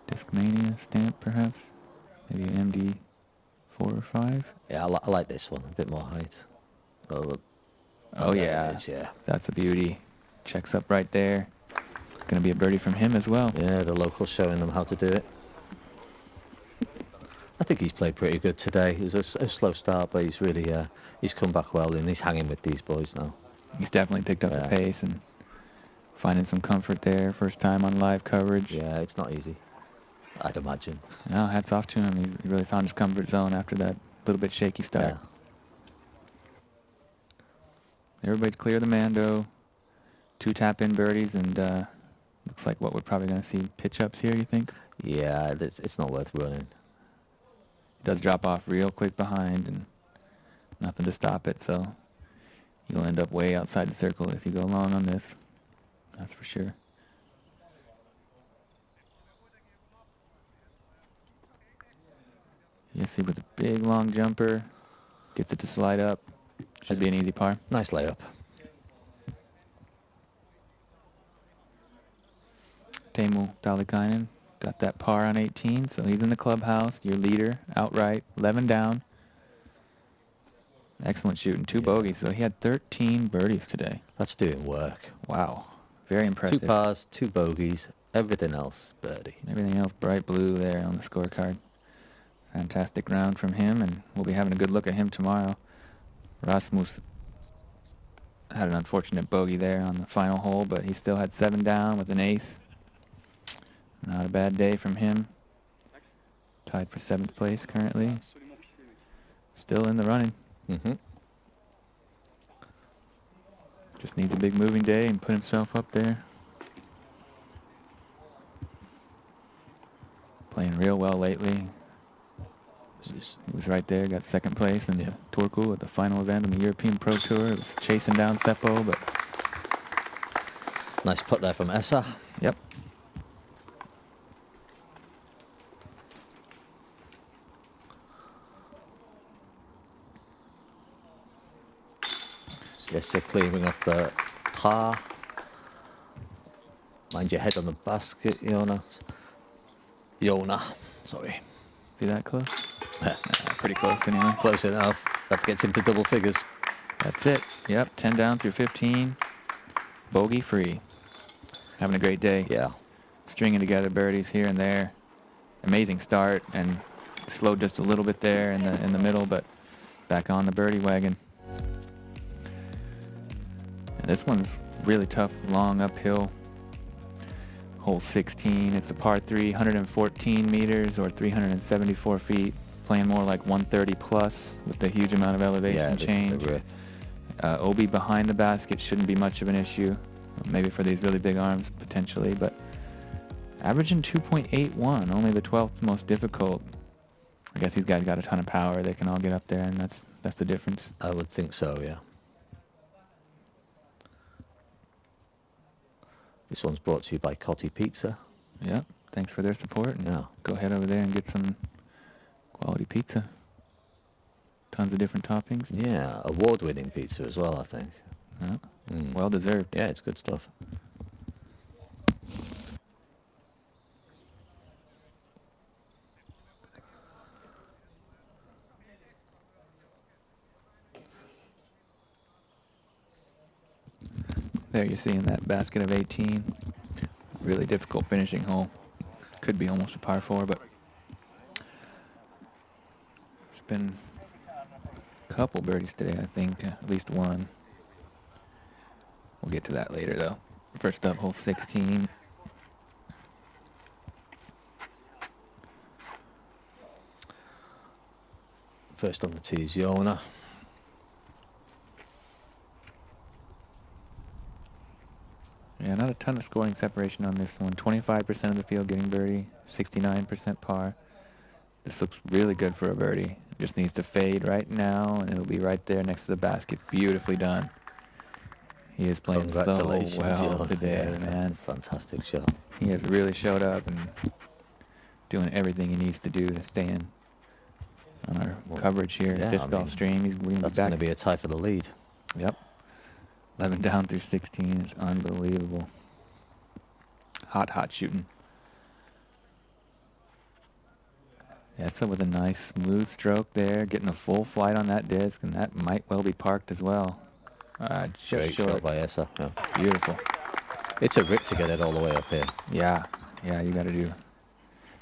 Discmania stamp, perhaps. Maybe an MD 4 or 5. Yeah, I like this one. A bit more height. Oh there yeah. it is, yeah. That's a beauty. Checks up right there. Going to be a birdie from him as well. Yeah, the locals showing them how to do it. I think he's played pretty good today. It was a slow start, but he's really he's come back well, and he's hanging with these boys now. He's definitely picked up the pace and finding some comfort there. First time on live coverage. Yeah, it's not easy, I'd imagine. No, hats off to him. He really found his comfort zone after that little bit shaky start. Yeah. Everybody's clear the Mando. 2 tap-in birdies, and looks like what we're probably going to see pitch-ups here, you think? Yeah, it's not worth running. It does drop off real quick behind, and nothing to stop it, so you'll end up way outside the circle if you go long on this. That's for sure. Jesse with a big long jumper. Gets it to slide up. Should be an easy par. Nice layup. Teemu Talikainen got that par on 18, so he's in the clubhouse. Your leader, outright, 11 down. Excellent shooting, 2 bogeys, so he had 13 birdies today. That's doing work. Wow, very impressive. 2 pars, 2 bogeys, everything else birdie. Everything else bright blue there on the scorecard. Fantastic round from him, and we'll be having a good look at him tomorrow. Rasmus had an unfortunate bogey there on the final hole, but he still had 7 down with an ace. Not a bad day from him. Tied for 7th place currently. Still in the running. Just needs a big moving day and put himself up there. Playing real well lately. He was right there, got 2nd place in Turku at the final event in the European Pro Tour. It was chasing down Seppo, but... Nice putt there from Esa. Yep. Esa clearing up the par. Mind your head on the basket, Joona. Sorry. Be that close? Pretty close anyway. Close enough. That gets him to double figures. That's it. Yep, 10 down through 15. Bogey free. Having a great day. Yeah. Stringing together birdies here and there. Amazing start, and slowed just a little bit there in the middle, but back on the birdie wagon. And this one's really tough, long uphill. Hole 16. It's a par 3, 114 meters or 374 feet. Playing more like 130 plus with the huge amount of elevation change. OB behind the basket shouldn't be much of an issue. Maybe for these really big arms potentially, but averaging 2.81, only the 12th most difficult. I guess these guys got a ton of power. They can all get up there, and that's the difference. I would think so, yeah. This one's brought to you by Cotti Pizza. Yeah, thanks for their support. And go ahead over there and get some quality pizza. Tons of different toppings. Yeah, award-winning pizza as well, I think. Yeah. Well deserved. Yeah, it's good stuff. There you're seeing that basket of 18. Really difficult finishing hole. Could be almost a par 4, but it's been a couple birdies today, I think. At least one. We'll get to that later, though. First up, hole 16. First on the tee is Joona. Yeah, not a ton of scoring separation on this one. 25% of the field getting birdie, 69% par. This looks really good for a birdie. Just needs to fade right now, and it'll be right there next to the basket. Beautifully done. He is playing so well today, yeah, man. Fantastic shot. He has really showed up and doing everything he needs to do to stay in on our coverage here at Disc Golf Stream. That's going to be a tie for the lead. Yep. 11 down through 16 is unbelievable. Hot shooting. Esa with a nice smooth stroke there, getting a full flight on that disc, and that might well be parked as well. Just Great short. shot by Esa. Yeah. Beautiful. It's a rip to get it all the way up here. Yeah, you got to do.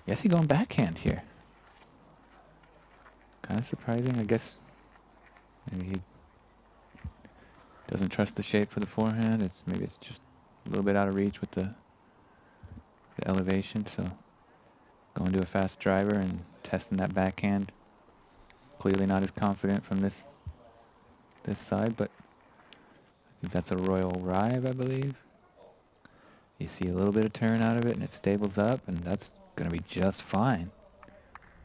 Yes, he going backhand here. Kind of surprising, I guess. Maybe he doesn't trust the shape for the forehand. Maybe it's just a little bit out of reach with the elevation. So going to a fast driver and testing that backhand. Clearly not as confident from this side, but I think that's a Royal Rive, I believe. You see a little bit of turn out of it, and it stables up, and that's going to be just fine.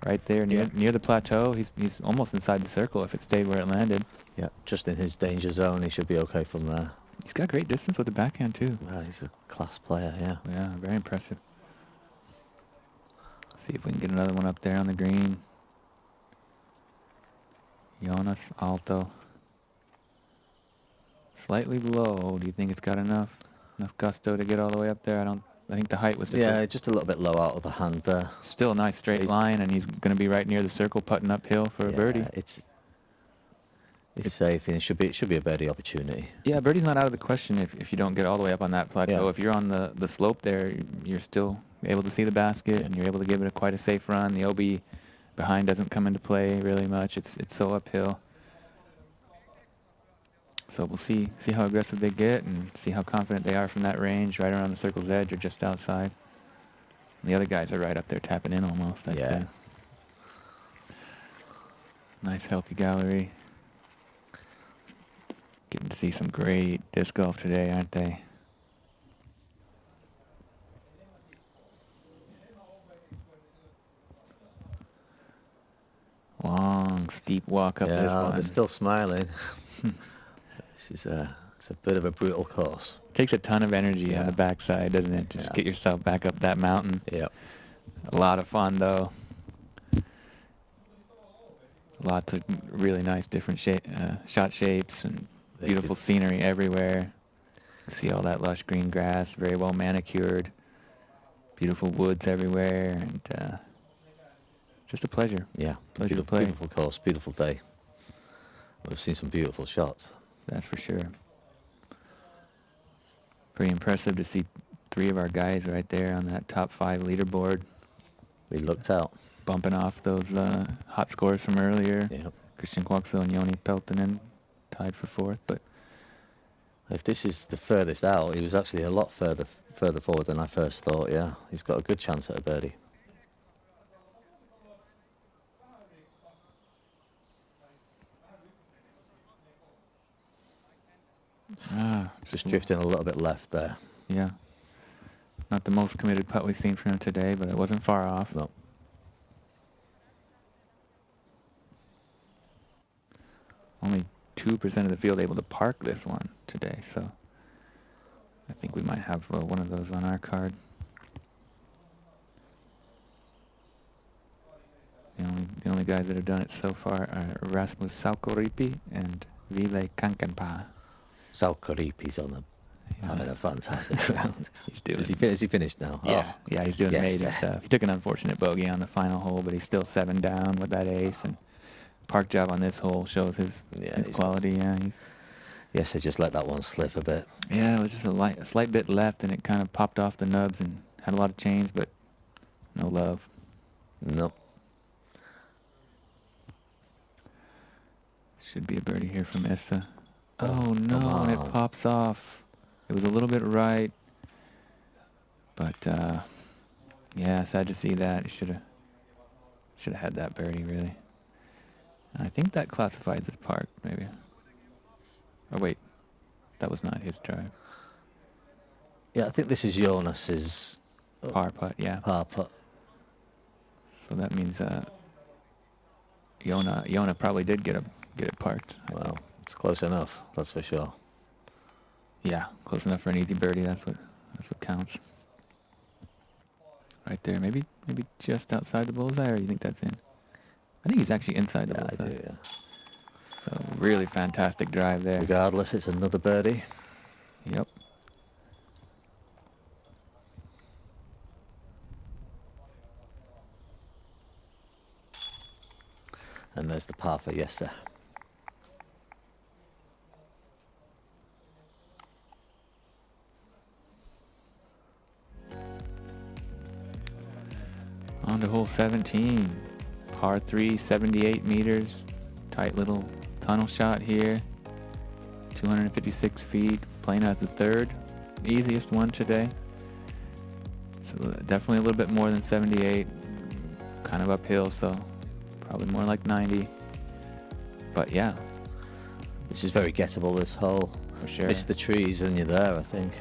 Right there near the plateau. He's almost inside the circle if it stayed where it landed. Yeah, just in his danger zone. He should be okay from there. He's got great distance with the backhand, too. Wow, he's a class player, yeah. Yeah, very impressive. See if we can get another one up there on the green. Joonas Aalto. Slightly low. Do you think it's got enough gusto to get all the way up there? I don't I think the height was just a little bit low out of the hand there. Still a nice straight line, and he's going to be right near the circle, putting uphill for a birdie. It's safe, and it should be a birdie opportunity. Yeah, birdie's not out of the question if you don't get all the way up on that plateau. Yeah. If you're on the slope there, you're still able to see the basket, and you're able to give it quite a safe run. The OB behind doesn't come into play really much. It's so uphill. So we'll see how aggressive they get and see how confident they are from that range, right around the circle's edge or just outside. And the other guys are right up there tapping in almost, I'd say. Nice healthy gallery. Getting to see some great disc golf today, aren't they? Long, steep walk up this one. They're still smiling. It's a bit of a brutal course. Takes a ton of energy on the backside, doesn't it? Just get yourself back up that mountain. Yeah. A lot of fun, though. Lots of really nice different shot shapes and beautiful scenery everywhere. See all that lush green grass, very well manicured. Beautiful woods everywhere, and just a pleasure. Yeah, pleasure to play. Beautiful course, beautiful day. We've seen some beautiful shots. That's for sure. Pretty impressive to see 3 of our guys right there on that top 5 leaderboard. We looked out. Bumping off those hot scores from earlier. Yep. Christian Quaxo and Joni Peltonen tied for 4th. But if this is the furthest out, he was actually a lot further forward than I first thought. Yeah, he's got a good chance at a birdie. Just drifting a little bit left there. Yeah. Not the most committed putt we've seen from him today, but it wasn't far off. No. Only 2% of the field able to park this one today, so I think we might have one of those on our card. The only guys that have done it so far are Rasmus Saukoriipi and Ville Kankanpää. Saukoriipi's having a fantastic round. He's doing. Is he finished now? Yeah, yeah, he's doing amazing Yes. stuff. He took an unfortunate bogey on the final hole, but he's still 7 down with that ace, and park job on this hole shows his quality. Yeah, Yes, they just let that one slip a bit. Yeah, it was just a slight bit left, and it kind of popped off the nubs and had a lot of chains, but no love. Nope. Should be a birdie here from Esa. Oh no, and it pops off. It was a little bit right, but yeah, sad to see that. Should have had that birdie really. I think that classifies as park, maybe. Or wait, that was not his drive. Yeah, I think this is Joonas's par putt. Yeah. Par putt. So that means Joona probably did get it parked. Well, it's close enough, that's for sure. Yeah, close enough for an easy birdie. That's what counts. Right there, maybe just outside the bullseye, or you think that's in? I think he's actually inside the bullseye. I do, yeah. So really fantastic drive there. Regardless, it's another birdie. Yep. And there's the par for Esa. On to hole 17. Par 3, 78 meters. Tight little tunnel shot here. 256 feet. Playing as the 3rd. Easiest one today. So definitely a little bit more than 78. Kind of uphill, so probably more like 90. But yeah. This is very gettable, this hole. For sure. Miss the trees and you're there, I think.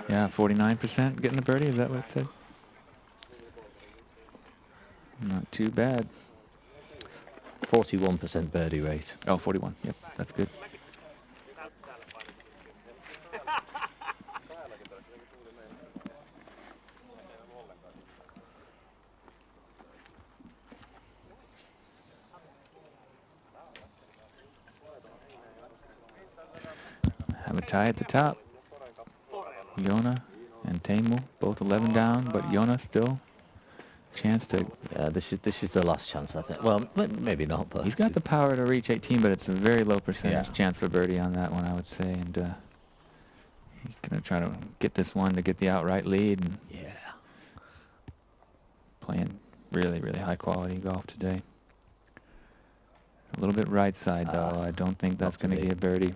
Yeah, 49% getting the birdie. Is that what it said? Not too bad. 41% birdie rate. Oh, 41. Yep, that's good. Have a tie at the top. Joona and Teemu, both 11 down, but Joona still chance to. Yeah, this is the last chance, I think. Well, maybe not, but He's got the power to reach 18, but it's a very low percentage Yeah. chance for birdie on that one, I would say. And he's gonna try to get this one to get the outright lead. And yeah, playing really, really high quality golf today. A little bit right side though. I don't think that's going to be a birdie.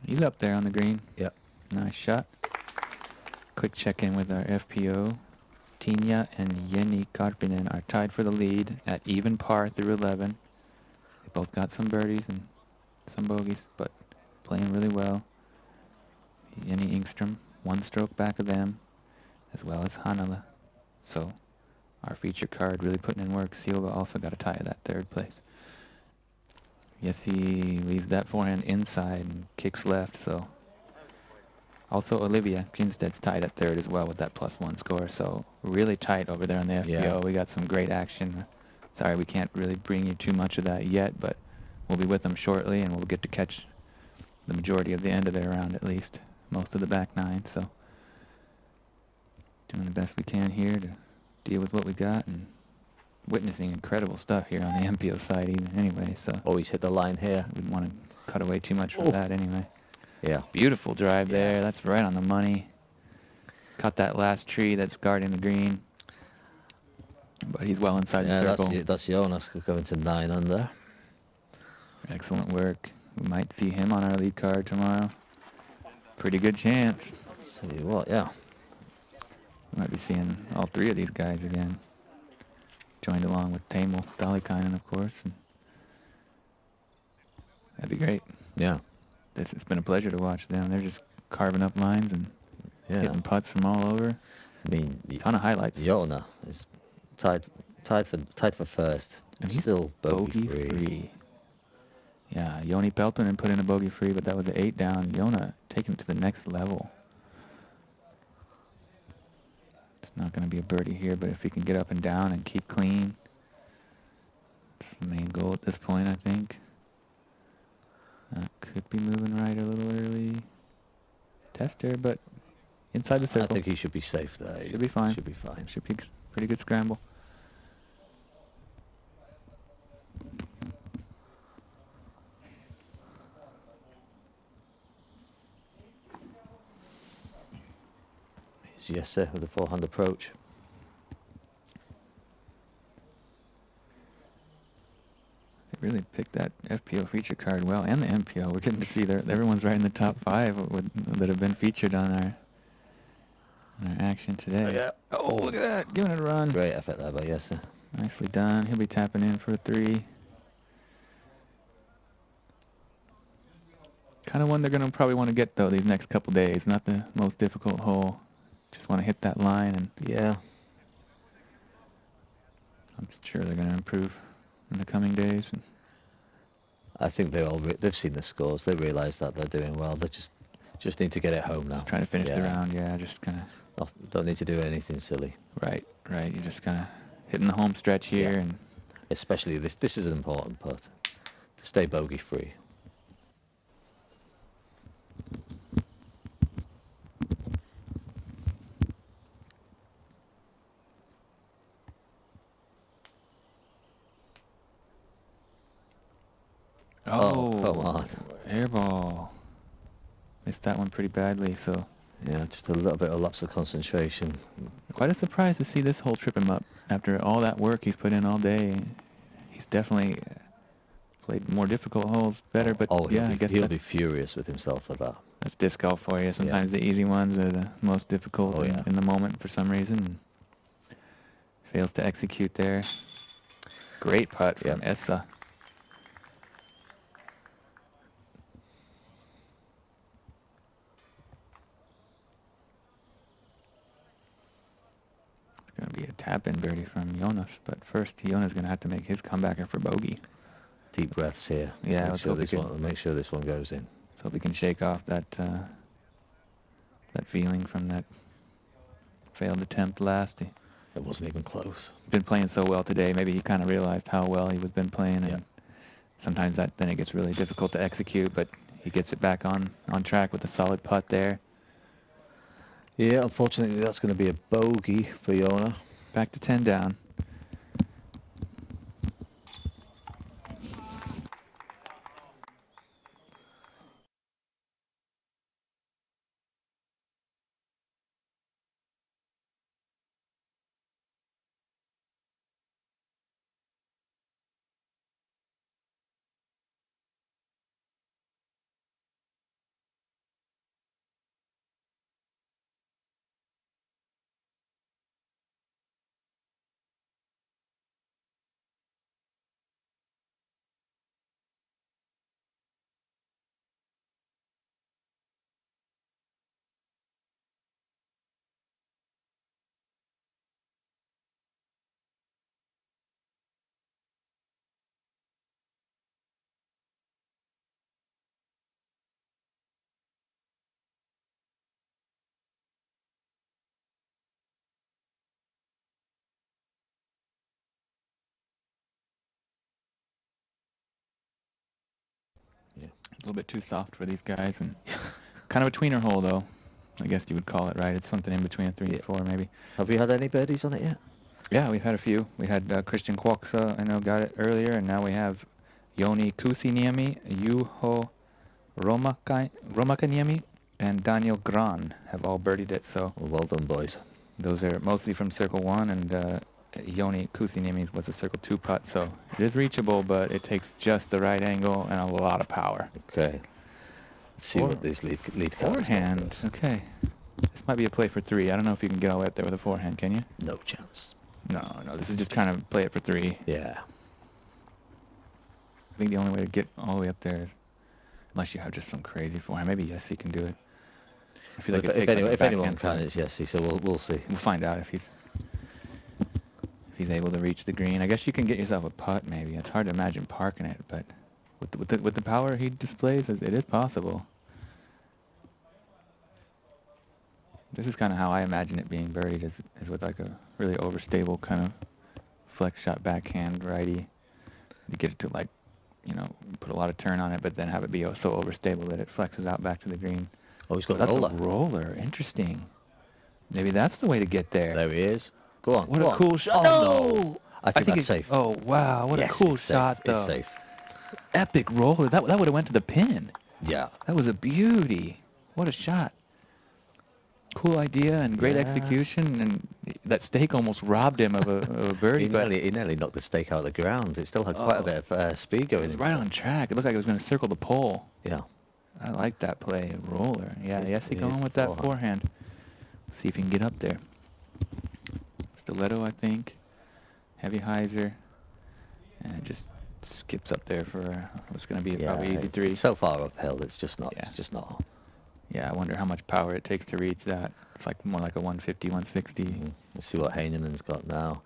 He's up there on the green. Yep. Nice shot. Quick check-in with our FPO. Tinja and Jenni Karppinen are tied for the lead at even par through 11. They both got some birdies and some bogeys, but playing really well. Jenni Engström, 1 stroke back of them, as well as Hannele. So our feature card really putting in work. Silva also got a tie at that 3rd place. Yes, he leaves that forehand inside and kicks left, so. Also, Olivia Kinstead's tied at 3rd as well with that +1 score, so really tight over there on the FPO. Yeah. We got some great action. Sorry, we can't really bring you too much of that yet, but we'll be with them shortly, and we'll get to catch the majority of the end of their round at least, most of the back 9, so. Doing the best we can here to deal with what we got, and witnessing incredible stuff here on the MPO side even anyway, so. Always hit the line here. Wouldn't want to cut away too much from that anyway. Yeah. Beautiful drive there. That's right on the money. Caught that last tree that's guarding the green. But he's well inside the circle. That's Joonas going to 9 under. Excellent work. We might see him on our lead card tomorrow. Pretty good chance. Tell you what, yeah. We might be seeing all 3 of these guys again. Joined along with Teemu Dalikainen, of course. And that'd be great. Yeah. It's been a pleasure to watch them. They're just carving up lines and hitting putts from all over. I mean, ton of highlights. Joona is tied for first. And he's still bogey free. Yeah, Joni Peltonen put in a bogey free, but that was an 8 down. Joona taking it to the next level. It's not going to be a birdie here, but if he can get up and down and keep clean, that's the main goal at this point, I think. Could be moving right a little early. Tester, but inside the circle. I think he should be safe there. Should be fine. Should be fine. Should be pretty good scramble. Here's Jesse with a forehand approach. Really picked that FPO feature card well, and the MPO. We're getting to see everyone's right in the top 5 that have been featured on our action today. Yeah. Oh, look at that, giving it a run. Great effort there by Jesse. Nicely done. He'll be tapping in for a 3. Kind of one they're gonna probably want to get though these next couple days. Not the most difficult hole. Just want to hit that line, and yeah, I'm sure they're gonna improve in the coming days. I think they've seen the scores. They realise that they're doing well. They just need to get it home now. Trying to finish the round, yeah. Just kind of don't need to do anything silly. Right. You're just kind of hitting the home stretch here, and especially this is an important putt to stay bogey free. Oh, come on. Air ball. Missed that one pretty badly, so. Yeah, just a little bit of lapse of concentration. Quite a surprise to see this hole trip him up. After all that work he's put in all day, he's definitely played more difficult holes better, but yeah, I guess he'll be furious with himself for that. That's disc golf for you. Sometimes the easy ones are the most difficult in the moment for some reason. Fails to execute there. Great putt from Esa. going to be a tap-in birdie from Joonas, but first Joonas going to have to make his comeback for bogey. Deep breaths here. Yeah, make sure this one goes in. Let's hope we can shake off that that feeling from that failed attempt last. It wasn't even close. Been playing so well today. Maybe he kind of realized how well he was been playing, and sometimes then it gets really difficult to execute. But he gets it back on track with a solid putt there. Yeah, unfortunately, that's going to be a bogey for Joona. Back to 10 down. A little bit too soft for these guys, and kind of a tweener hole, though. I guess you would call it, right? It's something in between a 3 and 4, maybe. Have we had any birdies on it yet? Yeah, we've had a few. We had Christian Kuoksa, I know, got it earlier, and now we have Joni Kusiniemi, Juho Romakaniemi, and Daniel Gran have all birdied it. So well done, boys. Those are mostly from Circle 1, and Joni Kusiniemi was a Circle 2 putt, so it is reachable, but it takes just the right angle and a lot of power. Okay. Let's see what these lead cards forehand. Okay. This might be a play for 3. I don't know if you can get all the way up there with a forehand, can you? No chance. No, this is just kind of play it for 3. Yeah. I think the only way to get all the way up there is unless you have just some crazy forehand. Maybe Jesse can do it. I feel like if anyone can, it's Jesse, so we'll see. We'll find out if he's able to reach the green. I guess you can get yourself a putt, maybe. It's hard to imagine parking it, but with the power he displays, it is possible. This is kind of how I imagine it being birdied, is with like a really overstable kind of flex shot backhand righty. You get it to, like, you know, put a lot of turn on it, but then have it be so overstable that it flexes out back to the green. Oh, he's got that's roller. a roller. Interesting. Maybe that's the way to get there. There he is. Go on. What a cool shot. Oh, No! no! I think that's safe. Oh, wow. What a cool shot, though. It's safe. Epic roller. That would have went to the pin. Yeah. That was a beauty. What a shot. Cool idea and great execution, and that stake almost robbed him of a birdie. He nearly knocked the stake out of the ground. It still had quite a bit of speed going. It was right on track. It looked like it was going to circle the pole. Yeah. I like that play. Roller. Yeah, Jesse going with that forehand. See if he can get up there. Stiletto, I think. Heavy hyzer. And it just skips up there for what's going to be probably easy 3. It's so far uphill, it's just not. It's just not. Yeah, I wonder how much power it takes to reach that. It's like more like a 150, 160. Let's see what Heinänen's got now.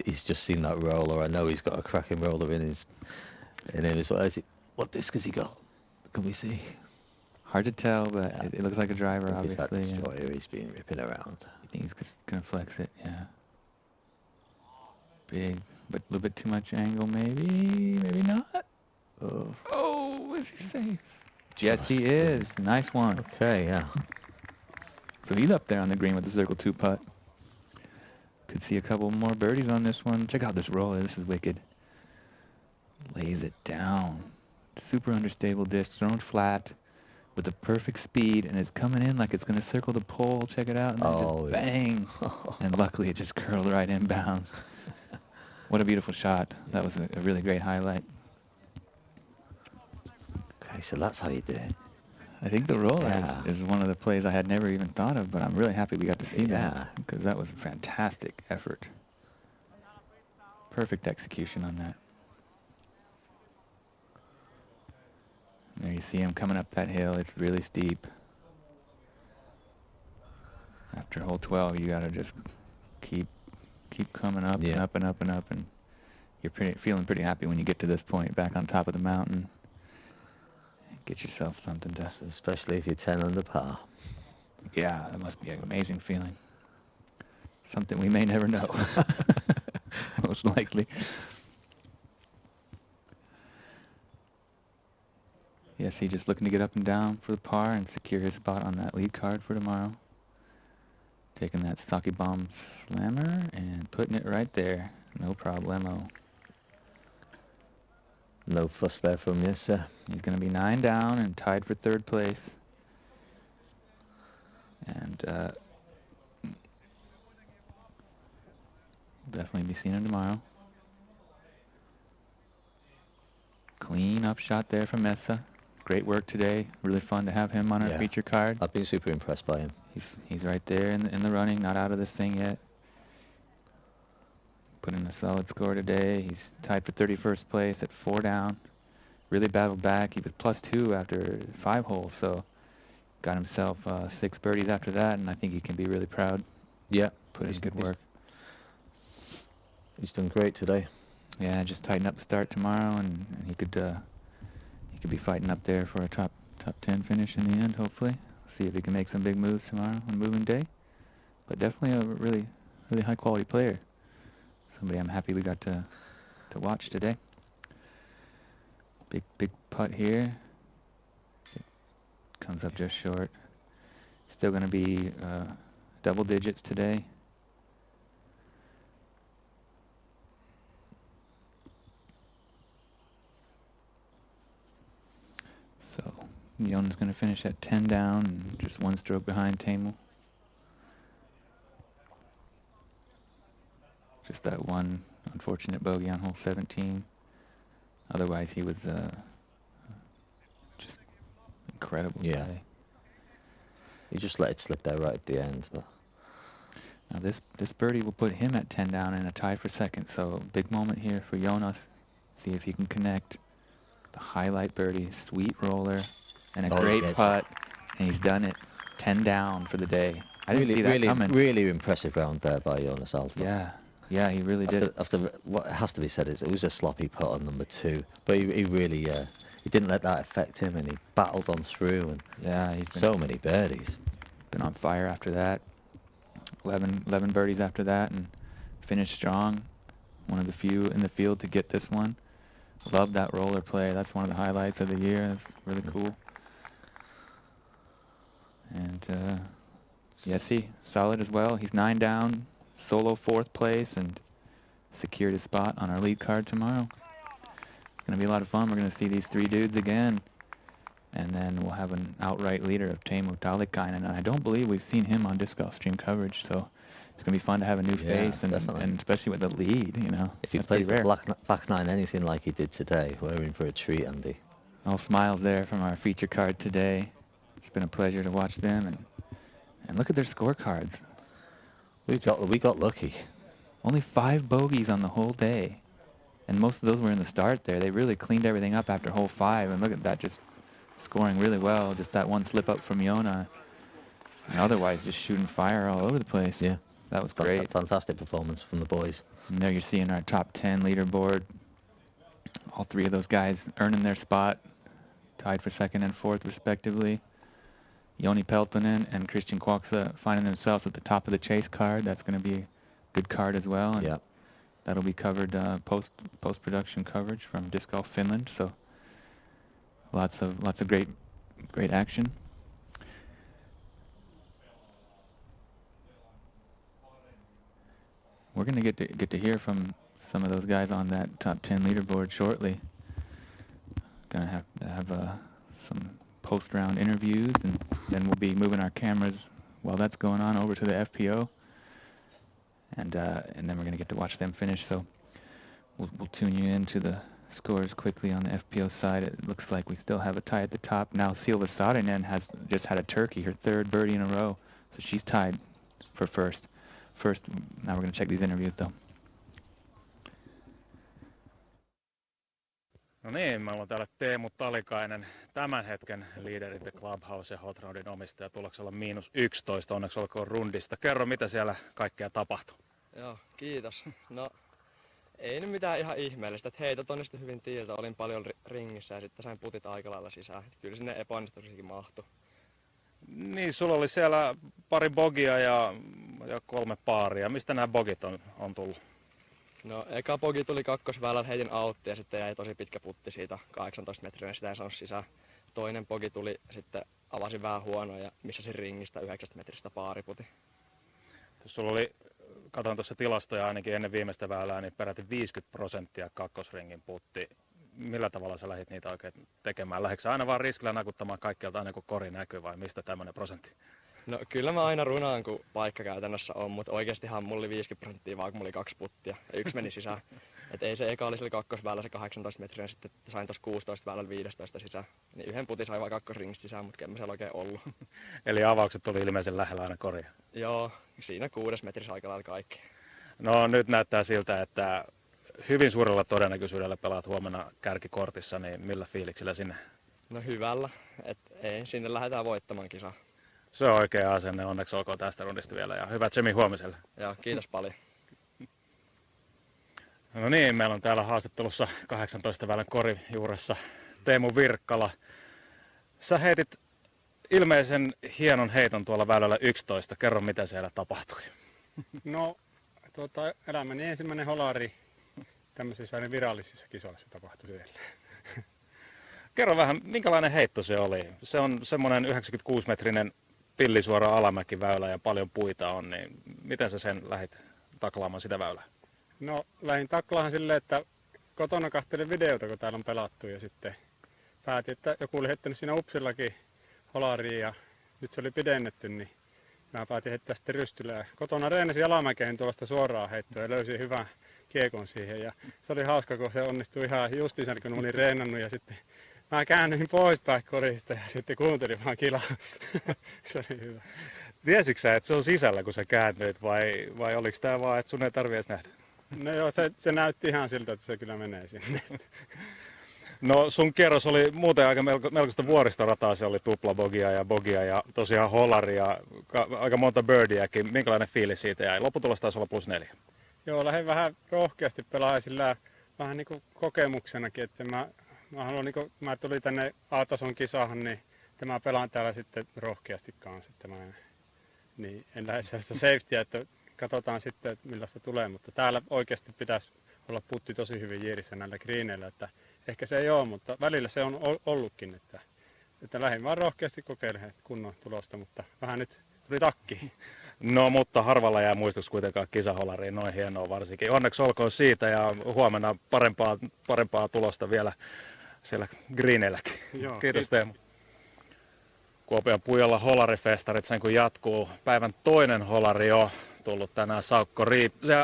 He's just seen that roller. I know he's got a cracking roller in him as well. What disc has he got? Can we see? Hard to tell, but it looks like a driver, obviously. It's that destroyer he's been ripping around. You think he's just going to flex it? Yeah. Big, but a little bit too much angle, maybe. Maybe not. Oh, is he safe? Yes, he is. Nice one. Okay, yeah. So he's up there on the green with the Circle 2 putt. Could see a couple more birdies on this one. Check out this roller. This is wicked. Lays it down. Super understable disc, thrown flat with the perfect speed, and it's coming in like it's going to circle the pole. Check it out. And then just bang. And luckily it just curled right inbounds. What a beautiful shot. That was a really great highlight. Okay, so that's how you do it. I think the roller is one of the plays I had never even thought of, but I'm really happy we got to see that, because that was a fantastic effort. Perfect execution on that. And there you see him coming up that hill. It's really steep. After hole 12, you got to just keep keep coming up and up and up and up, and you're feeling pretty happy when you get to this point, back on top of the mountain. Get yourself something to... Especially if you're 10 under par. Yeah, that must be an amazing feeling. Something we may never know. Most likely. Yes, he's just looking to get up and down for the par and secure his spot on that lead card for tomorrow. Taking that sake bomb slammer and putting it right there. No problemo. No fuss there from you, sir. He's going to be 9 down and tied for 3rd place. And definitely be seeing him tomorrow. Clean up shot there from Esa. Great work today. Really fun to have him on our feature card. I've been super impressed by him. He's right there in the running, not out of this thing yet. Put in a solid score today. He's tied for 31st place at 4 down. Really battled back. He was +2 after 5 holes, so got himself 6 birdies after that, and I think he can be really proud. Yeah. Put in good work. He's done great today. Yeah, just tighten up the start tomorrow, and he could be fighting up there for a top 10 finish in the end, hopefully. See if he can make some big moves tomorrow on moving day. But definitely a really high quality player. Somebody I'm happy we got to watch today. Big putt here. It comes up just short. Still going to be double digits today. So Joona's going to finish at 10 down and just 1 stroke behind Teemu. Just that one unfortunate bogey on hole 17. Otherwise, he was just incredible today. He just let it slip there right at the end. But now this birdie will put him at 10 down and a tie for 2nd. So big moment here for Joonas. See if he can connect. The highlight birdie, sweet roller, and a great putt, and he's done it. 10 down for the day. I didn't see that coming. Really impressive round there by Joonas Aalto. Yeah, he really did. After what has to be said is it was a sloppy putt on number 2, but he really he didn't let that affect him, and he battled on through, and he's so many birdies. Been on fire after that. 11 birdies after that, and finished strong. One of the few in the field to get this one. Love that roller play. That's one of the highlights of the year. That's really cool. And see, solid as well. He's 9 down, solo 4th place, and secured his spot on our lead card tomorrow. It's going to be a lot of fun. We're going to see these 3 dudes again. And then we'll have an outright leader of Teemu Talikainen. And I don't believe we've seen him on Disc Golf Stream coverage. So it's going to be fun to have a new face, and especially with the lead, you know. If he plays the back 9 anything like he did today, we're in for a treat, Andy. All smiles there from our feature card today. It's been a pleasure to watch them, and look at their scorecards. We got lucky. Only 5 bogeys on the whole day, and most of those were in the start there. They really cleaned everything up after hole 5, and look at that, just scoring really well. Just that one slip up from Joona, and otherwise just shooting fire all over the place. Yeah. That was great. Fantastic performance from the boys. And there you're seeing our top 10 leaderboard. All 3 of those guys earning their spot, tied for 2nd and 4th respectively. Joni Peltonen and Christian Kuoksa finding themselves at the top of the chase card. That's going to be a good card as well. And that'll be covered post-production coverage from Disc Golf Finland. So lots of great action. We're going to get to hear from some of those guys on that top 10 leaderboard shortly. Going to have some post-round interviews, and then we'll be moving our cameras while that's going on over to the FPO, and then we're going to get to watch them finish. So we'll tune you into the scores quickly on the FPO side. It looks like we still have a tie at the top. Now Silva Saarinen has just had a turkey, her 3rd birdie in a row, so she's tied for first. Now we're going to check these interviews though. No niin, meillä on täällä Teemu Talikainen, tämän hetken liideri The Clubhouse ja Hot Rodin omistaja, tuloksella -11, onneksi olkoon rundista. Kerro, mitä siellä kaikkea tapahtui? Joo, kiitos. No, ei nyt mitään ihan ihmeellistä. Et heitot onnistui hyvin tiiltä. Olin paljon ringissä ja sitten sain putit aika lailla sisään. Et kyllä sinne epäonnistuisikin mahtui. Niin, sulla oli siellä pari bogia ja 3 paaria. Mistä nämä bogit on tullut? No, eka bogi tuli kakkosväylällä, heitin autti ja sitten jäi tosi pitkä putti siitä 18 metriä ja sitä ei saanut sisään. Toinen bogi tuli sitten, avasin vähän huonoa ja missasin ringistä 9 metristä paariputi. Sulla oli, katson tuossa tilastoja ainakin ennen viimeistä väylää, niin peräti 50% kakkosringin putti. Millä tavalla sä lähdit niitä oikein tekemään? Lähdikö aina vaan riskillä nakuttamaan kaikkialta aina kun kori näkyy vai mistä tämmöinen prosentti? No kyllä mä aina runaan kun paikka käytännössä on, mutta oikeastihan mulla oli 50% vaan kun mulla oli 2 puttia ja 1 meni sisään. Et ei se eka oli sillä kakkosväylällä se 18 metriä ja sitten sain tuossa 16 väylällä 15 sisään. Niin yhden putin sai vaan kakkosringistä sisään, mutta en mä siellä oikein ollut. Eli avaukset tuli ilmeisen lähellä aina koria? Joo, siinä 6 metrissä aika lailla kaikki. No nyt näyttää siltä, että hyvin suurella todennäköisyydellä pelaat huomenna kärkikortissa, niin millä fiiliksillä sinne? No hyvällä, ei sinne lähdetään voittamaan kisaa. Se on oikea asenne, onneksi olkoon tästä rundista vielä ja hyvät tsemi huomiselle. Joo, kiitos paljon. No niin, meillä on täällä haastattelussa 18 väylän kori juuressa Teemu Virkkala. Sä heitit ilmeisen hienon heiton tuolla väylällä 11. Kerro, mitä siellä tapahtui. No, elämäni ensimmäinen holari tämmöisissä virallisissa kisoissa tapahtui siellä. Kerro vähän, minkälainen heitto se oli? Se on semmoinen 96-metrinen pillisuora alamäkiväylä ja paljon puita on, niin miten sä sen lähdit taklaamaan sitä väylää? No, lähdin taklaamaan silleen, että kotona katselin videota, kun täällä on pelattu ja sitten päätin, että joku oli heittänyt siinä upsillakin holariin ja nyt se oli pidennetty, niin mä päätin heittää sitten rystyllä. Ja kotona reenasin alamäkeen tuollaista suoraa heittoa ja löysin hyvän kiekon siihen ja se oli hauska, kun se onnistui ihan justiinsa, kun olin reenannut ja sitten mä käännyin poispäin korista ja sitten kuuntelin vaan kilaa. Se oli hyvä. Tiesitkö sä, että se on sisällä, kun sä kääntyit vai oliko tää vaan, että sun ei tarvitse edes nähdä? No joo, se näytti ihan siltä, että se kyllä menee sinne. No sun kierros oli muuten aika melkoista vuoristorataa, se oli tuplabogia ja tosiaan holari ja aika monta birdiäkin. Minkälainen fiilis siitä jäi? Lopputulos taisi olla +4. Joo, lähdin vähän rohkeasti pelaamaan sillä vähän niin kuin kokemuksenakin, että mä haluan, niin kuin, mä tulin tänne A-tason kisahan, niin että mä pelaan täällä sitten rohkeasti kanssa. Niin en lähde sellaista safetyä, että katsotaan sitten, että millaista tulee, mutta täällä oikeasti pitäisi olla putti tosi hyvin jiirissä näillä greeneillä, että ehkä se ei ole, mutta välillä se on ollutkin, että lähdin vaan rohkeasti kokeilemaan kunnon tulosta, mutta vähän nyt tuli takki. No, mutta harvalla jää muistoksi kuitenkaan kisaholariin, noin hienoa varsinkin. Onneksi olkoon siitä ja huomenna parempaa tulosta vielä siellä greeneilläkin. Joo, kiitos Teemu. Kuopion Puijolla holarifestarit sen kun jatkuu. Päivän toinen holari jo tullut tänään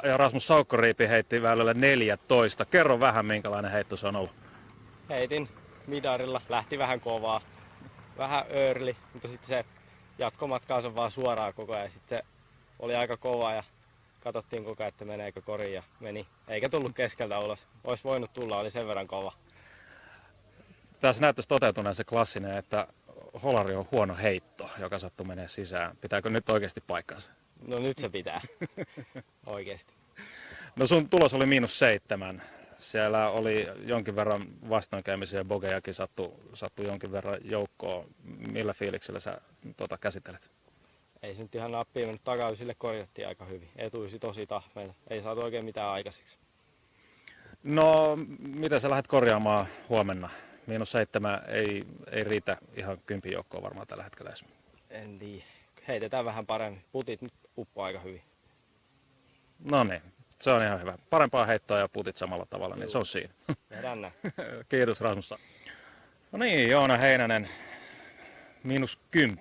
ja Rasmus Saukkoriipi heitti väylällä 14. Kerro vähän, minkälainen heitto se on ollut. Heitin midarilla, lähti vähän kovaa, vähän early, mutta sitten se jatkomatkaansa vaan suoraan koko ajan. Sitten se oli aika kova ja katsottiin koko ajan, että meneekö koriin ja meni. Eikä tullut keskeltä ulos. Olisi voinut tulla, oli sen verran kova. Tässä näyttäisi toteutuneen se klassinen, että holari on huono heitto, joka sattuu menee sisään. Pitääkö nyt oikeasti paikkansa? No nyt se pitää. Oikeasti. No sun tulos oli -7. Siellä oli jonkin verran vastoinkäymisiä ja bogejakin sattui jonkin verran joukkoon. Millä fiiliksellä sä käsittelet? Ei se nyt ihan nappiin mennyt takaysille, korjattiin aika hyvin. Etuisi tosi tahmeita. Ei saatu oikein mitään aikaiseksi. No, miten sä lähdet korjaamaan huomenna? -7 ei riitä ihan 10 joukkoon varmaan tällä hetkellä edes. En tiedä. Heitetään vähän paremmin. Putit nyt uppoo aika hyvin. No niin, se on ihan hyvä. Parempaa heittoa ja putit samalla tavalla, niin se on siinä. Tehdään näin. Kiitos Rasmus. No niin, Joona Heinänen, -10.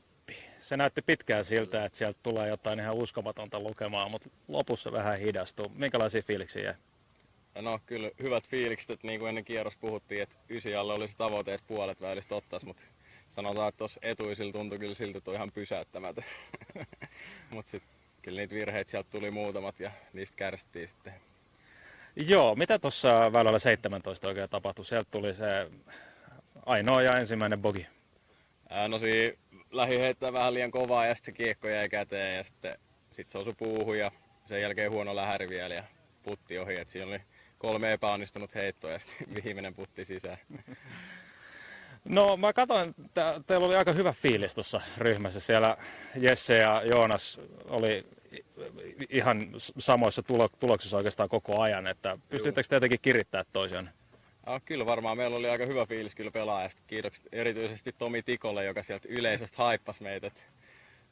Se näytti pitkään siltä, että sieltä tulee jotain ihan uskomatonta lukemaa, mutta lopussa vähän hidastuu. Minkälaisia fiiliksiä jäi? No kyllä hyvät fiilikset, että niin kuin ennen kierros puhuttiin, että 9 alle olisi tavoite, että puolet väylistä ottaisi, mutta sanotaan, että tuossa etuisilla tuntui kyllä siltä, että on ihan pysäyttämätön. Mutta sitten kyllä niitä virheitä sieltä tuli muutamat ja niistä kärsittiin sitten. Joo, mitä tuossa väylällä 17 oikein tapahtui? Sieltä tuli se ainoa ja ensimmäinen bogi. No siinä lähdin heittämään vähän liian kovaa ja sitten se kiekko jäi käteen ja sitten se osui puuhun ja sen jälkeen huono lähäri vielä ja putti ohi. Et siinä oli 3 epäonnistunut heittoa ja viimeinen putti sisään. No mä katsoin, että teillä oli aika hyvä fiilis tuossa ryhmässä. Siellä Jesse ja Joonas oli ihan samoissa tuloksissa oikeastaan koko ajan. Että pystyttekö te jotenkin kirittämään toisiaan? Kyllä varmaan meillä oli aika hyvä fiilis kyllä pelaajasta. Kiitokset erityisesti Tomi Tikolle, joka sieltä yleisöstä haippasi meitä.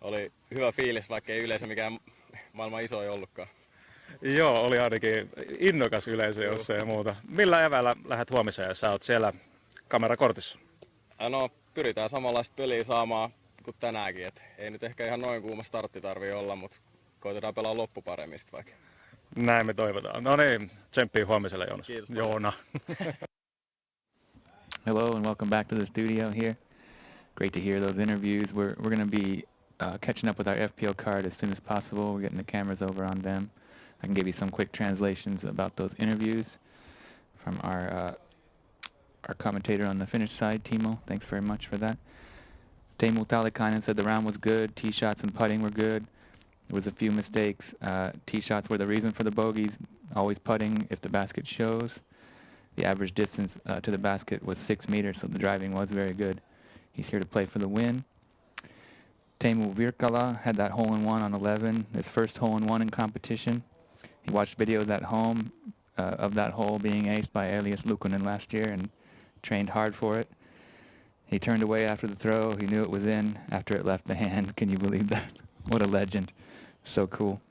Oli hyvä fiilis, vaikka ei yleisö mikään maailman iso ei ollutkaan. Joo, oli ainakin innokas yleisö jossa ja muuta. Millä evällä lähdet huomiseen ja sä oot siellä kamerakortissa? No, pyritään samanlaista peliä saamaan kuin tänäänkin. Et ei nyt ehkä ihan noin kuuma startti tarvii olla, mutta koitetaan pelaa loppu paremmin vaikka. Näin me toivotaan. No niin, tsemppiä huomiselle Joonas. Kiitos. Joona. Hello and welcome back to the studio here. Great to hear those interviews. We're going to be catching up with our FPO card as soon as possible. We're getting the cameras over on them. I can give you some quick translations about those interviews from our commentator on the Finnish side, Timo. Thanks very much for that. Teemu Talikainen said the round was good. Tee shots and putting were good. There was a few mistakes. Tee shots were the reason for the bogeys. Always putting if the basket shows. The average distance to the basket was 6 meters, so the driving was very good. He's here to play for the win. Teemu Virkala had that hole-in-one on 11, his first hole-in-one in competition. He watched videos at home of that hole being aced by Elias Lukunen last year and trained hard for it. He turned away after the throw. He knew it was in after it left the hand. Can you believe that? What a legend. So cool.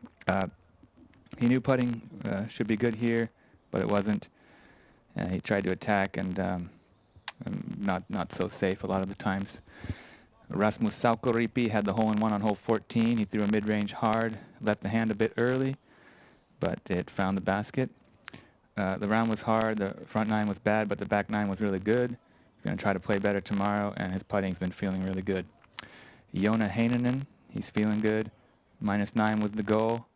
He knew putting should be good here, but it wasn't. He tried to attack and not so safe a lot of the times. Rasmus Saukoripi had the hole-in-one on hole 14. He threw a mid-range hard, left the hand a bit early, but it found the basket. The round was hard. The front 9 was bad, but the back 9 was really good. He's going to try to play better tomorrow, and his putting's been feeling really good. Joona Heinänen, he's feeling good. -9 was the goal.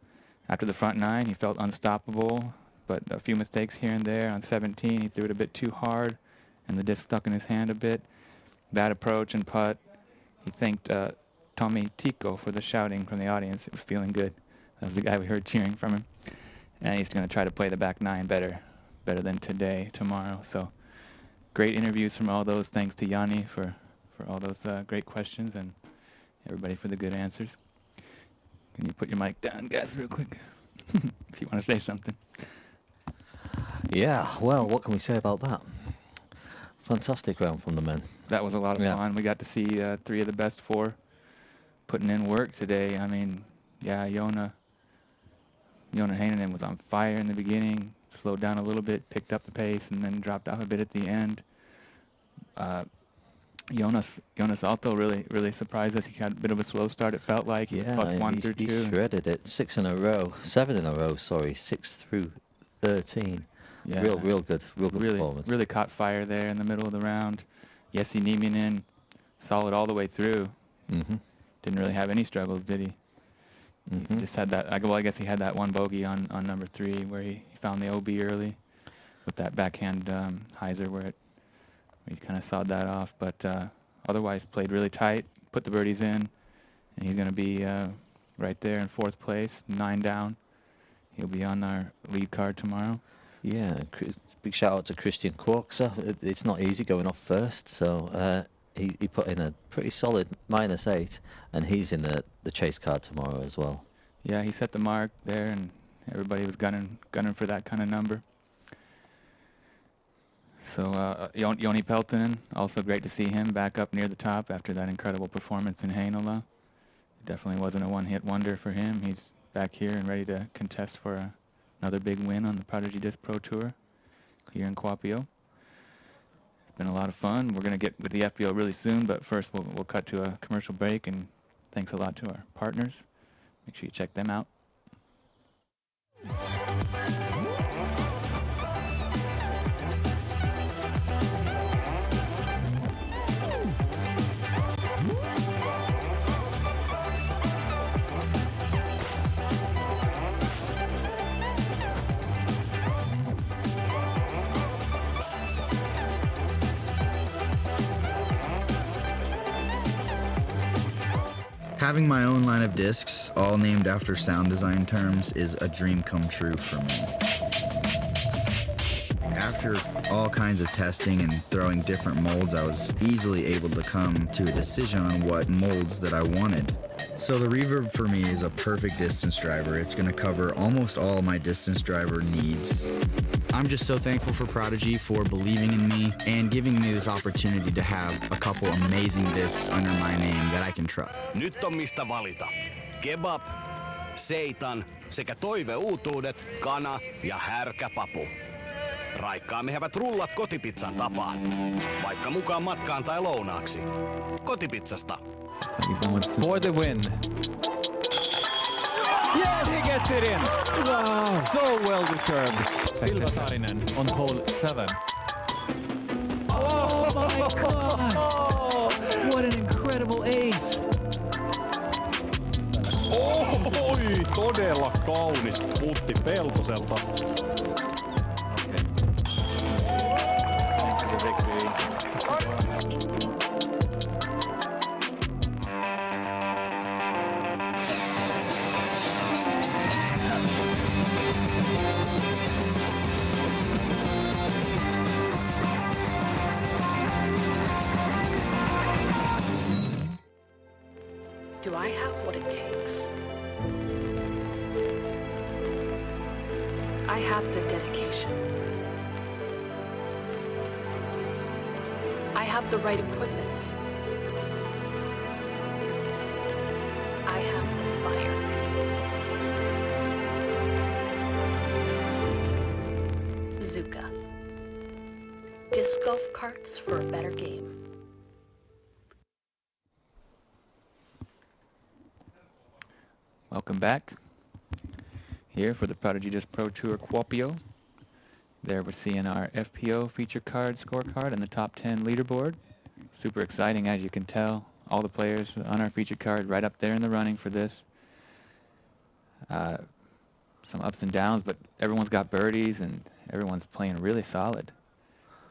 After the front 9, he felt unstoppable, but a few mistakes here and there. On 17, he threw it a bit too hard, and the disc stuck in his hand a bit. Bad approach and putt. He thanked Tommy Tico for the shouting from the audience. It was feeling good. That was the guy we heard cheering from him. And he's going to try to play the back 9 better than tomorrow. So great interviews from all those. Thanks to Yanni for all those great questions and everybody for the good answers. Can you put your mic down, guys, real quick, if you want to say something? Yeah, well, what can we say about that? Fantastic round from the men. That was a lot of fun. We got to see 3 of the best 4 putting in work today. I mean, yeah, Joona Heinänen was on fire in the beginning, slowed down a little bit, picked up the pace, and then dropped off a bit at the end. Joonas Aalto really surprised us. He had a bit of a slow start, it felt like. Yeah, +1 through 2. He shredded it. 7 in a row, 6 through 13. Yeah. Real good performance. Really caught fire there in the middle of the round. Jesse Nieminen, solid all the way through. Mm-hmm. Didn't really have any struggles, did he? Mm-hmm. He just had that. I guess he had that one bogey on number 3 where he found the OB early with that backhand hyzer where he kind of sawed that off. But otherwise played really tight, put the birdies in, and he's going to be right there in 4th place, 9 down. He'll be on our lead card tomorrow. Yeah, big shout out to Christian Quarkser. It's not easy going off first, so he put in a pretty solid -8, and he's in the chase card tomorrow as well. Yeah, he set the mark there, and everybody was gunning for that kind of number. So Joni Peltonen, also great to see him back up near the top after that incredible performance in Heinola. It definitely wasn't a one-hit wonder for him. He's back here and ready to contest for another big win on the Prodigy Disc Pro Tour here in Kuopio. It's been a lot of fun. We're going to get with the FPO really soon, but first we'll cut to a commercial break, and thanks a lot to our partners. Make sure you check them out. Having my own line of discs, all named after sound design terms, is a dream come true for me. After all kinds of testing and throwing different molds, I was easily able to come to a decision on what molds that I wanted. So the Reverb for me is a perfect distance driver. It's going to cover almost all of my distance driver needs. I'm just so thankful for Prodigy for believing in me and giving me this opportunity to have a couple amazing discs under my name that I can trust. Nyt on mistä valita. Kebab, seitan sekä toiveuutuudet, kana ja härkäpapu. Raikkaamme rullat kotipizzan tapaan. Vaikka mukaan matkaan tai lounaaksi. Kotipizzasta. For the win. Yes, he gets it in. Wow. So well deserved. Esa Salonen on hole 7. Oh my God. What an incredible ace. Oi, todella kaunis putti Peltoselta. Do I have what it takes? I have the dedication. I have the right equipment. I have the fire. Zuka. Disc golf carts for a better game. Welcome back. Here for the Prodigy Disc Pro Tour Kuopio. There we're seeing our FPO feature card scorecard and the top 10 leaderboard. Super exciting, as you can tell. All the players on our feature card right up there in the running for this. Some ups and downs, but everyone's got birdies and everyone's playing really solid.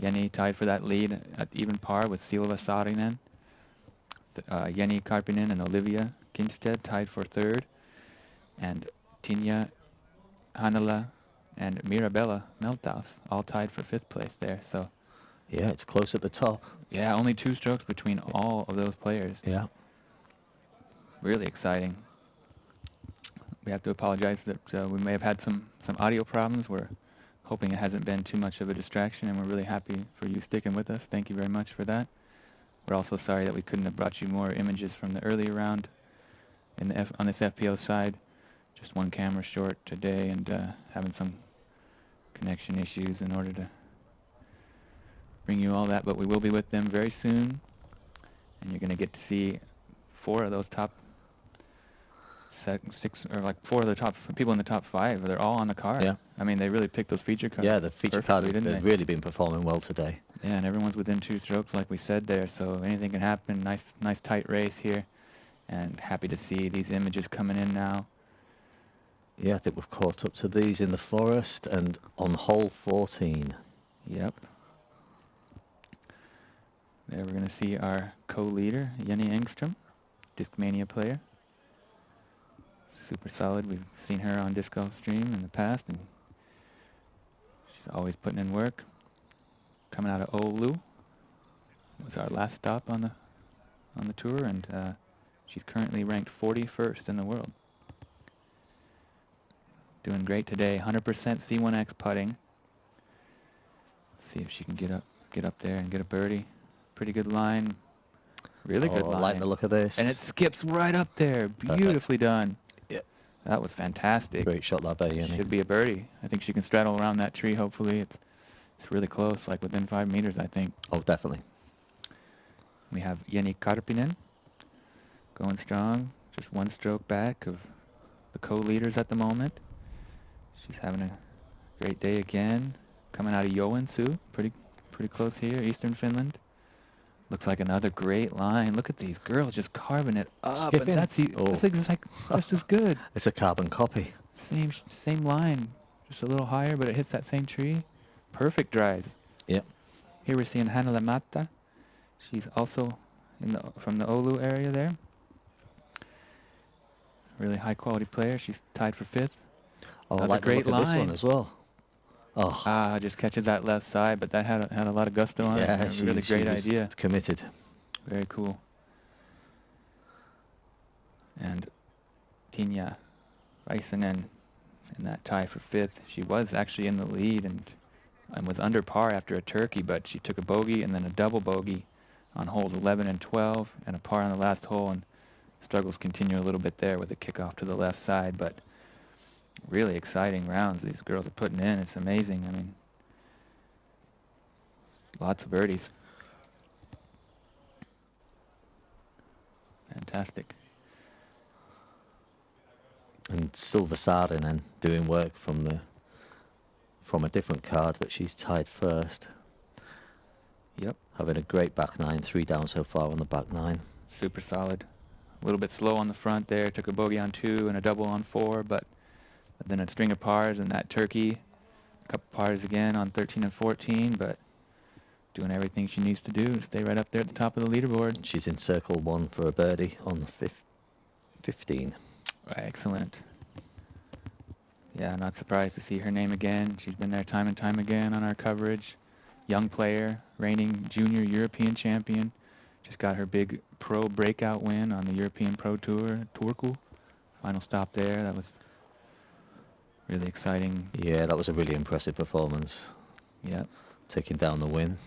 Jenni tied for that lead at even par with Esa Salonen. Jenni Karppinen and Olivia Kinstead tied for third. And Tinja, Hannele, and Mirabella Melthaus all tied for 5th place there. So, yeah, it's close at the top. Yeah, only 2 strokes between all of those players. Yeah. Really exciting. We have to apologize that we may have had some audio problems. We're hoping it hasn't been too much of a distraction, and we're really happy for you sticking with us. Thank you very much for that. We're also sorry that we couldn't have brought you more images from the earlier round on this FPO side. Just one camera short today and having some connection issues in order to bring you all that. But we will be with them very soon. And you're going to get to see 4 of those top 6, or like 4 of the top people in the top 5. They're all on the card. Yeah. I mean, they really picked those feature cards. Yeah, the feature cards have really been performing well today. Yeah, and everyone's within 2 strokes, like we said there. So anything can happen. Nice tight race here. And happy to see these images coming in now. Yeah, I think we've caught up to these in the forest and on hole 14. Yep. There we're going to see our co-leader, Jenni Engström, Discmania player. Super solid. We've seen her on Disc Golf Stream in the past, and she's always putting in work. Coming out of Oulu. Was our last stop on the tour, and she's currently ranked 41st in the world. Doing great today. 100% C1X putting. See if she can get up there and get a birdie. Pretty good line. Really good line. I like the look of this. And it skips right up there. Beautifully done. Yeah. That was fantastic. Great shot that by Jenni. Should be a birdie. I think she can straddle around that tree, hopefully. It's really close, like within 5 meters, I think. Oh, definitely. We have Jenni Karppinen going strong. Just 1 stroke back of the co-leaders at the moment. She's having a great day again. Coming out of Joensuu, pretty close here, Eastern Finland. Looks like another great line. Look at these girls just carving it up. Skipping. And that's just as good. It's a carbon copy. Same line, just a little higher, but it hits that same tree. Perfect drives. Yep. Here we're seeing Hannele Määttä. She's also from the Oulu area there. Really high quality player. She's tied for 5th. Oh, I Another like the great look of this line. one as well. Oh, Just catches that left side, but that had a lot of gusto on it. yeah, A really she great was idea. committed. Very cool. And Tinja Väisänen in that tie for 5th. She was actually in the lead and was under par after a turkey, but she took a bogey and then a double bogey on holes 11 and 12 and a par on the last hole, and struggles continue a little bit there with a kickoff to the left side, but really exciting rounds these girls are putting in. It's amazing. I mean, lots of birdies. Fantastic. And Silva Saarinen doing work from a different card, but she's tied first. Yep. Having a great back nine, 3 down so far on the back nine. Super solid. A little bit slow on the front there. Took a bogey on 2 and a double on 4, but then a string of pars and that turkey. A couple pars again on 13 and 14, but doing everything she needs to do to stay right up there at the top of the leaderboard. She's in circle 1 for a birdie on the 15. Excellent. Yeah, not surprised to see her name again. She's been there time and time again on our coverage. Young player, reigning junior European champion. Just got her big pro breakout win on the European Pro Tour, Turku. Final stop there. That was really exciting. Yeah, that was a really impressive performance. Yeah. Taking down the win.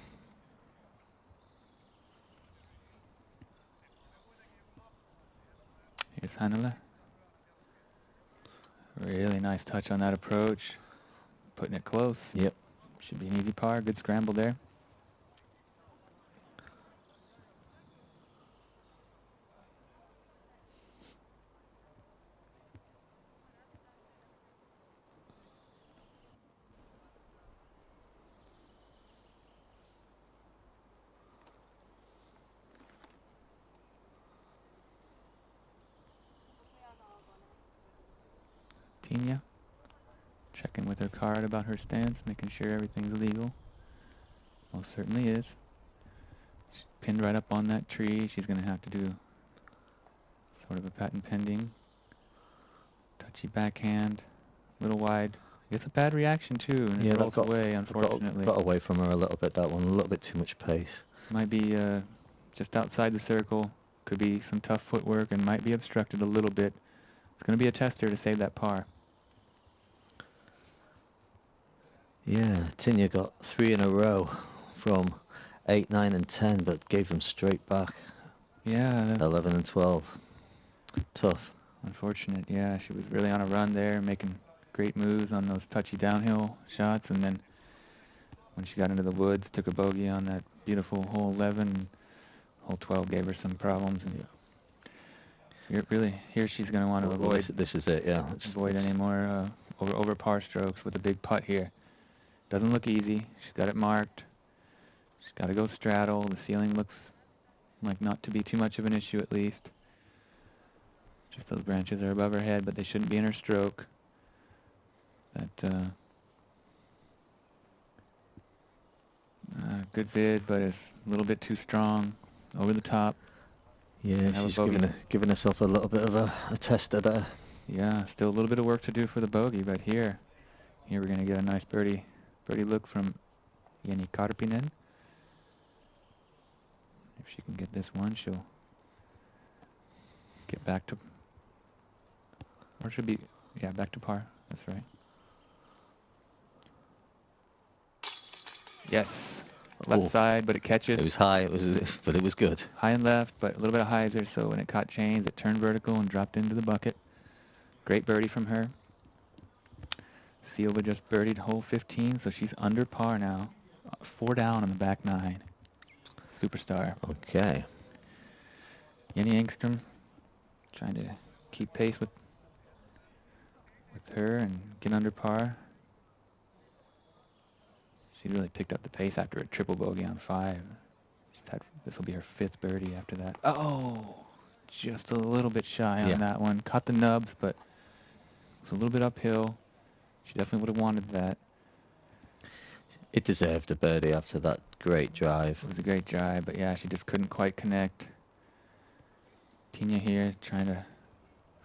Here's Hannele. Really nice touch on that approach. Putting it close. Yep. Should be an easy par. Good scramble there. Tinja checking with her card about her stance, making sure everything's legal. Most certainly is. She's pinned right up on that tree. She's going to have to do sort of a patent pending. Touchy backhand, a little wide. I guess a bad reaction too, and it rolls away, unfortunately. Got away from her a little bit, that one. A little bit too much pace. Might be just outside the circle. Could be some tough footwork and might be obstructed a little bit. It's going to be a tester to save that par. Yeah, Tinja got 3 in a row from 8, 9 and 10, but gave them straight back. Yeah. 11 and 12. Tough. Unfortunate, yeah. She was really on a run there, making great moves on those touchy downhill shots, and then when she got into the woods, took a bogey on that beautiful hole 11. Hole 12 gave her some problems, and here she's going to want to avoid. This is it, yeah. Avoid any more over par strokes with a big putt here. Doesn't look easy. She's got it marked. She's got to go straddle. The ceiling looks like not to be too much of an issue, at least. Just those branches are above her head, but they shouldn't be in her stroke. That good vid, but it's a little bit too strong. Over the top. Yeah, she's giving herself a little bit of a tester there. Yeah, still a little bit of work to do for the bogey, but here we're going to get a nice birdie look from Jenni Karppinen. If she can get this one, she'll get back to, or should be, yeah, back to par. That's right. Yes, left side, but it catches. It was high, but it was good. High and left, but a little bit of hyzer, so when it caught chains, it turned vertical and dropped into the bucket. Great birdie from her. Silva just birdied hole 15, so she's under par now. 4 down on the back 9. Superstar. Okay. Jenni Engström trying to keep pace with her and get under par. She really picked up the pace after a triple bogey on 5. This will be her 5th birdie after that. Oh, just a little bit shy on that one. Caught the nubs, but it was a little bit uphill. She definitely would have wanted that. It deserved a birdie after that great drive. It was a great drive, but yeah, she just couldn't quite connect. Tinja here trying to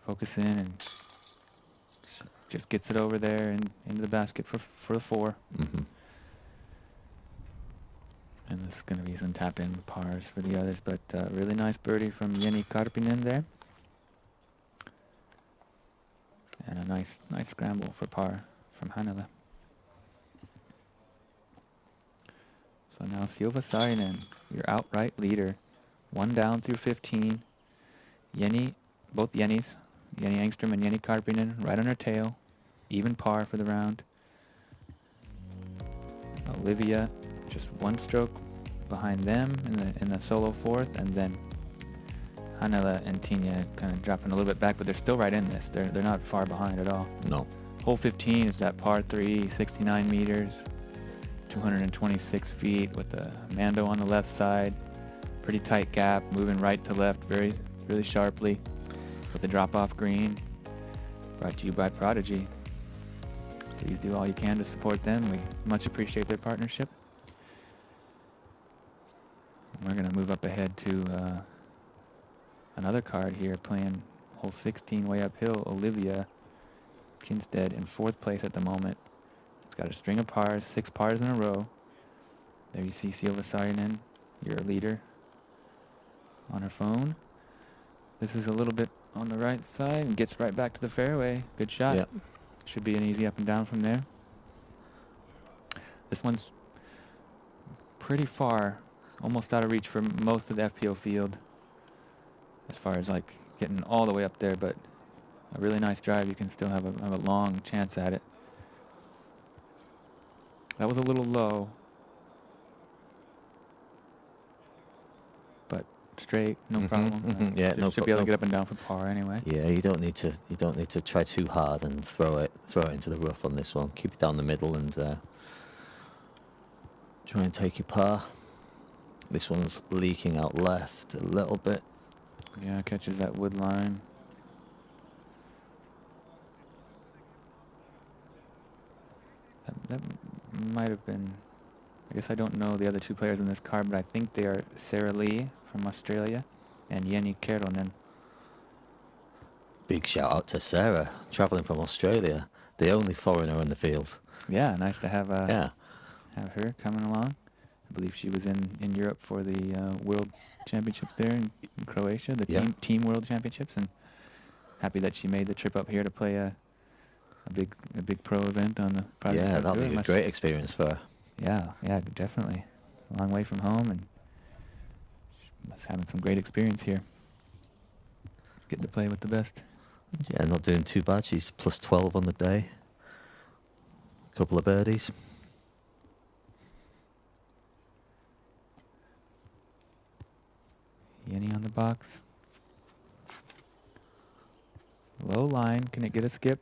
focus in and just gets it over there and into the basket for the 4. Mm-hmm. And this is going to be some tap-in pars for the others, but really nice birdie from Jenni Karppinen there. And a nice scramble for par from Hannele. So now Silva Saarinen, your outright leader. 1 down through 15. Both Jennis, Jenni Engström and Jenni Karppinen, right on her tail. Even par for the round. Olivia, just 1 stroke behind them in the solo 4th, and then Hannele and Tinja kind of dropping a little bit back, but they're still right in this. They're not far behind at all. No. Hole 15 is that par 3, 69 meters, 226 feet with the Mando on the left side. Pretty tight gap, moving right to left really sharply with the drop-off green. Brought to you by Prodigy. Please do all you can to support them. We much appreciate their partnership. We're going to move up ahead to another card here, playing hole 16 way uphill. Olivia Kinstead in 4th place at the moment. It's got a string of pars, 6 pars in a row. There you see Silva Saarinen, your leader, on her phone. This is a little bit on the right side and gets right back to the fairway. Good shot. Yep. Should be an easy up and down from there. This one's pretty far, almost out of reach for most of the FPO field as far as like getting all the way up there, but a really nice drive. You can still have a long chance at it. That was a little low, but straight, no problem. Yeah, should be able to get up and down for par anyway. Yeah, you don't need to try too hard and throw it into the rough on this one. Keep it down the middle and try and take your par. This one's leaking out left a little bit. Yeah, catches that wood line. That might have been, I guess I don't know the other 2 players in this card, but I think they are Sarah Lee from Australia and Jenni Keronen. Big shout out to Sarah, travelling from Australia, the only foreigner in the field. Yeah, nice to have have her coming along. I believe she was in Europe for the World Championships there in Croatia, the team World Championships, and happy that she made the trip up here to play a big pro event on the private. Yeah, that'll be a great experience for her. Yeah, definitely. A long way from home, and she must having some great experience here. Getting to play with the best. Yeah, not doing too bad. She's plus 12 on the day. A couple of birdies. Jenni on the box. Low line. Can it get a skip?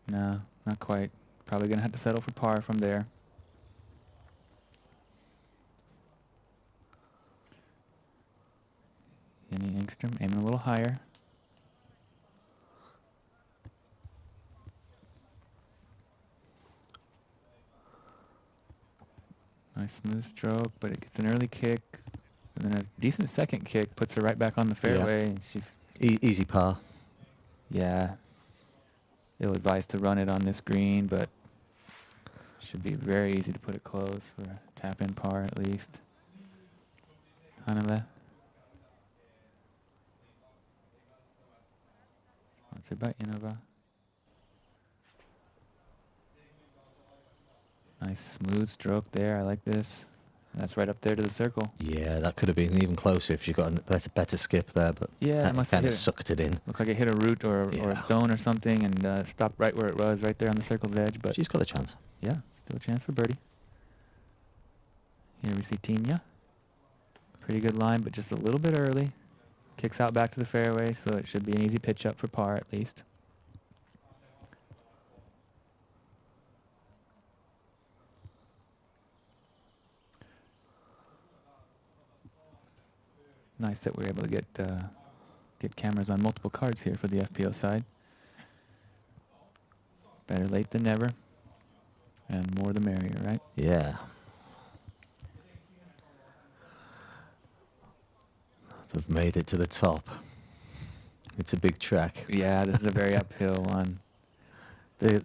No, not quite. Probably going to have to settle for par from there. Jenni Engström aiming a little higher. Nice smooth stroke, but it gets an early kick. And then a decent second kick puts her right back on the fairway. And she's easy par. Yeah. Ill advised to run it on this green, but should be very easy to put it close for a tap-in par at least. Hannele. Sponsored by Innova. Nice smooth stroke there. I like this. That's right up there to the circle. Yeah, that could have been even closer if she got a better skip there, but yeah, it must have kind of sucked it in. Looked like it hit a root or a stone or something and stopped right where it was, right there on the circle's edge. But she's got a chance. Yeah, still a chance for birdie. Here we see Tinja. Pretty good line, but just a little bit early. Kicks out back to the fairway, so it should be an easy pitch up for par at least. Nice that we're able to get cameras on multiple cards here for the FPO side. Better late than never, and more the merrier, right? Yeah. They've made it to the top. It's a big track. Yeah, this is a very uphill one. They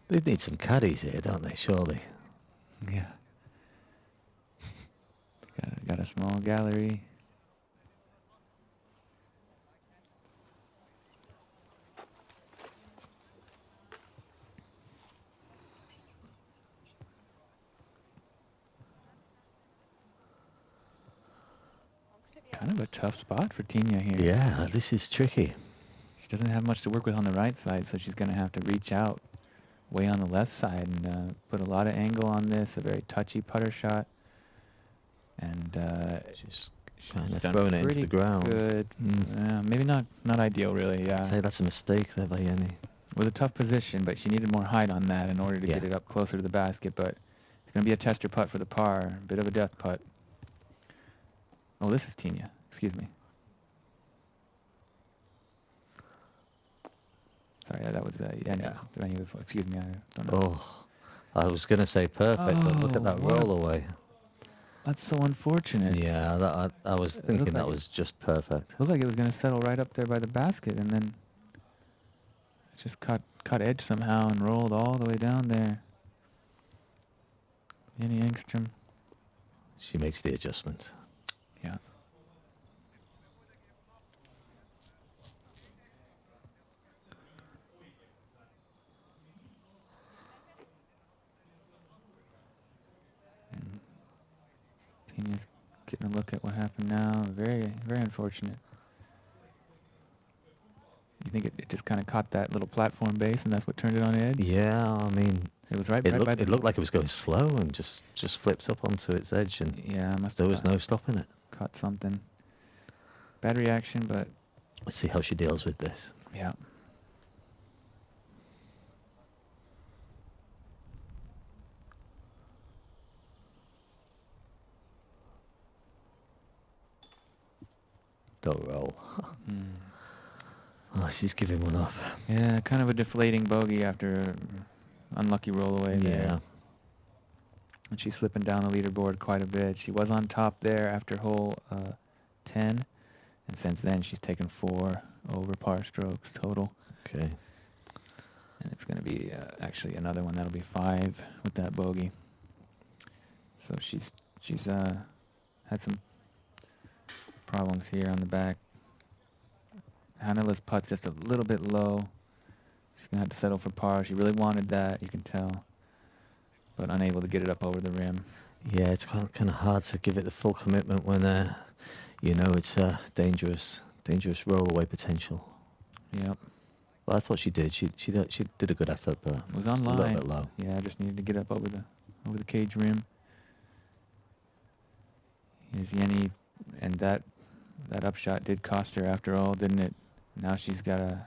need some caddies here, don't they? Surely. Yeah. Got a small gallery. Kind of a tough spot for Tinja here. Yeah, this is tricky. She doesn't have much to work with on the right side, so she's going to have to reach out way on the left side and put a lot of angle on this. A very touchy putter shot. And she's kind of thrown it into the ground. Good. Maybe not ideal, really. Yeah. I'd say that's a mistake there by Jenni. It was a tough position, but she needed more height on that in order to get it up closer to the basket. But it's going to be a tester putt for the par. A bit of a death putt. Oh, this is Tinja. Excuse me. Sorry, that was Jenni before. Excuse me, I don't know. Oh, I was going to say perfect, but look at that roll away. That's so unfortunate. Yeah, I was thinking that was just perfect. Looked like it was going to settle right up there by the basket, and then it just caught edge somehow and rolled all the way down there. Jenni Engström. She makes the adjustment. Yeah. Tinja's getting a look at what happened now. Very, very unfortunate. You think it just kind of caught that little platform base, and that's what turned it on edge? Yeah, I mean, it was right. It looked like it was going slow and just flips up onto its edge, and there was no stopping it. Caught something. Bad reaction, but let's see how she deals with this. Yeah. Don't roll. Oh, she's giving one up. Yeah, kind of a deflating bogey after unlucky roll away there. Yeah. And she's slipping down the leaderboard quite a bit. She was on top there after hole 10, and since then she's taken 4 over par strokes total. Okay. And it's going to be actually another one that'll be 5 with that bogey. So she's had some problems here on the back. Hannele's putt's just a little bit low. She's going to have to settle for par. She really wanted that, you can tell, but unable to get it up over the rim. Yeah, it's kind of hard to give it the full commitment when, it's a dangerous roll-away potential. Yep. Well, I thought she did. She did a good effort, but it was on line. A little bit low. Yeah, I just needed to get up over the cage rim. Here's Jenni, and that upshot did cost her after all, didn't it? Now she's got a.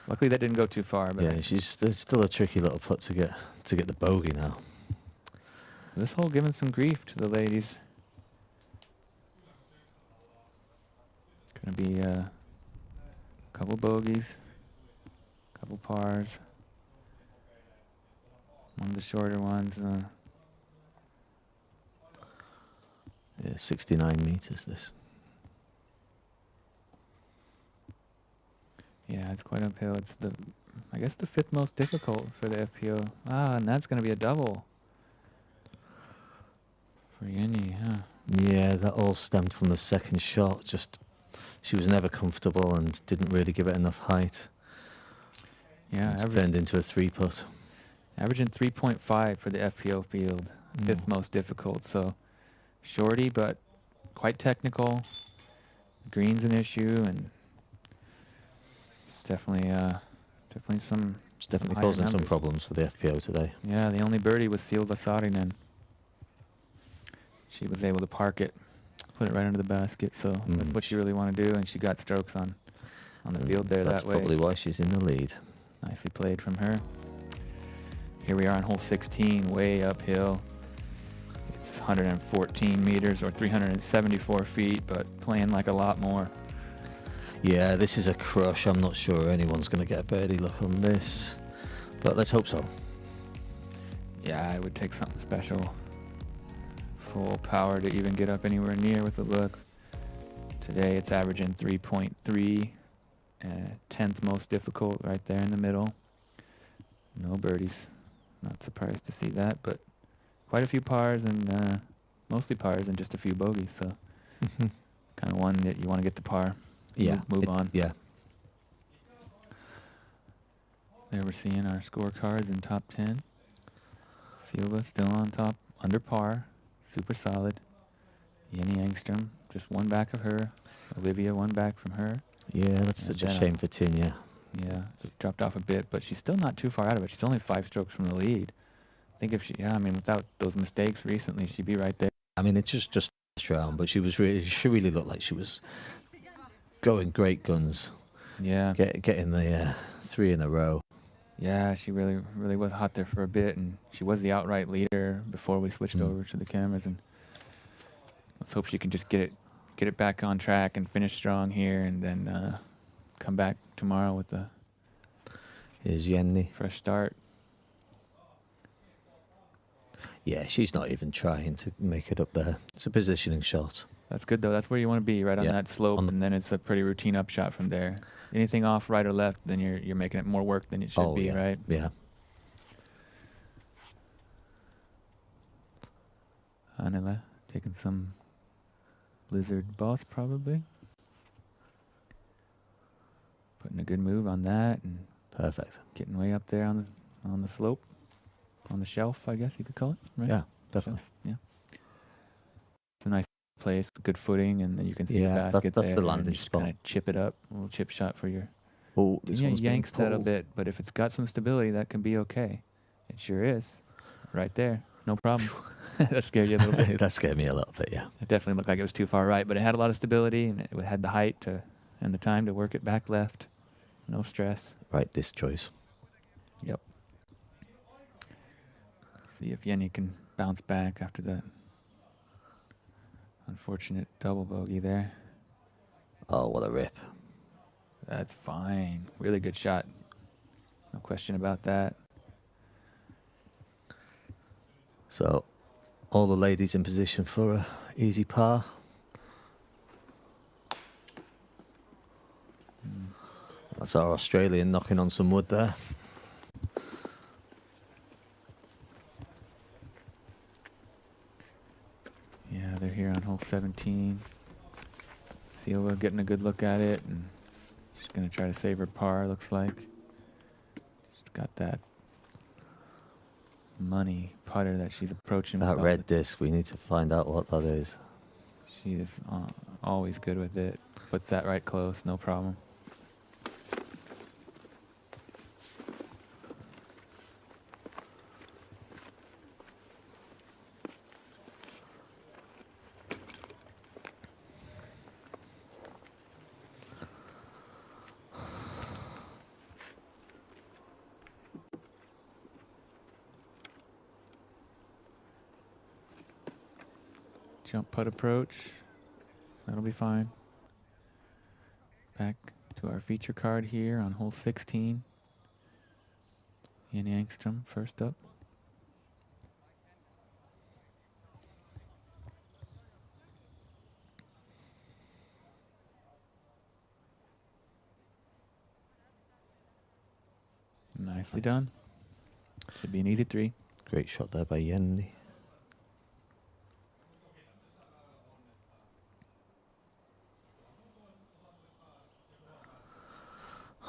Luckily, that didn't go too far. But yeah, there's still a tricky little putt to get the bogey now. This hole giving some grief to the ladies. Gonna be a couple bogeys, couple pars. One of the shorter ones. Yeah, 69 meters. This. Yeah, it's quite uphill. It's I guess the 5th most difficult for the FPO. And that's going to be a double for Jenni, huh? Yeah, that all stemmed from the second shot. She was never comfortable and didn't really give it enough height. Yeah, it's turned into a 3-putt. Averaging 3.5 for the FPO field, 5th most difficult. So shorty, but quite technical. Green's an issue, and it's definitely some. It's definitely causing some problems for the FPO today. Yeah, the only birdie was Esa Salonen. She was able to park it, put it right under the basket. So that's what she really wanted to do, and she got strokes on the field there that way. That's probably why she's in the lead. Nicely played from her. Here we are on hole 16, way uphill. It's 114 meters or 374 feet, but playing like a lot more. Yeah, this is a crush. I'm not sure anyone's going to get a birdie look on this, but let's hope so. Yeah, it would take something special. Full power to even get up anywhere near with the look. Today it's averaging 3.3 10th most difficult right there in the middle. No birdies. Not surprised to see that, but quite a few pars and mostly pars and just a few bogeys. So kind of one that you want to get the par. Yeah. Move on. Yeah. There we're seeing our scorecards in top 10. Silva still on top, under par, super solid. Jenni Engström just one back of her. Olivia one back from her. Yeah, that's such a shame for Tinja. Yeah, she's dropped off a bit, but she's still not too far out of it. She's only 5 strokes from the lead. I think if she, without those mistakes recently, she'd be right there. I mean, it's just first round, but she really looked like she was going great guns. Yeah. Getting the 3 in a row. Yeah, she really was hot there for a bit, and she was the outright leader before we switched over to the cameras. And let's hope she can just get it back on track and finish strong here, and then come back tomorrow with a fresh start. Yeah, she's not even trying to make it up there. It's a positioning shot. That's good, though. That's where you want to be, right on that slope, and then it's a pretty routine upshot from there. Anything off right or left, then you're making it more work than it should be, right? Yeah. Hannele taking some Blizzard Boss, probably. Putting a good move on that, and perfect. Getting way up there on the slope, on the shelf, I guess you could call it. Right? Yeah, definitely. Yeah. It's a nice place, good footing, and then you can see the basket that's there. the landing and just spot. kind of chip it up, a little chip shot for your. Oh, this one's being yanks that a pulled. bit, but if it's got some stability, that can be okay. It sure is, right there, no problem. That scared you a little bit. That scared me a little bit, yeah. It definitely looked like it was too far right, but it had a lot of stability, and it had the height and the time to work it back left. No stress. Right, this choice. Yep. See if Jenni can bounce back after that unfortunate double bogey there. Oh, what a rip. That's fine. Really good shot. No question about that. So, all the ladies in position for a easy par. That's our Australian knocking on some wood there. Yeah, they're here on hole 17. Silva getting a good look at it, and she's going to try to save her par, looks like. She's got that money putter that she's approaching. That with red disc, we need to find out what that is. She is always good with it. Puts that right close, no problem. Jump putt approach. That'll be fine. Back to our feature card here on hole 16. Jenni Engström first up. Nicely done. Should be an easy 3. Great shot there by Jenni.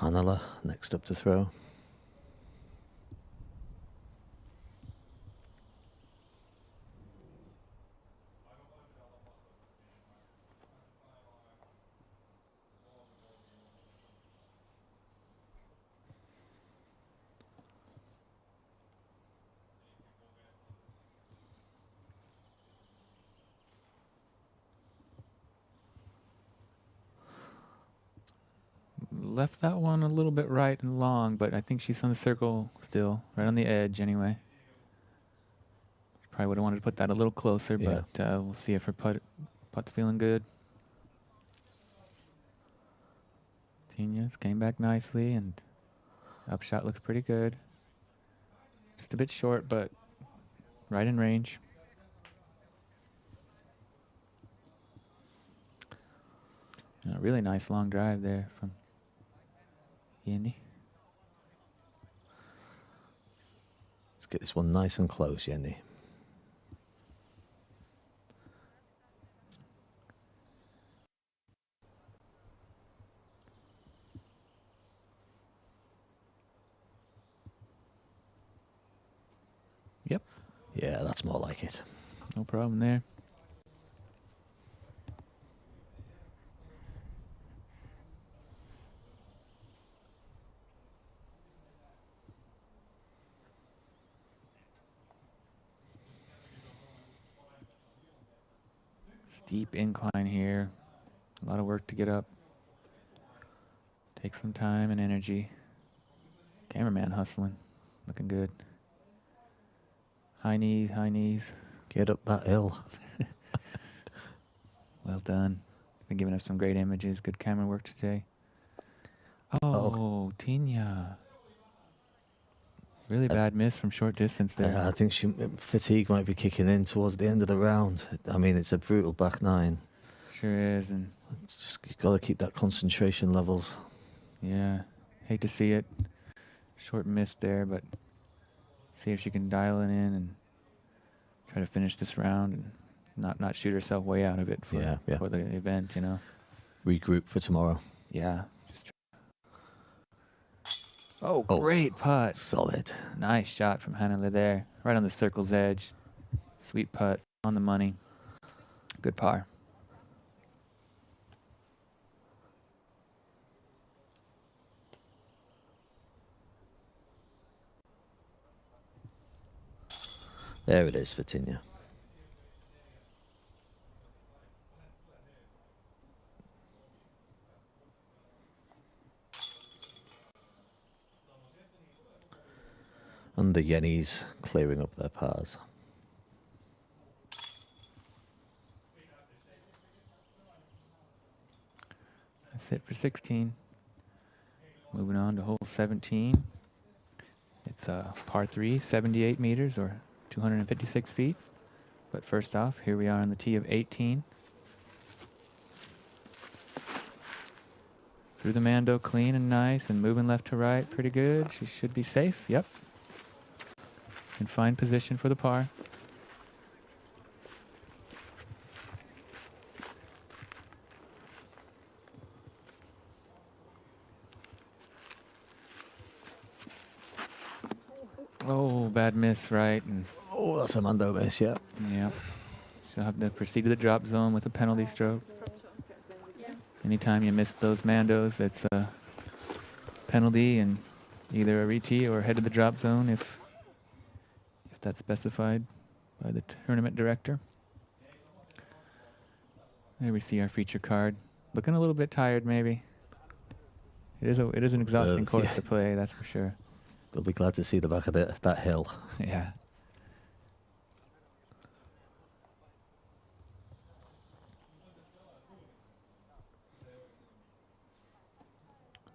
Hannele next up to throw. Left that one a little bit right and long, but I think she's on the circle still, right on the edge anyway. Probably would have wanted to put that a little closer, Yeah. but we'll see if her putt's feeling good. Tinja's came back nicely, and upshot looks pretty good. Just a bit short, but right in range. A really nice long drive there from Jenni. Let's get this one nice and close, Jenni. Yep. Yeah, that's more like it. No problem there. Steep incline here. A lot of work to get up. Take some time and energy. Cameraman hustling. Looking good. High knees, high knees. Get up that hill. Well done. Been giving us some great images. Good camera work today. Oh, Tinja. Really bad miss from short distance there. I think fatigue might be kicking in towards the end of the round. I mean, it's a brutal back nine. Sure is, and it's just you've got to keep that concentration levels. Yeah, hate to see it. Short miss there, but see if she can dial it in and try to finish this round and not shoot herself way out of it for the event, you know. Regroup for tomorrow. Yeah. Oh, great putt. Solid. Nice shot from Hannele there. Right on the circle's edge. Sweet putt. On the money. Good par. There it is for Tinja. And the Yennies clearing up their pars. That's it for 16. Moving on to hole 17. It's a par 3, 78 meters or 256 feet. But first off, here we are on the tee of 18. Through the Mando clean and nice and moving left to right pretty good. She should be safe. Yep. In fine position for the par. Oh, bad miss, right? And oh, that's a Mando miss, yeah. Yeah. She'll have to proceed to the drop zone with a penalty stroke. Anytime you miss those Mandos, it's a penalty and either a re-tee or head to the drop zone if that's specified by the tournament director. There we see our feature card. Looking a little bit tired, maybe. It is an exhausting course to play, that's for sure. They'll be glad to see the back of that hill. Yeah.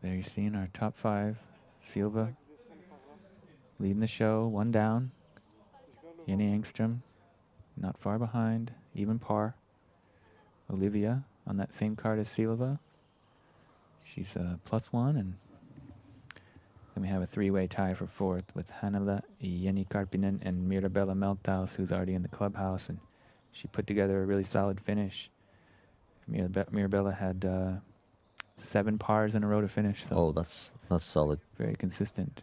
There you're seeing our top 5. Silva leading the show, 1 down. Jenni Engström not far behind, even par. Olivia on that same card as Silva. She's +1, and then we have a 3-way tie for 4th with Hannele, Jenni Karppinen, and Mirabella Melthaus, who's already in the clubhouse, and she put together a really solid finish. Mirabella had 7 pars in a row to finish. So oh, that's solid. Very consistent.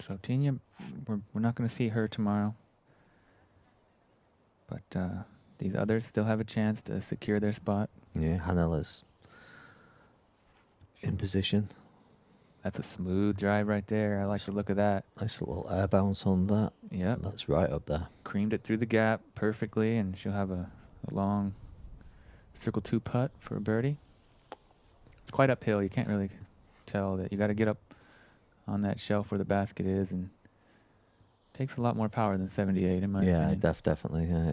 So Tinja, we're not going to see her tomorrow, but these others still have a chance to secure their spot. Yeah, Hannele's in position. That's a smooth drive right there. I like the look of that. Nice little air bounce on that. Yeah, that's right up there. Creamed it through the gap perfectly, and she'll have a long circle 2 putt for a birdie. It's quite uphill. You can't really tell that. You got to get up on that shelf where the basket is, and it takes a lot more power than 78 in my opinion. Yeah, definitely. Yeah,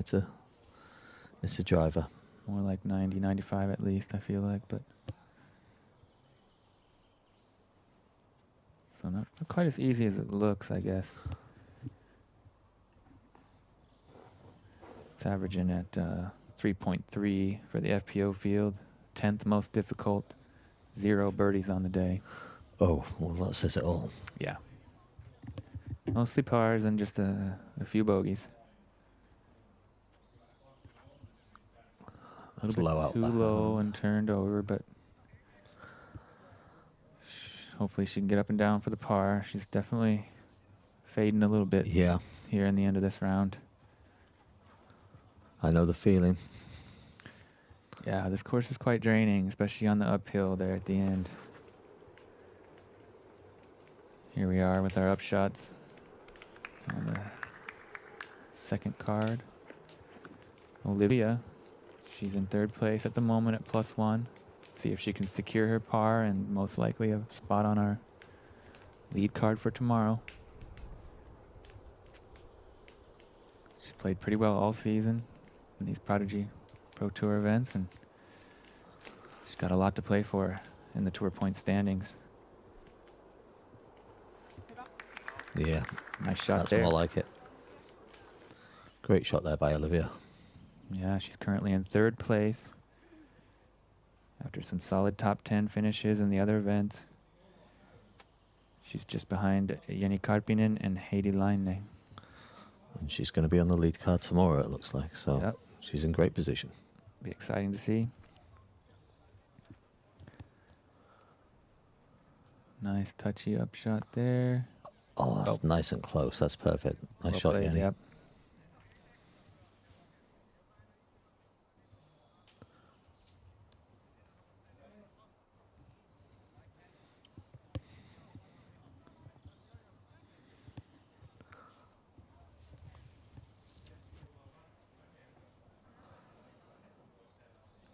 it's a driver. More like 90, 95 at least, I feel like, but So not quite as easy as it looks, I guess. It's averaging at 3.3 for the FPO field. 10th most difficult. 0 birdies on the day. Oh, well, that says it all. Yeah. Mostly pars and just a few bogeys. A That's little low bit out too back low end. and turned over, but hopefully she can get up and down for the par. She's definitely fading a little bit. Yeah. Here in the end of this round. I know the feeling. Yeah, this course is quite draining, especially on the uphill there at the end. Here we are with our upshots on the second card. Olivia, she's in 3rd place at the moment at +1. See if she can secure her par and most likely a spot on our lead card for tomorrow. She's played pretty well all season in these Prodigy Pro Tour events, and she's got a lot to play for in the Tour Point standings. Yeah. Nice shot That's there. more like it. Great shot there by Olivia. Yeah, she's currently in 3rd place after some solid top 10 finishes in the other events. She's just behind Jenni Karppinen and Heidi Laine. And she's going to be on the lead card tomorrow, it looks like. So Yep. she's in great position. Be exciting to see. Nice touchy upshot there. Oh, that's nice and close. That's perfect. Nice Well shot, played, Jenny. Yep.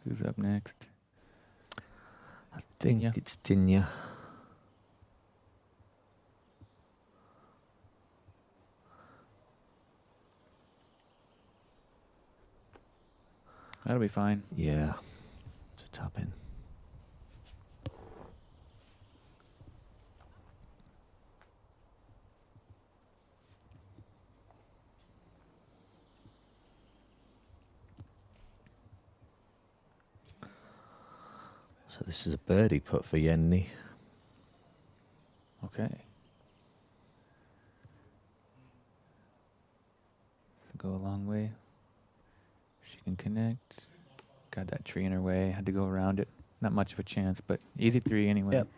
Who's up next? I think it's Tinja. That'll be fine. Yeah. It's a tap in. So this is a birdie putt for Jenni. Okay. So go a long way. She can connect. Got that tree in her way. Had to go around it. Not much of a chance, but easy 3 anyway. Yep.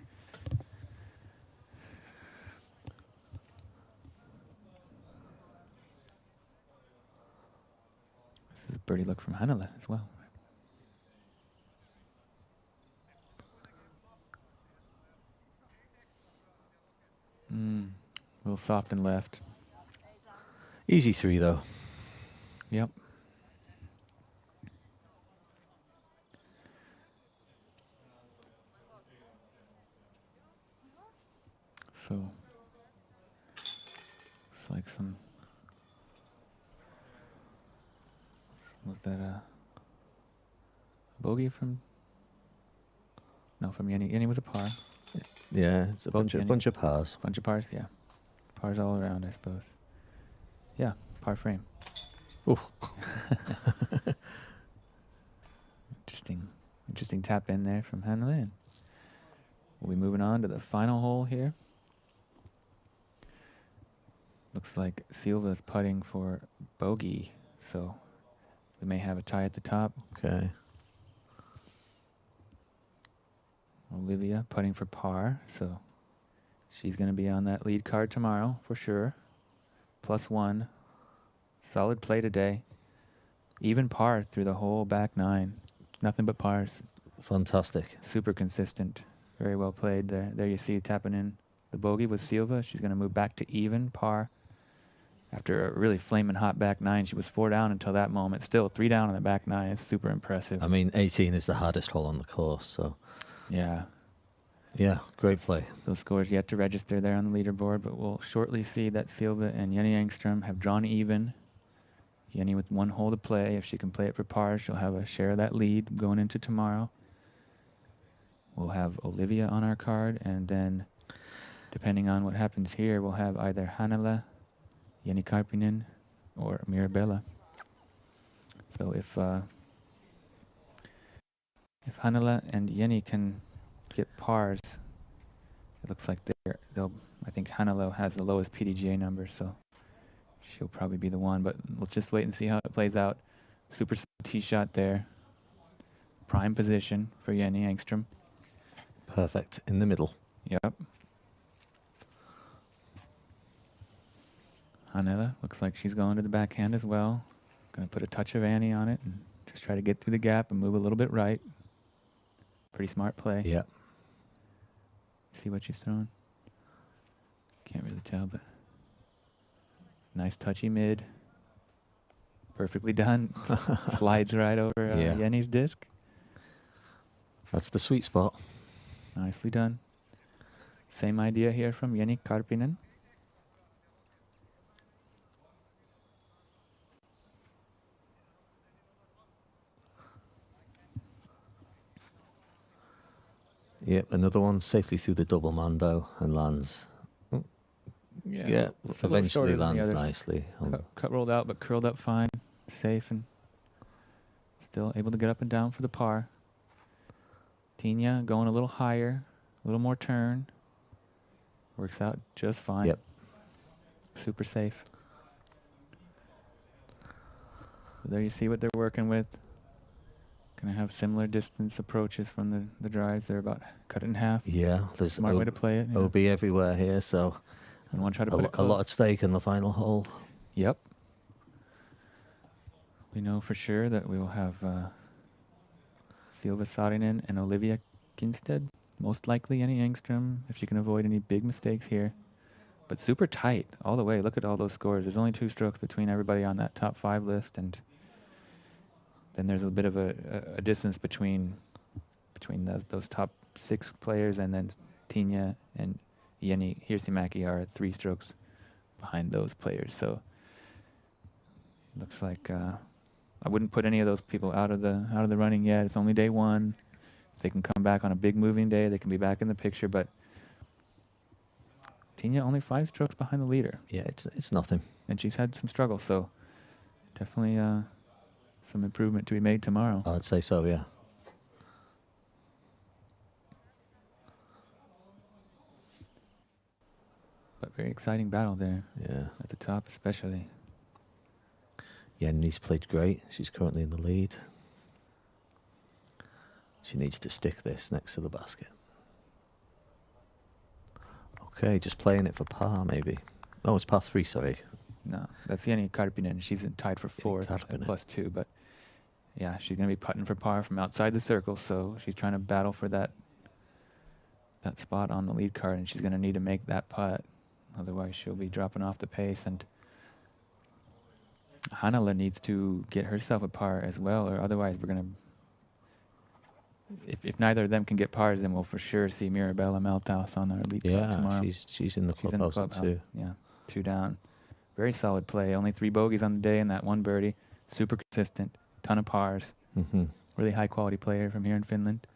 This is a birdie look from Hannele as well. A little soft and left. Easy 3 though. Yep. So, it's like some. Was that a bogey from? No, from Jenni. Jenni was a par. Yeah, it's a bunch of pars. Bunch of pars, yeah. Pars all around, I suppose. Yeah, par frame. Ooh. Interesting tap in there from Hannele. We'll be moving on to the final hole here. Looks like Silva's putting for bogey, so we may have a tie at the top. Okay. Olivia putting for par, so she's going to be on that lead card tomorrow for sure. +1. Solid play today. Even par through the whole back 9. Nothing but pars. Fantastic. Super consistent. Very well played there. There you see tapping in the bogey with Silva. She's going to move back to even par. After a really flaming hot back 9, she was 4 down until that moment. Still 3 down on the back 9. It's super impressive. I mean, 18 is the hardest hole on the course, so. Yeah. Yeah, great play. Those scores yet to register there on the leaderboard, but we'll shortly see that Silva and Jenni Engström have drawn even. Jenni with 1 hole to play. If she can play it for par, she'll have a share of that lead going into tomorrow. We'll have Olivia on our card, and then depending on what happens here, we'll have either Hannele, Jenni Karppinen, or Mirabella. So if Hannele and Jenni can get pars, it looks like they'll. I think Hannele has the lowest PDGA number, so she'll probably be the one. But we'll just wait and see how it plays out. Super tee shot there. Prime position for Jenni Engström. Perfect in the middle. Yep. Hannele looks like she's going to the backhand as well. Going to put a touch of Annie on it and just try to get through the gap and move a little bit right. Pretty smart play. Yeah. See what she's throwing? Can't really tell, but nice touchy mid. Perfectly done. Slides right over Jenni's disc. That's the sweet spot. Nicely done. Same idea here from Jenni Karppinen. Yep, another one safely through the double mando and lands. Yeah, eventually lands nicely. Cut rolled out, but curled up fine, safe, and still able to get up and down for the par. Tinja going a little higher, a little more turn. Works out just fine. Yep. Super safe. So there you see what they're working with. Going to have similar distance approaches from the drives. They're about cut it in half. Yeah, there's smart way to play it. Yeah. OB everywhere here, so I want to try to put it close. A lot at stake in the final hole. Yep. We know for sure that we will have Silva Saarinen and Olivia Kinstead. Most likely Jenni Engström, if she can avoid any big mistakes here. But super tight all the way. Look at all those scores. There's only 2 strokes between everybody on that top 5 list, and then there's a bit of a distance between those top 6 players, and then Tinja and Jenni Hirsimäki are 3 strokes behind those players. So it looks like I wouldn't put any of those people out of the running yet. It's only day 1. If they can come back on a big moving day, they can be back in the picture. But Tinja only 5 strokes behind the leader. Yeah, it's nothing. And she's had some struggles, so definitely some improvement to be made tomorrow. I'd say so, yeah. But very exciting battle there. Yeah. At the top especially. Jenni's played great. She's currently in the lead. She needs to stick this next to the basket. Okay, just playing it for par, maybe. Oh, it's par 3, sorry. No, that's Jenni Karppinen. She's tied for 4th at +2, but yeah, she's going to be putting for par from outside the circle, so she's trying to battle for that spot on the lead card, and she's going to need to make that putt. Otherwise, she'll be dropping off the pace, and Hannele needs to get herself a par as well, or otherwise we're going to... If neither of them can get pars, then we'll for sure see Mirabella Malthouse on our lead card tomorrow. She's in the clubhouse too. Yeah, 2 down. Very solid play. Only 3 bogeys on the day and that 1 birdie. Super consistent. Ton of pars. Really high quality player from here in Finland.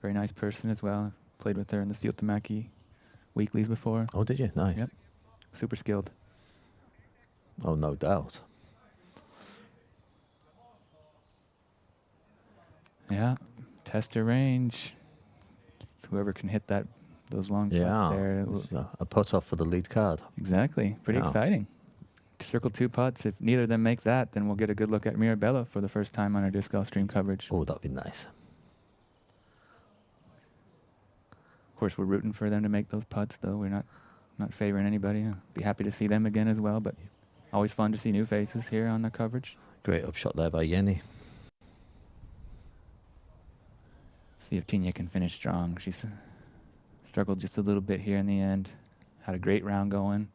Very nice person as well. Played with her in the Sieltämäki weeklies before. Oh, did you? Nice. Yep. Super skilled. Oh, no doubt. Yeah. Test her range. Whoever can hit those long putts there. It's a putt off for the lead card. Exactly. Pretty exciting. Circle 2 putts. If neither of them make that, then we'll get a good look at Mirabella for the first time on our Disc Golf Stream coverage. Oh, that'd be nice. Of course, we're rooting for them to make those putts, though. We're not favoring anybody. I'd be happy to see them again as well, but always fun to see new faces here on the coverage. Great upshot there by Jenni. See if Tinja can finish strong. She's struggled just a little bit here in the end. Had a great round going.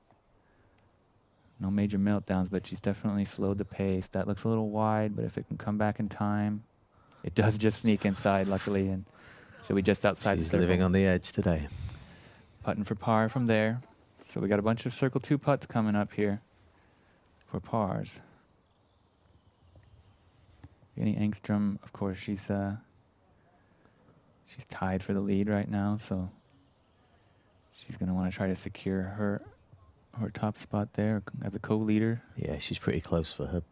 No major meltdowns, but she's definitely slowed the pace. That looks a little wide, but if it can come back in time, it does just sneak inside, luckily, and she'll be just outside the circle. She's living on the edge today. Putting for par from there. So we got a bunch of circle 2 putts coming up here for pars. Jenni Engström, of course, she's tied for the lead right now, so She's going to want to try to secure her top spot there as a co-leader. Yeah, she's pretty close for her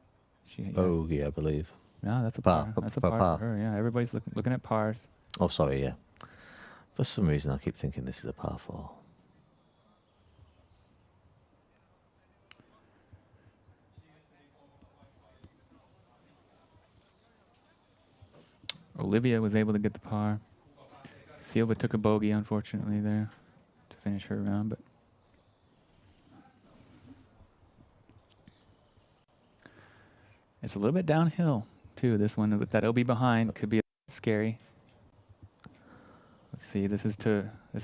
Yeah. bogey, I believe. No, that's a par. par. That's a For par for her. Yeah, everybody's looking at pars. Oh, sorry, yeah. For some reason, I keep thinking this is a par 4. Olivia was able to get the par. Silva took a bogey, unfortunately, there to finish her round, but it's a little bit downhill, too. This one with that OB behind could be scary. Let's see. This is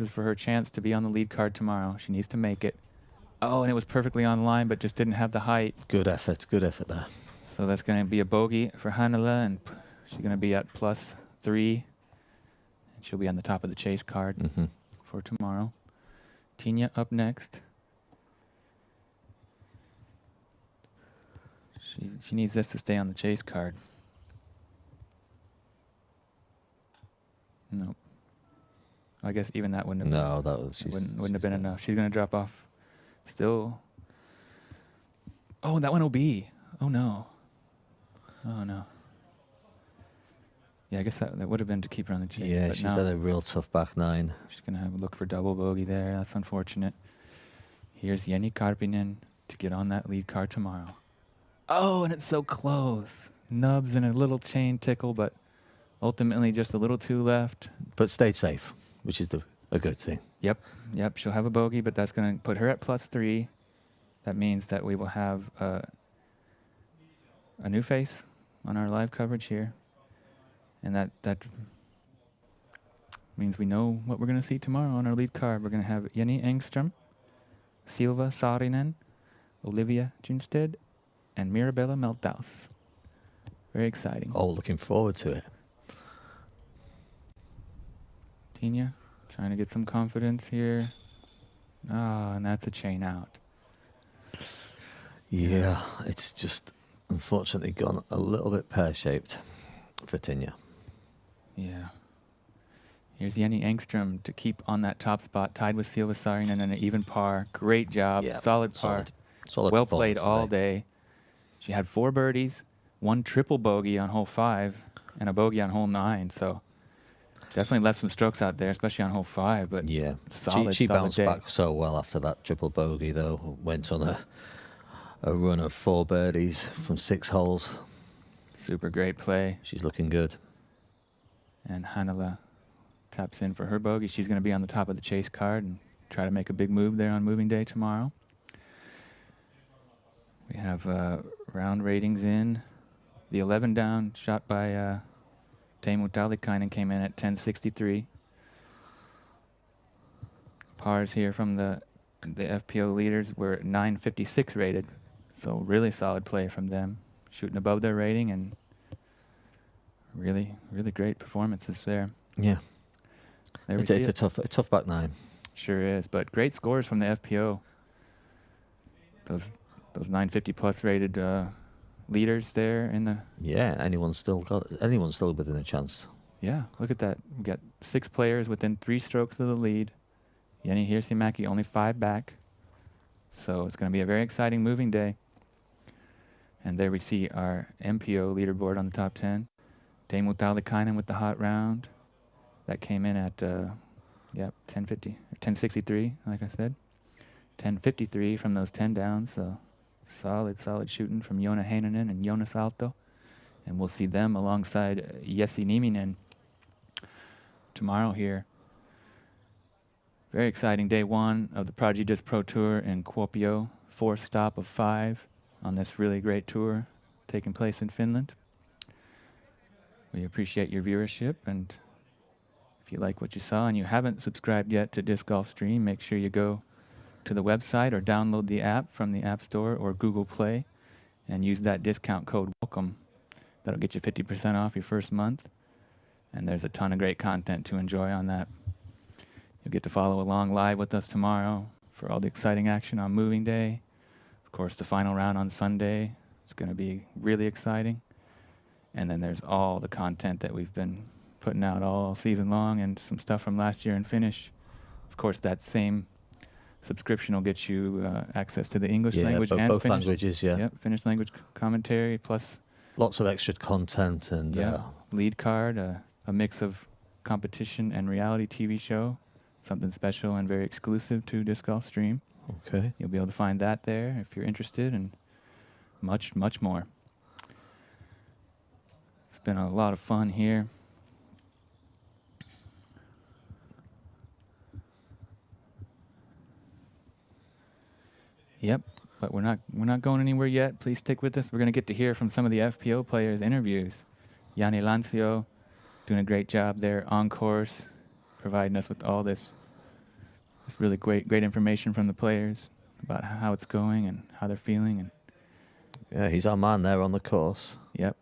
for her chance to be on the lead card tomorrow. She needs to make it. Oh, and it was perfectly on line, but just didn't have the height. Good effort there. So that's going to be a bogey for Hannele, and she's going to be at +3. And she'll be on the top of the chase card for tomorrow. Tinja up next. She needs this to stay on the chase card. Nope. I guess even that wouldn't have No, that was wouldn't have been enough. She's going to drop off. Still. Oh, that one will be. Oh, no. Oh, no. Yeah, I guess that would have been to keep her on the chase. Yeah, but she's no. had a real tough back 9. She's going to have a look for double bogey there. That's unfortunate. Here's Jenni Karppinen to get on that lead card tomorrow. Oh, and it's so close. Nubs and a little chain tickle, but ultimately just a little too left. But stayed safe, which is a good thing. Yep. She'll have a bogey, but that's going to put her at +3. That means that we will have a new face on our live coverage here. And that means we know what we're going to see tomorrow on our lead card. We're going to have Jenni Engström, Silva Saarinen, Olivia Junstead, and Mirabella Melthaus. Very exciting. Oh, looking forward to it. Tinja trying to get some confidence here. Oh, and that's a chain out. Yeah, it's just unfortunately gone a little bit pear-shaped for Tinja. Yeah. Here's Jenni Engström to keep on that top spot, tied with Silva Saarinen and an even par. Great job. Yeah, solid par. Solid well played performance all day. She had 4 birdies, 1 triple bogey on hole 5, and a bogey on hole 9. So definitely left some strokes out there, especially on hole 5. But yeah, solid. She solid bounced day. back so well after that triple bogey, though. Went on a run of 4 birdies from 6 holes. Super great play. She's looking good. And Hannele taps in for her bogey. She's going to be on the top of the chase card and try to make a big move there on moving day tomorrow. We have round ratings in. The 11 down shot by Teemu Talikainen came in at 1063. Pars here from the FPO leaders were at 956 rated. So really solid play from them. Shooting above their rating and really, really great performances there. Yeah. There we It's see a it. tough back 9. Sure is, but great scores from the FPO. Those 950 plus rated leaders there in the. Yeah, anyone's still within a chance. Yeah, look at that. We got 6 players within 3 strokes of the lead. Jenni Hirsimäki only 5 back. So it's going to be a very exciting moving day. And there we see our MPO leaderboard on the top 10. Teemu Talikainen with the hot round. That came in at 1050 or 1063, like I said. 1053 from those 10 down. So solid shooting from Joona Heinänen and Joonas Aalto. And we'll see them alongside Esa Nieminen tomorrow here. Very exciting day 1 of the Prodigy Disc Pro Tour in Kuopio. 4th stop of 5 on this really great tour taking place in Finland. We appreciate your viewership, and if you like what you saw and you haven't subscribed yet to Disc Golf Stream, make sure you go to the website or download the app from the App Store or Google Play and use that discount code WELCOME. That'll get you 50% off your first month, and there's a ton of great content to enjoy on that. You'll get to follow along live with us tomorrow for all the exciting action on moving day. Of course, the final round on Sunday is going to be really exciting. And then there's all the content that we've been putting out all season long and some stuff from last year and finish. Of course, that same subscription will get you access to the English Yeah, language and both Finnish, languages, yeah. Yep, Finnish language commentary, plus lots of extra content and lead card, a mix of competition and reality TV show, something special and very exclusive to Disc Golf Stream. Okay. You'll be able to find that there if you're interested, and much, much more. It's been a lot of fun here. Yep, but we're not going anywhere yet. Please stick with us. We're going to get to hear from some of the FPO players' interviews. Jani Lancio doing a great job there on course, providing us with all this really great information from the players about how it's going and how they're feeling. And yeah, he's our man there on the course. Yep.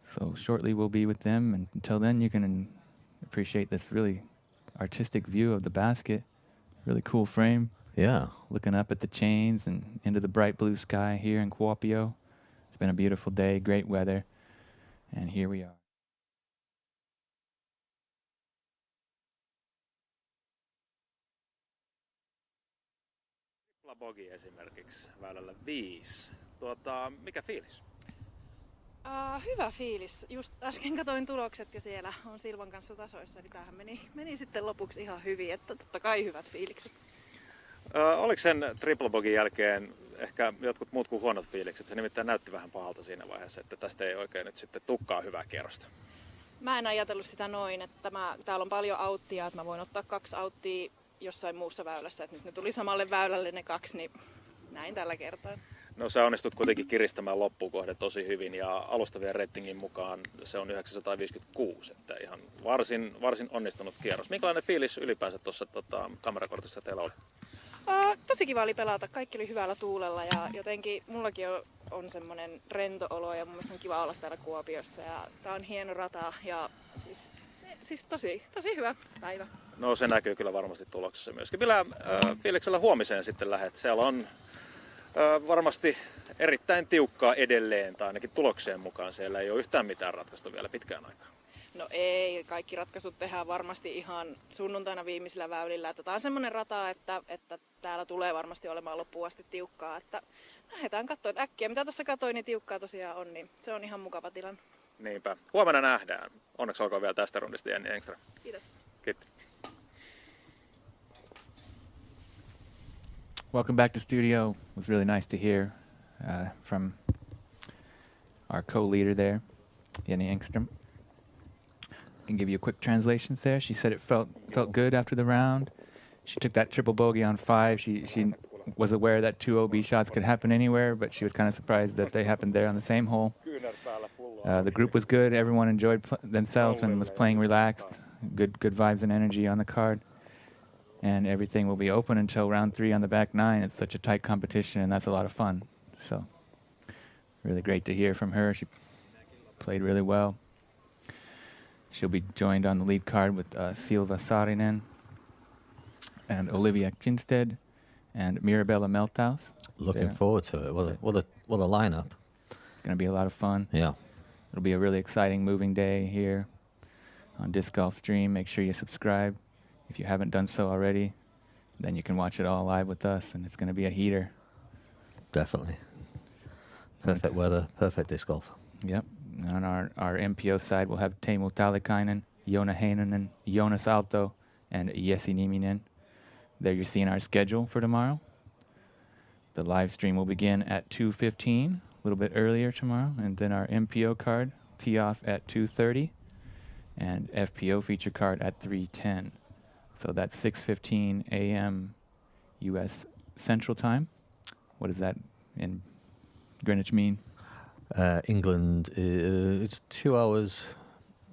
So shortly we'll be with them, and until then you can appreciate this really artistic view of the basket. Really cool frame. Yeah. Looking up at the chains and into the bright blue sky here in Kuopio. It's been a beautiful day, great weather, and here we are. Bogi esimerkiksi väylällä 5. Mikä fiilis? Hyvä fiilis. Just äsken katoin tulokset ja siellä on Silvan kanssa tasoissa, eli tämähän meni sitten lopuksi ihan hyvin, että totta kai hyvät fiilikset. Oliko sen triple bogin jälkeen ehkä jotkut muut kuin huonot fiilikset? Se nimittäin näytti vähän pahalta siinä vaiheessa, että tästä ei oikein nyt sitten tukkaa hyvää kierrosta. Mä en ajatellut sitä noin, että täällä on paljon auttia, että mä voin ottaa 2 auttia jossain muussa väylässä, että nyt ne tuli samalle väylälle ne 2, niin näin tällä kertaa. No sä onnistut kuitenkin kiristämään loppuun kohden tosi hyvin ja alustavien ratingin mukaan se on 956, että ihan varsin onnistunut kierros. Minkälainen fiilis ylipäänsä tuossa kamerakortissa teillä oli? Tosi kiva oli pelata, kaikki oli hyvällä tuulella ja jotenkin mullakin on semmoinen rento olo ja mun mielestä on kiva olla täällä Kuopiossa ja tää on hieno rata ja siis tosi hyvä päivä. No se näkyy kyllä varmasti tuloksessa myöskin. Millä fiiliksellä huomiseen sitten lähdet? Siellä on varmasti erittäin tiukkaa edelleen, tai ainakin tulokseen mukaan. Siellä ei ole yhtään mitään ratkaistu vielä pitkään aikaan. No ei, kaikki ratkaisut tehdään varmasti ihan sunnuntaina viimeisillä väylillä. Että tää on semmoinen rata, että täällä tulee varmasti olemaan loppuun asti tiukkaa. Että lähdetään katsoa, että äkkiä mitä tuossa katsoin, niin tiukkaa tosiaan on, niin se on ihan mukava tilanne. Niinpä. Huomenna nähdään. Onneksi olkoon vielä tästä rundista, Jenni Engström. Kiitos. Kiitos. Welcome back to studio. It was really nice to hear from our co-leader there, Jenni Engström. I can give you a quick translation there. She said it felt good after the round. She took that triple bogey on 5. She was aware that 2 OB shots could happen anywhere, but she was kind of surprised that they happened there on the same hole. The group was good. Everyone enjoyed themselves and was playing relaxed. Good vibes and energy on the card. And everything will be open until round 3 on the back 9. It's such a tight competition, and that's a lot of fun. So, really great to hear from her. She played really well. She'll be joined on the lead card with Silva Saarinen and Olivia Kinsted and Mirabella Melthaus. Looking forward to it. What a lineup. It's going to be a lot of fun. Yeah. It'll be a really exciting moving day here on Disc Golf Stream. Make sure you subscribe. If you haven't done so already, then you can watch it all live with us, and it's going to be a heater. Definitely. Perfect weather, perfect disc golf. Yep. On our MPO side, we'll have Teemu Talikainen, Joona Heinänen, Joonas Aalto, and Esa Nieminen. There you're seeing our schedule for tomorrow. The live stream will begin at 2:15, a little bit earlier tomorrow, and then our MPO card tee off at 2:30, and FPO feature card at 3:10. So that's 6:15 a.m. U.S. Central Time. What does that in Greenwich mean? England is 2 hours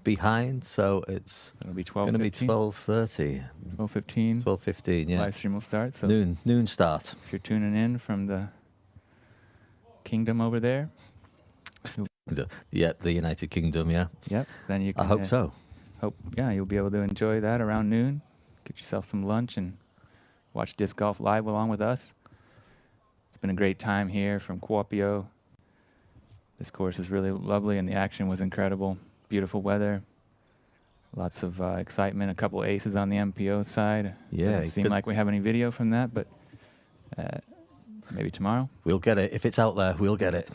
behind, so it'll be 12. Going to be 12:30. 12:15. 12:15. Yeah. Live stream will start. So noon start. If you're tuning in from the kingdom over there. The United Kingdom. Yeah. Yep. Then you can. I hope so. You'll be able to enjoy that around noon. Get yourself some lunch and watch disc golf live along with us. It's been a great time here from Kuopio. This course is really lovely and the action was incredible. Beautiful weather. Lots of excitement, a couple aces on the MPO side. Yeah, Doesn't seem like we have any video from that, but maybe tomorrow. We'll get it. If it's out there, we'll get it.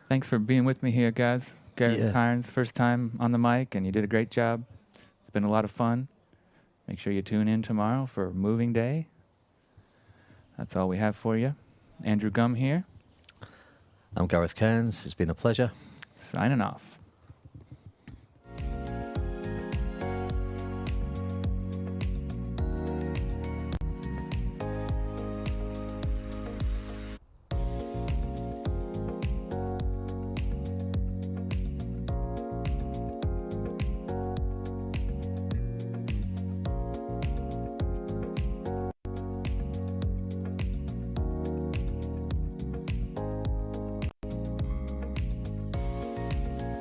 Thanks for being with me here, guys. Garrett Cairns, first time on the mic, and you did a great job. It's been a lot of fun. Make sure you tune in tomorrow for Moving Day. That's all we have for you. Andrew Gum here. I'm Gareth Cairns. It's been a pleasure. Signing off.